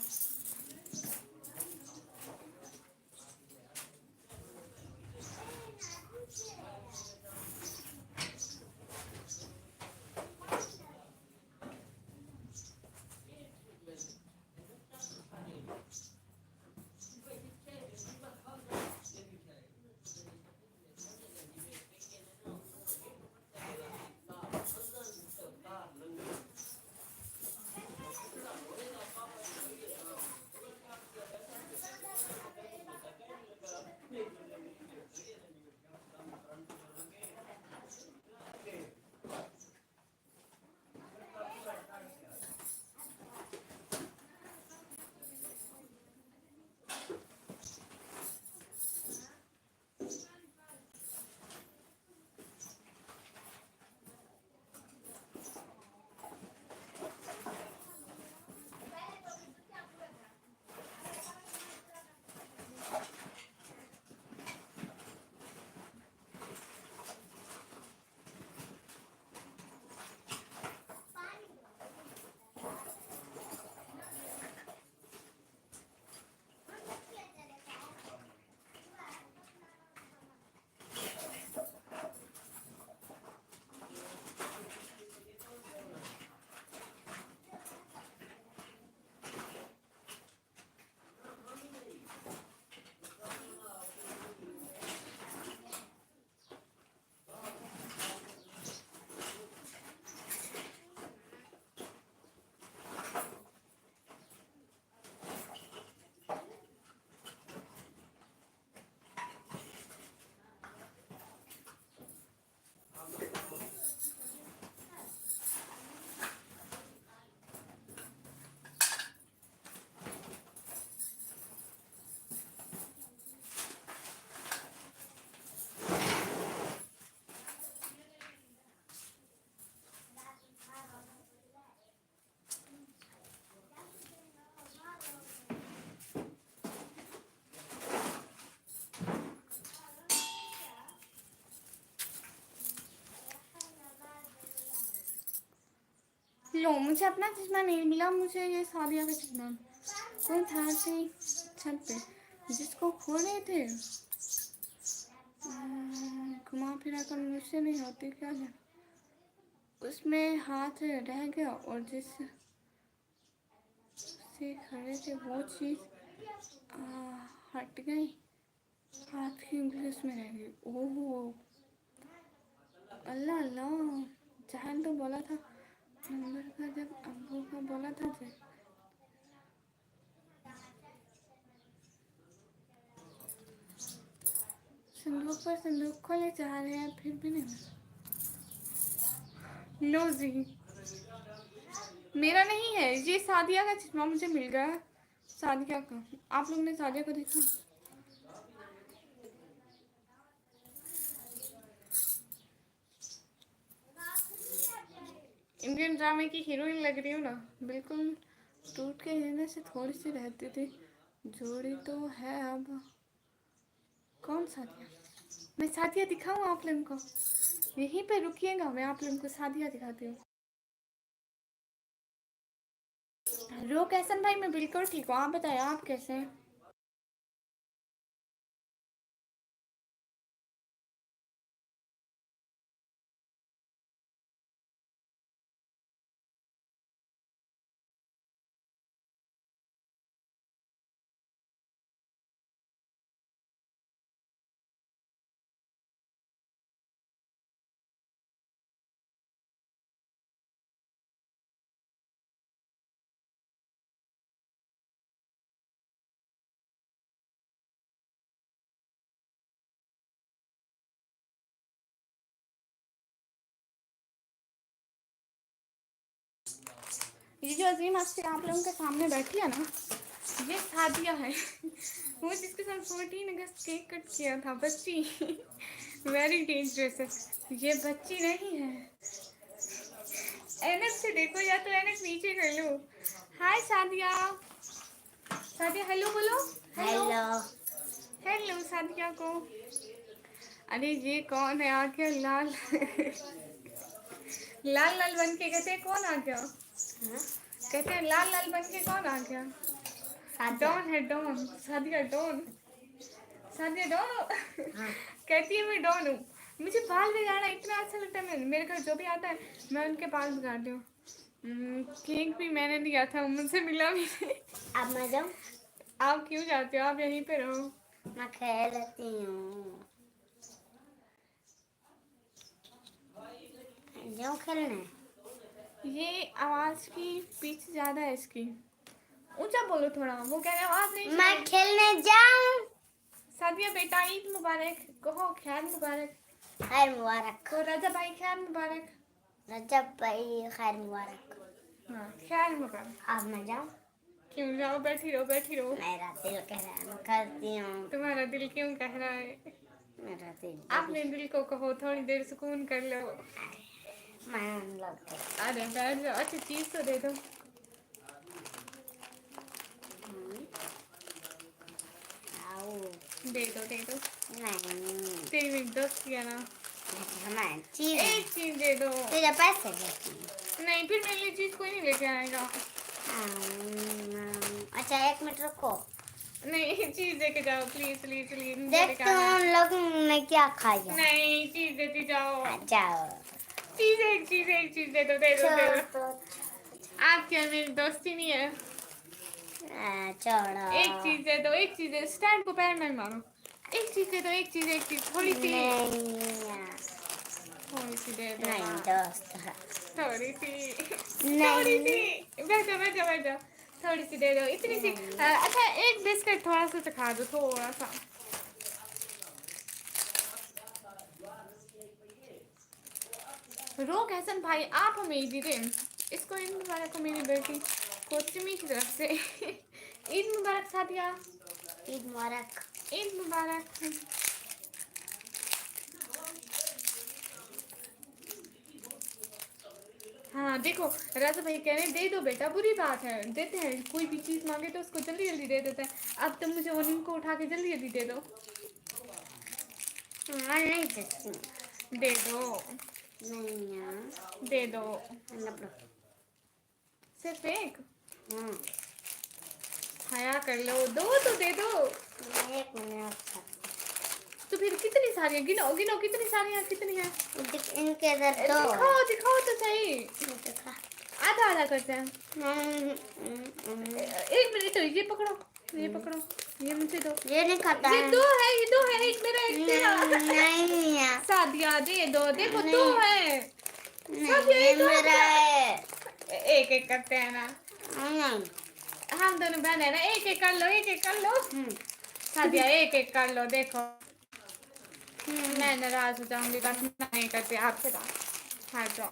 लो, मुझे अपना चश्मा नहीं मिला, मुझे ये सादिया का चश्मा। कौन था ऐसे छत पे जिसको खो रहे थे? घुमा फिरा कर मुझसे नहीं होती क्या है? उसमें हाथ रह गया और जिस से खड़े थे वो चीज़ हट गई। हाथ की उंगली उसमें रह गई। ओहो, अल्लाह अल्लाह। जहान तो बोला था नंबर का, जब अब्बू का बोला था जब। संदूक पर संदूक खोले जा रहे हैं फिर भी नहीं। लो जी, मेरा नहीं है ये, सादिया का चश्मा मुझे मिल गया। सादिया का, आप लोग ने सादिया को देखा? इंडियन ड्रामे की हीरोइन लग रही हूँ ना, बिल्कुल। टूट के गिरने से थोड़ी सी रहती थी, जोड़ी तो है अब। कौन सादिया? मैं सादिया दिखाऊँ आप लोगों को? यहीं पे रुकिएगा, मैं आप लोगों को सादिया दिखाती हूँ। रो कैसन भाई, मैं बिल्कुल ठीक हूँ, आप बताइए आप कैसे हैं? ये जो अजीम हस्ती आप लोगों के सामने बैठी है ना, ये सादिया है। वो जिसके साथ 14 अगस्त केक कट किया था, बच्ची। वेरी डेंजरस है ये, बच्ची नहीं है। एनक से देखो, या तो एनक नीचे कर लो। हाय सादिया, सादिया हेलो बोलो। हेलो। हेलो सादिया को। अरे ये कौन है आ गया लाल? लाल लाल बन के कहते हैं कौन आ गया? हाँ? कहते हैं लाल लाल बन के कौन आ गया? सादिया। डॉन है don, Sadia don. Sadia don. हाँ। कहती है मैं डॉन हूँ। मुझे बाल बिगाड़ना इतना अच्छा लगता है, मेरे घर जो भी आता है मैं उनके बाल बिगाड़ती हूँ। केक भी मैंने दिया था, मुझसे मिला भी नहीं। अब मैं जाऊँ? आप क्यों जाते हो, आप यहीं पे रहो। मैं खेलती हूँ। जाऊँ खेलने? ये आवाज़ की पीछे ज़्यादा है इसकी, ऊंचा बोलो थोड़ा। वो कह रहे आवाज़ नहीं मैं सुनाई। खेलने जाऊँ? सादिया बेटा ईद मुबारक कहो, खैर मुबारक। खैर मुबारक। तो रजा भाई खैर मुबारक। रजब भाई खैर मुबारक। हाँ खैर मुबारक। अब मैं जाऊँ? क्यों जाओ, बैठी रहो बैठी रहो। मेरा दिल कह रहा है मैं करती हूँ। तुम्हारा दिल क्यों कह रहा है? मेरा दिल अपने दिल को कहो थोड़ी देर सुकून कर लो। मैं लग गया। अरे बैठ जाओ, अच्छी चीज़ तो दे दो। आओ। दे दो दे दो। नहीं। तेरी मेरी दोस्ती है ना, हमारी चीज है। एक चीज़ दे दो। तुझे पैसे देती हूँ। नहीं, फिर मेरे लिए चीज़ कोई नहीं लेके आएगा। अच्छा 1 मिनट रुको। नहीं, चीज़ दे के जाओ प्लीज प्लीज प्लीज। देखते हैं उन लोगों ने क्या खाया। नहीं, चीज़ देती जाओ। जाओ। चीज़ एक चीज़ दे दो दे दो दे दो। आप क्या मेरी दोस्ती नहीं है? छोड़ो। एक चीज़ दे दो, एक चीज़ दे, स्टैंड को पैर में मारो। एक चीज़ दे दो, एक चीज़ थोड़ी सी। थोड़ी सी दे दो नहीं ना। दोस्त। थोड़ी सी, नहीं। थोड़ी सी। बैठो बैठो बैठो, थोड़ी सी दे दो, इतनी सी। अच्छा एक बिस्किट थोड़ा सा चखा दो, थोड़ा सा। रोक हसन भाई, आप हमें ईद दें। इसको ईद मुबारक को मेरी बेटी कोचिमी की तरफ से। ईद मुबारक सादिया। ईद मुबारक। ईद मुबारक। हाँ देखो, राजा भाई कह रहे हैं दे दो बेटा, बुरी बात है, देते हैं। कोई भी चीज़ मांगे तो उसको जल्दी जल्दी दे देते हैं। अब तुम मुझे उन्हीं को उठा के जल्दी जल्दी दे दो। मैं नहीं देती हूँ। दे दो नहीं यार। दे दो। लपड़ो। सिर्फ एक? हाँ, हया कर लो, दो तो दे दो। एक मैंने और खा तो फिर कितनी सारी है? गिनो गिनो कितनी सारी है, कितनी है? इनके इधर दो है। दिखाओ दिखाओ तो सही। ये देखा। आधा आधा करते हैं। हम्म, एक मिनट, तो ये पकड़ो, ये पकड़ो, ये मुझे दो। ये नहीं खाता ये है। दो है, ये दो है, एक मेरा एक तेरा। नहीं है। सादिया दे दो, देखो नहीं। दो है। नहीं, ये मेरा है। एक एक करते हैं ना, नहीं। हम दोनों बहन है ना, एक एक कर लो, एक एक कर लो। सादिया एक एक कर लो, देखो मैं नाराज हो जाऊंगी, बस नहीं करते आपसे बात। हाँ जाओ।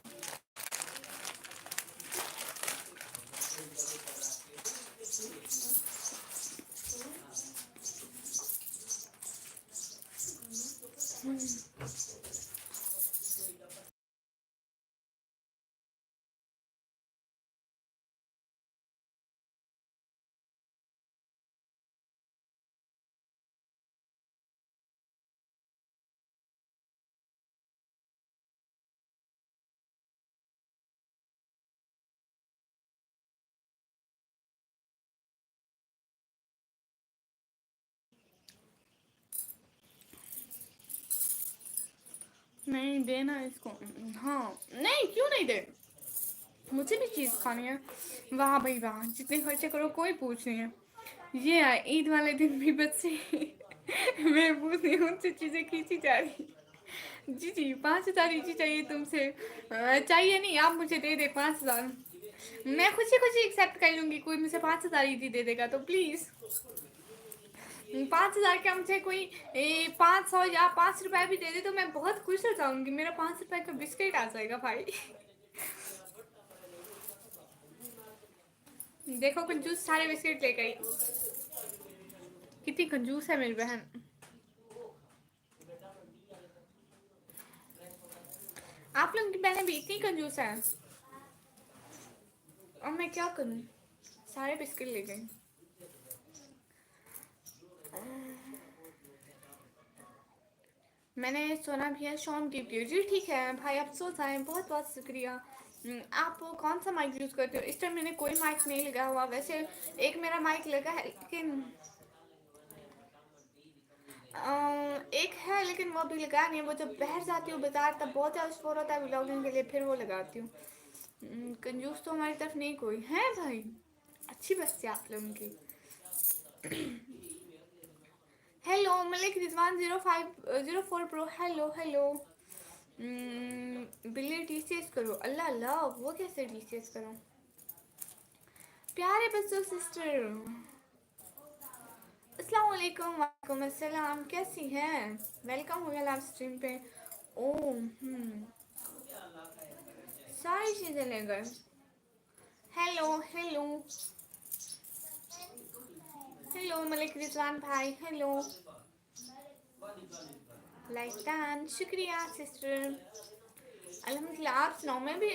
नहीं देना इसको। हाँ नहीं, क्यों नहीं दे, मुझे भी चीज़ खानी है। वाह भाई वाह, जितने खर्चे करो कोई पूछ नहीं है। ये आए ईद वाले दिन भी बच्चे मैं पूछ रही हूँ, उनसे चीज़ें खींची जा रही। जी जी 5,000 जी चाहिए तुमसे। चाहिए नहीं, आप मुझे दे दे 5,000, मैं खुशी खुशी एक्सेप्ट कर लूँगी। कोई मुझे 5,000 जी दे देगा तो प्लीज़। 5,000 का मुझे कोई 500 या 5 रुपए भी दे दे तो मैं बहुत खुश हो जाऊंगी। मेरा 5 रुपए का बिस्किट आ जाएगा भाई। देखो कंजूस सारे बिस्किट ले गई, कितनी कंजूस है मेरी बहन। आप लोगों की बहनें भी इतनी कंजूस है, और मैं क्या करूं, सारे बिस्किट ले गई। मैंने सोना भी है, शॉम गिफ्ट किया जी, ठीक है भाई आप सो जाएं, बहुत बहुत शुक्रिया। आप कौन सा माइक यूज़ करते हो? इस टाइम मैंने कोई माइक नहीं लगा हुआ, वैसे एक मेरा माइक लगा है लेकिन एक है लेकिन वो अभी लगा नहीं है। वो जब बाहर जाती हूँ बाजार तब बहुत ज़्यादा शोर होता है व्लॉगिंग के लिए, फिर वो लगाती हूँ। कंजूस तो हमारी तरफ नहीं कोई है भाई, अच्छी बस्ती आप लोगों की। Hello Malik Rizwan 0504 pro, hello hello. बिल्ली टीसीएस करो, अल्लाह अल्लाह वो कैसे टीसीएस करो? प्यारे बच्चों सिस्टर, अस्सलाम वालेकुम। वालेकुम अस्सलाम, कैसी हैं? वेलकम हो गया लाइव स्ट्रीम पे। ओ सारी चीज़ें ले गए। Hello hello hello Malik Rizwan भाई, हेलो। लाइक डन, शुक्रिया सिस्टर। अल्हम्दुलिल्लाह, आप सुनाओ? मैं भी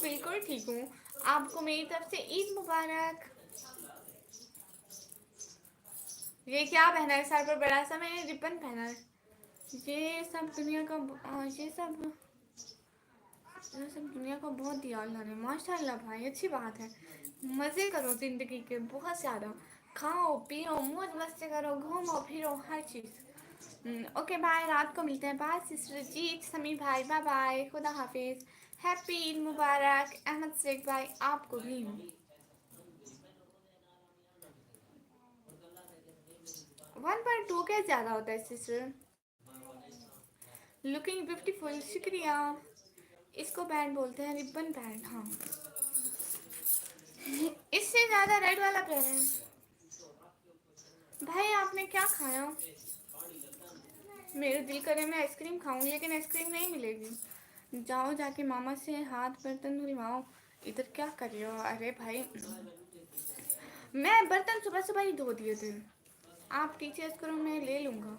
बिल्कुल ठीक हूँ। आपको मेरी तरफ से ईद मुबारक। ये क्या पहना है सर पर बड़ा सा? मैंने रिबन पहना है। ये सब दुनिया का ये सब दुनिया का बहुत दिया अल्लाह ने, माशाल्लाह भाई, अच्छी बात है। मज़े करो ज़िंदगी के बहुत ज़्यादा, खाओ पियो मौज मस्ती करो, घूमो फिरो हर चीज़। ओके बाय, रात को मिलते हैं। बाय सिस्टर जीत, समी भाई बाय बाय, खुदा हाफिज़। हैप्पी ईद मुबारक अहमद शेख भाई, आपको भी। 1.2 क्या ज़्यादा होता है सिस्टर? लुकिंग ब्यूटीफुल, शुक्रिया। इसको बैंड बोलते हैं, रिबन बैंड। हाँ इससे ज़्यादा रेड वाला पहना है। भाई आपने क्या खाया? मेरा दिल करे मैं आइसक्रीम खाऊं लेकिन आइसक्रीम नहीं मिलेगी। जाओ जाके मामा से हाथ बर्तन धुलवाओ। इधर क्या कर रहे हो? अरे भाई मैं बर्तन सुबह सुबह ही धो दिए थे। आप टीचर्स करो, मैं ले लूँगा।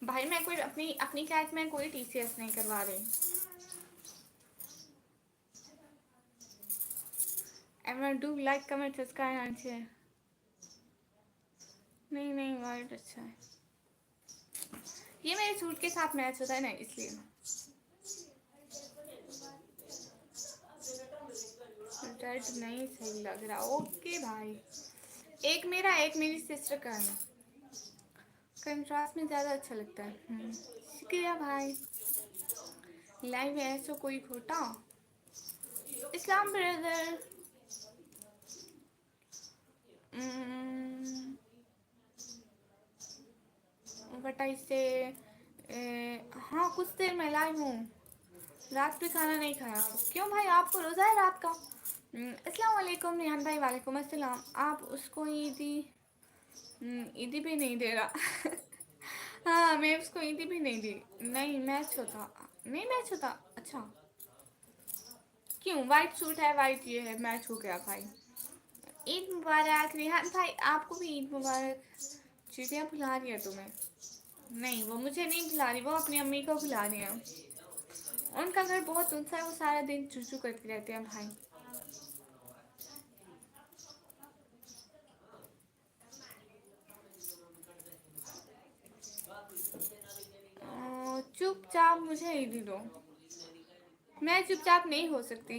भाई मैं कोई अपनी अपनी क्लास में कोई टीसीएस नहीं करवा रही। Everyone do like comment subscribe and share. नहीं नहीं वाइट अच्छा है, ये मेरे सूट के साथ मैच होता है ना इसलिए। स्टड नहीं सही लग रहा। ओके भाई, एक मेरा एक मेरी सिस्टर का है, कंट्रास्ट में ज़्यादा अच्छा लगता है। शुक्रिया भाई। लाइव है ऐसा कोई खोटा। इस्लाम ब्रदर, बट आई से हाँ कुछ देर में लाइव हूँ। रात पे खाना नहीं खाया। क्यों भाई, आपको रोज़ा है रात का? अस्सलाम वालेकुम रिहान भाई। वालेकुम अस्सलाम। आप उसको ईदी ईदी भी नहीं दे रहा। हाँ मैं उसको ईदी भी नहीं दी। नहीं मैच होता, नहीं मैच होता। अच्छा क्यों, वाइट सूट है, वाइट ये है, मैच हो गया भाई। ईद मुबारक रिहान भाई, आपको भी ईद मुबारक। चीटियाँ बुला रही है तुम्हें? नहीं वो मुझे नहीं बुला रही, वो अपनी अम्मी को बुला रही है। उनका घर बहुत ऊंचा है, वो सारा दिन चूचू करते रहते हैं भाई। चुपचाप मुझे ईदी दो, मैं चुपचाप नहीं हो सकती।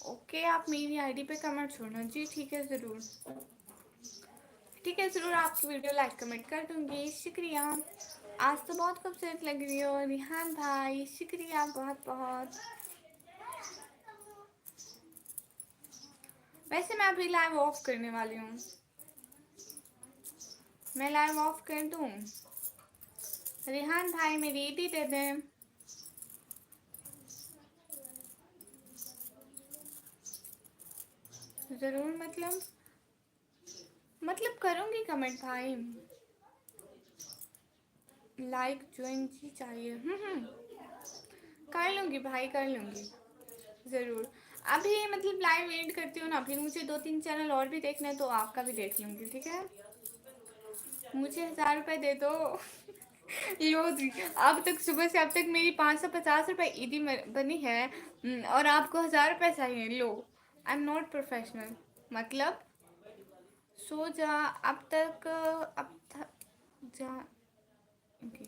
ओके आप मेरी आईडी पे कमेंट छोड़ना। जी ठीक है ज़रूर, ठीक है ज़रूर, आपकी वीडियो लाइक कमेंट कर दूँगी। शुक्रिया। आज तो बहुत खूबसूरत लग रही हो रिहान भाई, शुक्रिया बहुत बहुत। वैसे मैं अभी लाइव ऑफ करने वाली हूँ, मैं लाइव ऑफ कर दूँ? रिहान भाई मेरी ईदी दे दें। ज़रूर, मतलब करूँगी कमेंट भाई। लाइक ज्वाइन जी चाहिए। कर लूँगी भाई, कर लूँगी ज़रूर। अभी मतलब लाइव एंड करती हूँ ना, फिर मुझे 2-3 चैनल और भी देखना है, तो आपका भी देख लूँगी, ठीक है? मुझे 1000 रुपये दे दो। लो जी, अब तक सुबह से अब तक मेरी 550 रुपये ईदी बनी है, और आपको 1000 रुपये चाहिए। लो, आई एम नॉट प्रोफेशनल। मतलब सो जा, अब तक अब जा okay.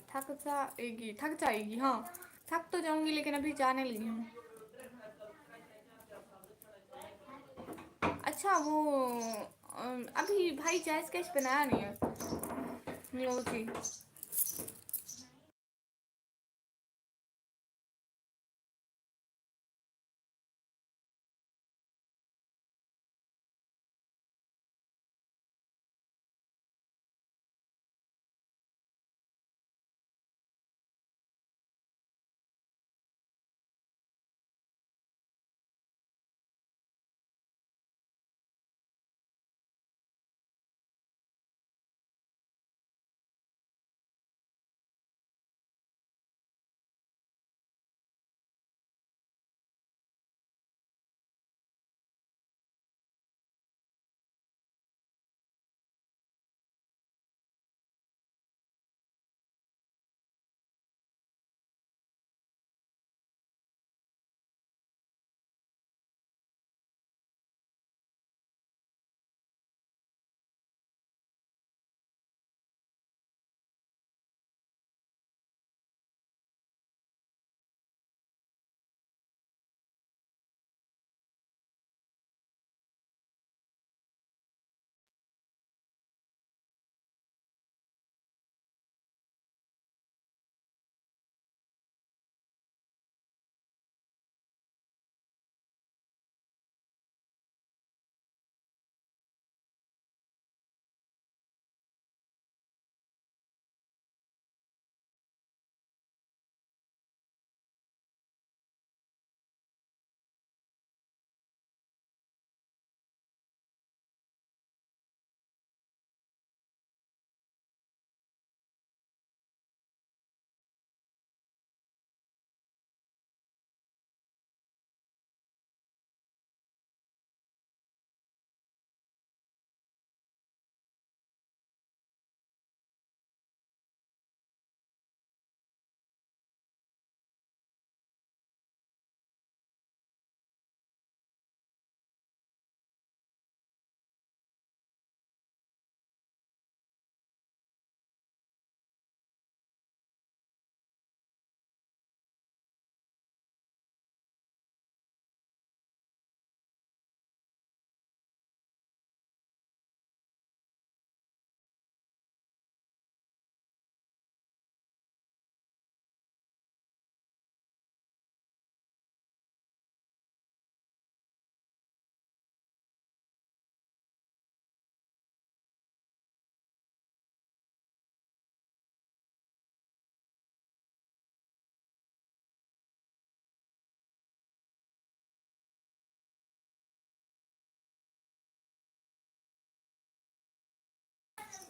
थक जाएगी, हाँ थक तो जाऊंगी, लेकिन अभी जाने लगी हूँ। अच्छा वो अभी भाई जैस स्केच बनाया नहीं है। लो जी।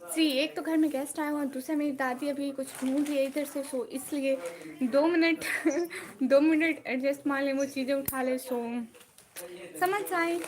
जी, एक तो घर में गेस्ट आए हुए हैं, दूसरा मेरी दादी अभी कुछ ढूँढ रही है इधर से, सो इसलिए 2 मिनट 2 मिनट एडजस्ट मान लें, वो चीज़ें उठा ले, सो समझ आए।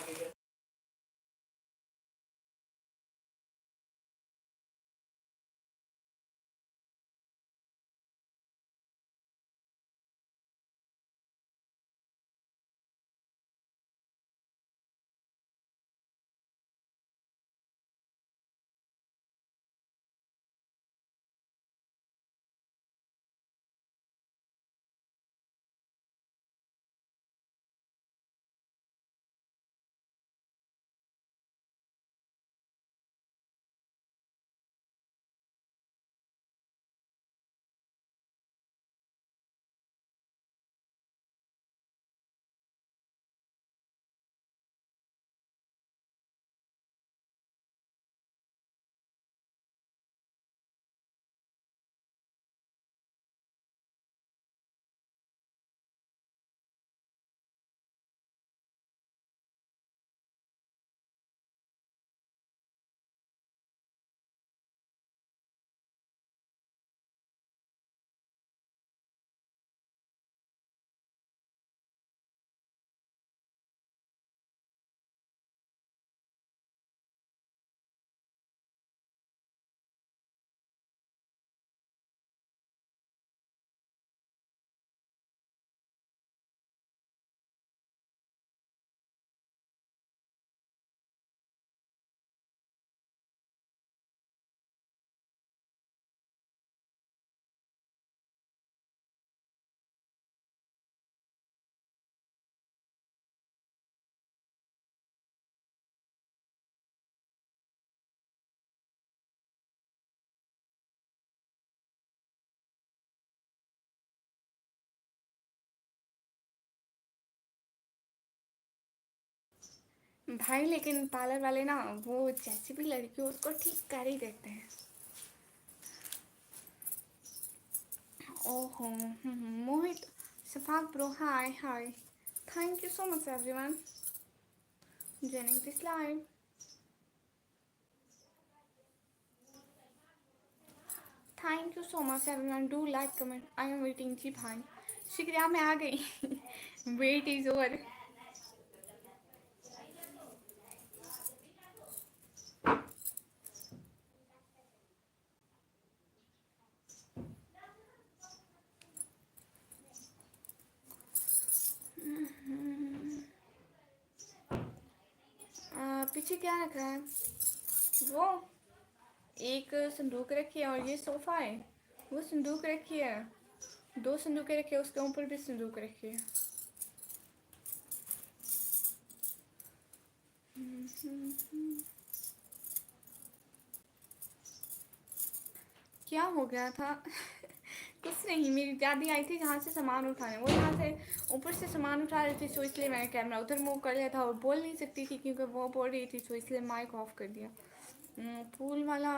भाई लेकिन पार्लर वाले ना, वो जैसी भी लड़की हो उसको ठीक कर ही देते हैं। ओहो, मोहित, Shafaq bro, hi. Thank you so much everyone joining this live. Thank you so much everyone. Do like, comment. I am waiting जी भाई। शुक्रिया, मैं आ गई। Wait is over. पीछे क्या रख रहा है? वो एक संदूक रखी है और ये सोफा है। वो संदूक रखी है, 2 संदूकें रखी है, उसके ऊपर भी संदूक रखी है। क्या हो गया था? कुछ नहीं, मेरी दादी आई थी जहाँ से सामान उठाने, वो यहाँ से ऊपर से सामान उठा रही थी, सो इसलिए मैंने कैमरा उधर मूव कर लिया था और बोल नहीं सकती थी क्योंकि वो बोल रही थी, सो इसलिए माइक ऑफ कर दिया। फूल वाला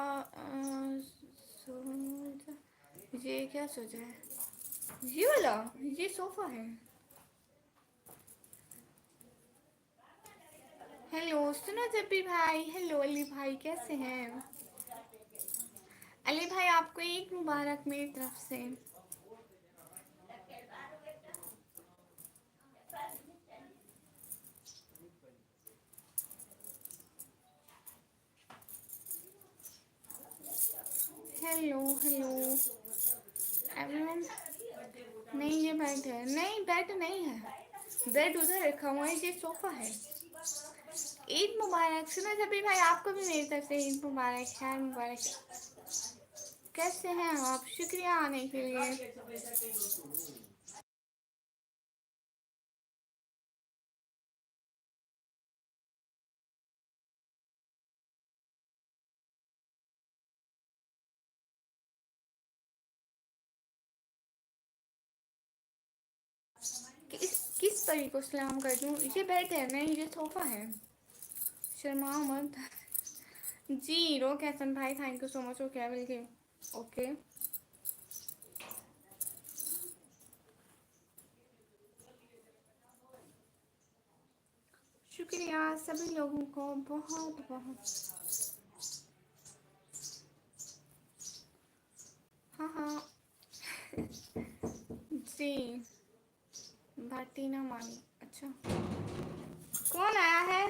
ये क्या सोचा है? ये वाला, ये सोफ़ा है। हेलो सुनो जब्बी भाई, हेलो अली भाई, कैसे हैं? अली भाई आपको ईद मुबारक मेरी तरफ से। Hello everyone. नहीं ये बेड है, नहीं बेड नहीं है, बेड उधर रखा हुआ है, ये सोफ़ा है। ईद मुबारक। सुनो जब्बी भाई आपको भी मेरी तरफ से ईद मुबारक, खैर मुबारक। कैसे हैं आप? शुक्रिया आने के लिए। किस परी को सलाम कर दूँ? ये बेड है, नहीं ये सोफ़ा है। शर्मा मत। जी रोक हसन भाई, thank you so much. Okay will give. Okay शुक्रिया सभी लोगों को बहुत बहुत। जी भाटीना मानी। अच्छा कौन आया है?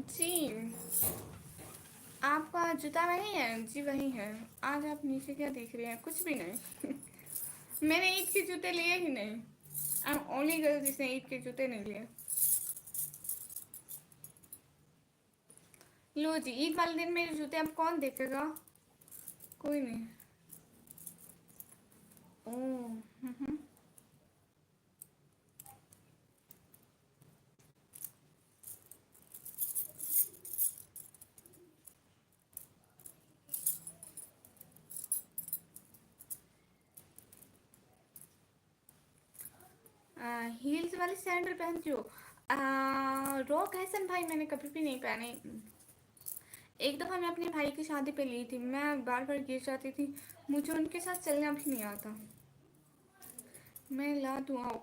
जी आपका जूता वही है? जी वही है। आज आप नीचे क्या देख रहे हैं? कुछ भी नहीं। मैंने ईद के जूते लिए ही नहीं। आई एम ओनली गर्ल जिसने ईद के जूते नहीं लिए। लो जी ईद वाले दिन मेरे जूते अब कौन देखेगा? कोई नहीं। ओह हील्स वाली सैंडल पहनती हो? रॉक हैसन भाई मैंने कभी भी नहीं पहने। एक दफ़ा मैं अपने भाई की शादी पे ली थी, मैं बार बार गिर जाती थी, मुझे उनके साथ चलना भी नहीं आता। मैं ला दूँ आओ?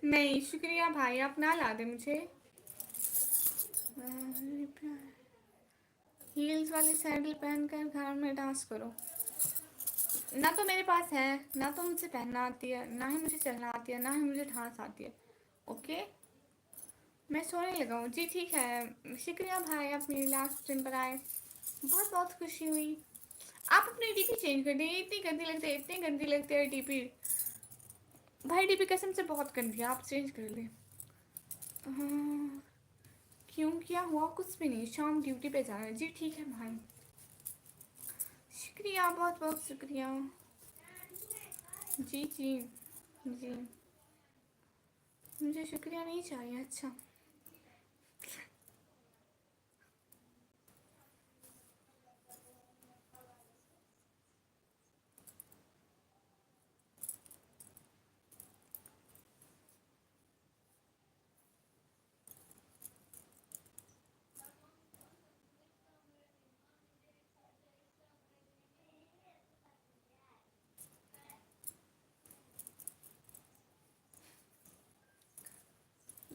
नहीं शुक्रिया भाई, आप ना ला दे मुझे। हील्स वाली सैंडल पहनकर घर में डांस करो। ना तो मेरे पास है, ना तो मुझे पहनना आती है, ना ही मुझे चलना आती है, ना ही मुझे डांस आती है। ओके मैं सोने लगा हूँ। जी ठीक है, शुक्रिया भाई आप मेरी लास्ट स्ट्रीम पर आए, बहुत बहुत खुशी हुई। आप अपनी डीपी चेंज कर दिए, इतनी गंदी लगती है, इतनी गंदी लगती है डीपी। भाई डीपी कसम से बहुत गंदी है, आप चेंज कर ले। क्यों क्या हुआ? कुछ भी नहीं, शाम ड्यूटी पे जाना है। जी ठीक है भाई, शुक्रिया बहुत बहुत शुक्रिया। जी जी जी मुझे शुक्रिया नहीं चाहिए। अच्छा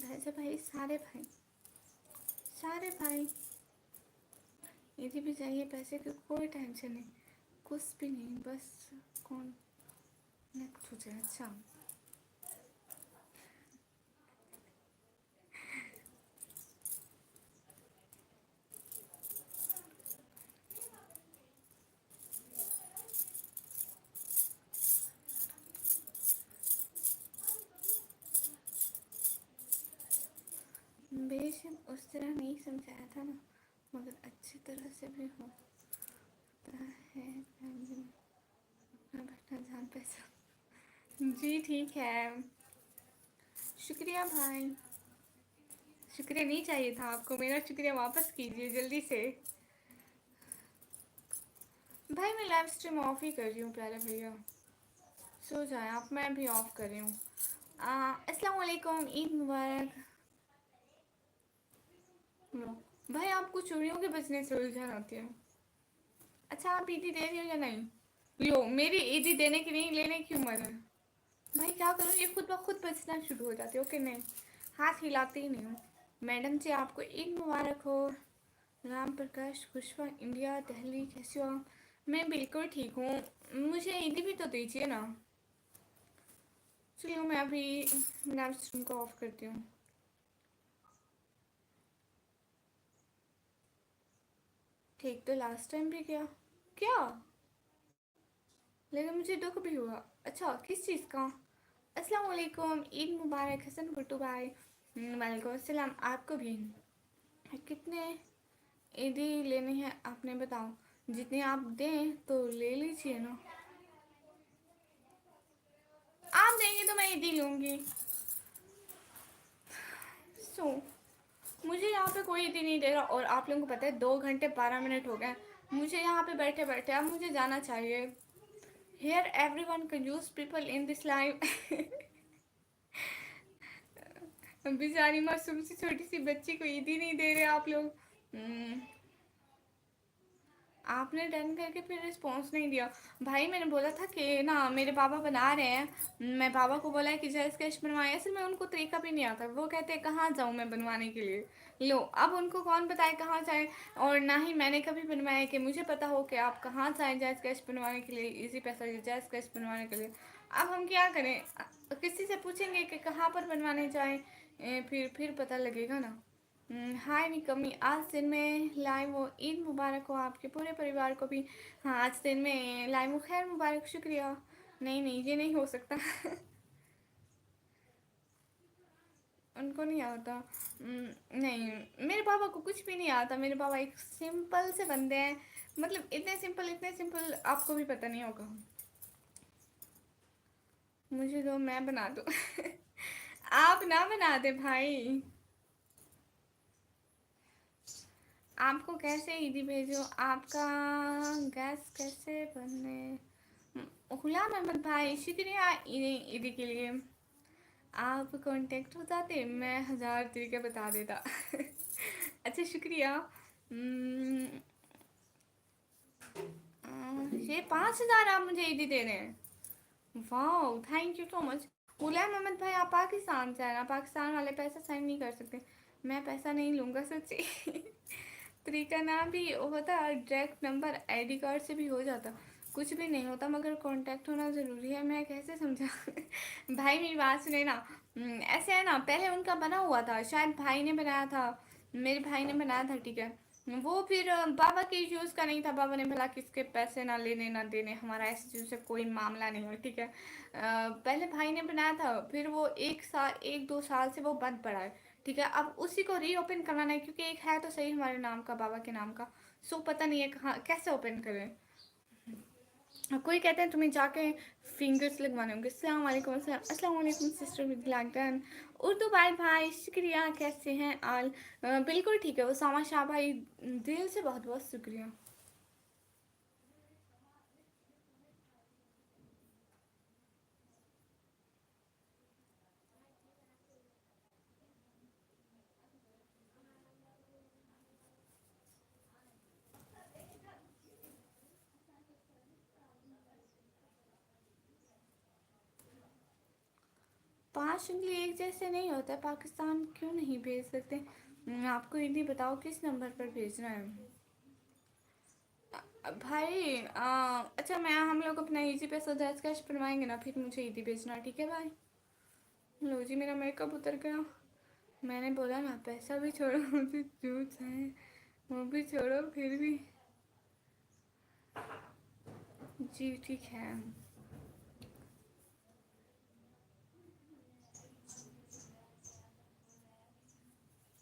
वैसे भाई सारे भाई यदि भी चाहिए पैसे की कोई टेंशन नहीं, कुछ भी नहीं, बस कौन नेक्स्ट हो जाए। अच्छा बेशक उस तरह नहीं समझाया था ना, मगर अच्छी तरह से भी होता है अपना बैठना जान पैसा। जी ठीक है, शुक्रिया भाई। शुक्रिया नहीं चाहिए था आपको, मेरा शुक्रिया वापस कीजिए जल्दी से। भाई मैं लाइव स्ट्रीम ऑफ ही कर रही हूँ प्यारे भैया, सो जाए आप, मैं भी ऑफ कर रही हूँ। अस्सलाम वालेकुम, ईद मुबारक। लो भाई आपको चूड़ियों के बिजनेस से उलझन आती है। अच्छा आप ईदी दे रही हो या नहीं? लो मेरी ईदी देने की नहीं, लेने की उम्र है। भाई क्या करूँ, ये खुद ब खुद बचना शुरू हो जाती है। ओके नहीं, हाथ हिलाती ही नहीं हूँ। मैडम जी आपको ईद मुबारक हो। राम प्रकाश पुष्पा इंडिया दिल्ली, कैसे हो आप? मैं बिल्कुल ठीक हूँ, मुझे ईदी भी तो दीजिए ना। चलिए मैं अभी लाइव स्ट्रीम को ऑफ करती हूँ। ठीक तो लास्ट टाइम भी किया क्या, लेकिन मुझे दुख भी हुआ। अच्छा किस चीज़ का? अस्सलाम वालेकुम, ईद मुबारक हसन भुट्टू भाई। वालेकुम अस्सलाम आपको भी। कितने ईदी लेनी है आपने, बताओ जितनी आप दें तो ले लीजिए ना। आप देंगे तो मैं ईदी लूँगी। सो मुझे यहाँ पे कोई ईदी नहीं दे रहा, और आप लोगों को पता है 2 घंटे 12 मिनट हो गए मुझे यहाँ पे बैठे बैठे। अब मुझे जाना चाहिए। Here everyone confuse people in this life। बेचारी मासूम सी छोटी सी बच्ची को ईदी नहीं दे रहे आप लोग। आपने डन करके फिर रिस्पॉन्स नहीं दिया। भाई मैंने बोला था कि ना मेरे पापा बना रहे हैं, मैं पापा को बोला है कि जय स्केच बनवाए। असल में उनको तरीका भी नहीं आता, वो कहते हैं कहाँ जाऊँ मैं बनवाने के लिए। लो अब उनको कौन बताए कहाँ जाए, और ना ही मैंने कभी बनवाया कि मुझे पता हो कि आप कहाँ जाएँ जय स्केच बनवाने के लिए, इजी पैसा जय स्केच बनवाने के लिए। अब हम क्या करें, किसी से पूछेंगे कि कहाँ पर बनवाने जाएँ, फिर पता लगेगा ना। हाय निकमी, आज दिन में लाइव हो, ईद मुबारक हो आपके पूरे परिवार को भी। हाँ आज दिन में लाइव हो, खैर मुबारक, शुक्रिया। नहीं नहीं ये नहीं हो सकता। उनको नहीं आता। नहीं मेरे पापा को कुछ भी नहीं आता। मेरे पापा एक सिंपल से बंदे हैं, मतलब इतने सिंपल आपको भी पता नहीं होगा। मुझे दो मैं बना दूँ। आप ना बना दे भाई। आपको कैसे ईदी भेजो, आपका गैस कैसे बनने। गुलाम अहमद भाई शुक्रिया ईदी के लिए। आप कांटेक्ट हो जाते मैं 1000 तरीके बता देता। अच्छा शुक्रिया। ये 5000 आप मुझे ईदी दे रहे हैं। वाह thank you so much. Ghulam Ahmad भाई आप पाकिस्तान से हैं ना, पाकिस्तान वाले पैसा साइन नहीं कर सकते। मैं पैसा नहीं लूँगा सच्ची। तरीका ना भी होता, डायरेक्ट नंबर आईडी कार्ड से भी हो जाता, कुछ भी नहीं होता, मगर कांटेक्ट होना ज़रूरी है। मैं कैसे समझा। भाई मेरी बात सुने ना। ऐसे है ना, पहले उनका बना हुआ था, शायद भाई ने बनाया था, मेरे भाई ने बनाया था, ठीक है। वो फिर बाबा के यूज़ का नहीं था। बाबा ने भला किसके पैसे ना लेने ना देने, हमारा ऐसे चीज़ से कोई मामला नहीं है, ठीक है। पहले भाई ने बनाया था, फिर वो 1 2 साल से वो बंद पड़ा है, ठीक है। अब उसी को रीओपन करवाना है, क्योंकि एक है तो सही हमारे नाम का, बाबा के नाम का। सो पता नहीं है कहाँ कैसे ओपन करें। कोई कहते हैं तुम्हें जाके फिंगर्स लगवाने होंगे। अस्सलाम वालेकुम, अस्सलाम वालेकुम सिस्टर विद लैगडन। उर्दू भाई भाई शुक्रिया, कैसे हैं आल। बिल्कुल ठीक है उसामा शाह भाई, दिल से बहुत बहुत शुक्रिया। 5 उंगली एक जैसे नहीं होता, पाकिस्तान क्यों नहीं भेज सकते। आपको हिंदी बताओ किस नंबर पर भेजना है। भाई अच्छा मैं हम लोग अपना इजी पे सौ कैश बनवाएंगे ना, फिर मुझे ईदी भेजना, ठीक है भाई। लो जी मेरा मेकअप उतर गया। मैंने बोला ना पैसा भी छोड़ो, मुझे जूस है वो भी छोड़ो, फिर भी जी ठीक है।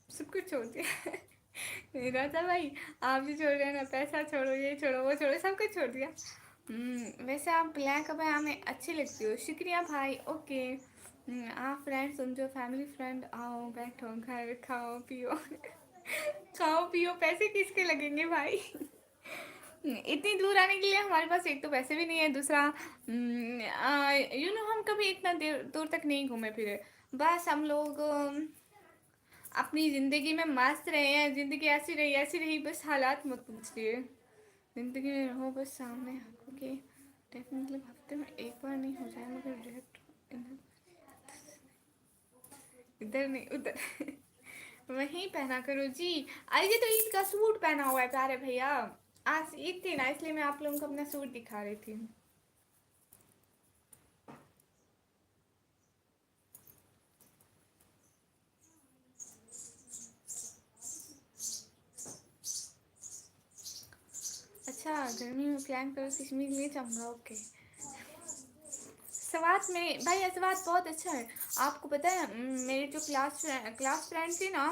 सब कुछ छोड़ दिया। राजा भाई आप भी छोड़ रहे हैं ना, पैसा छोड़ो, ये छोड़ो, वो छोड़ो, सब कुछ छोड़ दिया। वैसे आप ब्लैक अबे हमें अच्छी लगती हो, शुक्रिया भाई। ओके आप फ्रेंड समझो, फैमिली फ्रेंड, आओ बैठो घर खाओ पियो। खाओ पियो, पैसे किसके लगेंगे भाई। इतनी दूर आने के लिए हमारे पास एक तो पैसे भी नहीं है, दूसरा हम कभी इतना देर दूर तक नहीं घूमे फिरे। बस हम लोग अपनी ज़िंदगी में मस्त रहे हैं। ज़िंदगी ऐसी रही, बस हालात मत पूछिए। ज़िंदगी में रहो बस सामने आंखों के। डेफिनेटली हफ्ते में एक बार नहीं हो जाए, मगर डायरेक्ट इधर नहीं उधर। वहीं पहना करो जी। अरे तो ईद का सूट पहना हुआ है प्यारे भैया। आज ईद थी ना, इसलिए मैं आप लोगों को अपना सूट दिखा रही थी। अच्छा गर्मी में प्लान करो कश्मीर ले जाऊँगा, ओके। सवात में भाई सवात बहुत अच्छा है। आपको पता है मेरी जो क्लास फ्रेंड थी ना,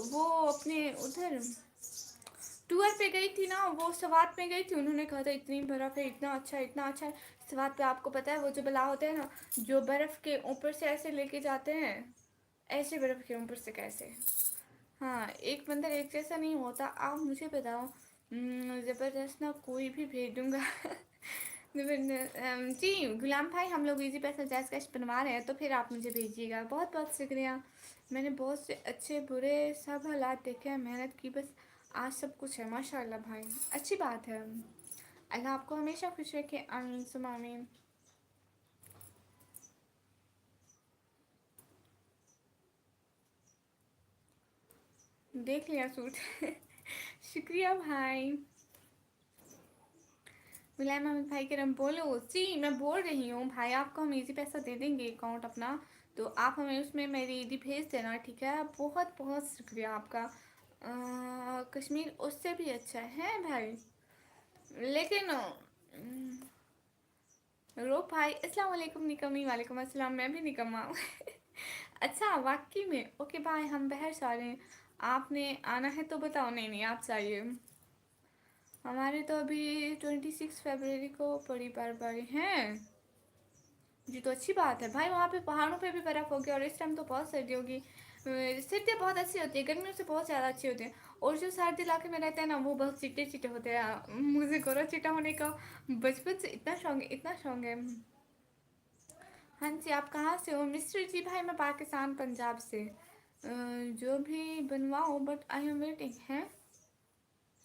वो अपने उधर टूर पे गई थी ना, वो सवात में गई थी, उन्होंने कहा था इतनी बर्फ़ है, इतना अच्छा है, इतना अच्छा है। सवात पे आपको पता है वो जो बला होते हैं ना, जो बर्फ़ के ऊपर से ऐसे लेके जाते हैं, ऐसे बर्फ़ के ऊपर से कैसे। हाँ, एक बंदर एक जैसा नहीं होता। आप मुझे बताओ, ज़बरदस्त ना कोई भी भेज दूंगा। जी गुलाम भाई, हम लोग इजी पैसा जैस कैश बनवा रहे हैं, तो फिर आप मुझे भेजिएगा। बहुत बहुत शुक्रिया। मैंने बहुत से अच्छे बुरे सब हालात देखे हैं, मेहनत की, बस आज सब कुछ है माशाल्लाह भाई। अच्छी बात है। अल्लाह आपको हमेशा खुश रखे, आमीन सुमा आमीन। देख लिया सूट। शुक्रिया भाई। मुलायम अहमद भाई के रम बोलो। जी मैं बोल रही हूँ भाई, आपको हम इजी पैसा दे देंगे अकाउंट अपना, तो आप हमें उसमें मेरी ईदी भेज देना, ठीक है। बहुत बहुत शुक्रिया आपका। कश्मीर उससे भी अच्छा है भाई, लेकिन रो भाई अस्सलाम वालेकुम निकम्मी। वालेकुम अस्सलाम, मैं भी निकम्मा हूँ। अच्छा वाकई में, ओके भाई, हम बहर जा रहे हैं, आपने आना है तो बताओ। नहीं नहीं आप चाहिए, हमारे तो अभी 26 फरवरी को बड़ी बर्फबारी है। जी तो अच्छी बात है भाई, वहाँ पे पहाड़ों पे भी बर्फ़ होगी, और इस टाइम तो बहुत सर्दी होगी। सर्दियाँ बहुत अच्छी होती है, गर्मियों से बहुत ज़्यादा अच्छी होती है। और जो सर्दी इलाके में रहते हैं ना, वो बहुत चिट्टे चिट्टे होते हैं। मुझे गोरा चिट्टा होने का बचपन से इतना शौक है, इतना शौक है। हाँ जी, आप कहाँ से हो मिस्टर जी? भाई मैं पाकिस्तान पंजाब से। जो भी बनवाओ, बट आई एम वेटिंग है।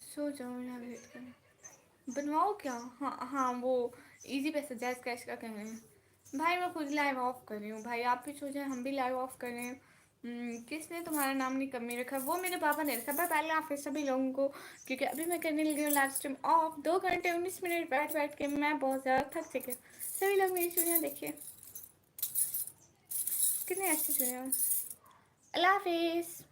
सो जाओ यहाँ वेट करें। बनवाओ क्या? हाँ हाँ, वो इजी पैसा जैस कैश का कह रहे हैं। भाई मैं खुद लाइव ऑफ कर रही हूँ भाई, आप भी सोचें हम भी लाइव ऑफ कर रहे हैं। किसने तुम्हारा नाम नहीं कमी रखा? वो मेरे पापा ने रखा। भाई पहले आप सभी लोगों को, क्योंकि अभी मैं करने लगी हूँ लाइव स्ट्रीम ऑफ। 2 घंटे 19 मिनट बैठ बैठ के मैं बहुत ज़्यादा थक चुकी हूँ। सभी लोग मेरी चुनिया देखिए, कितनी अच्छी चुनिया। अल्लाह हाफिज़।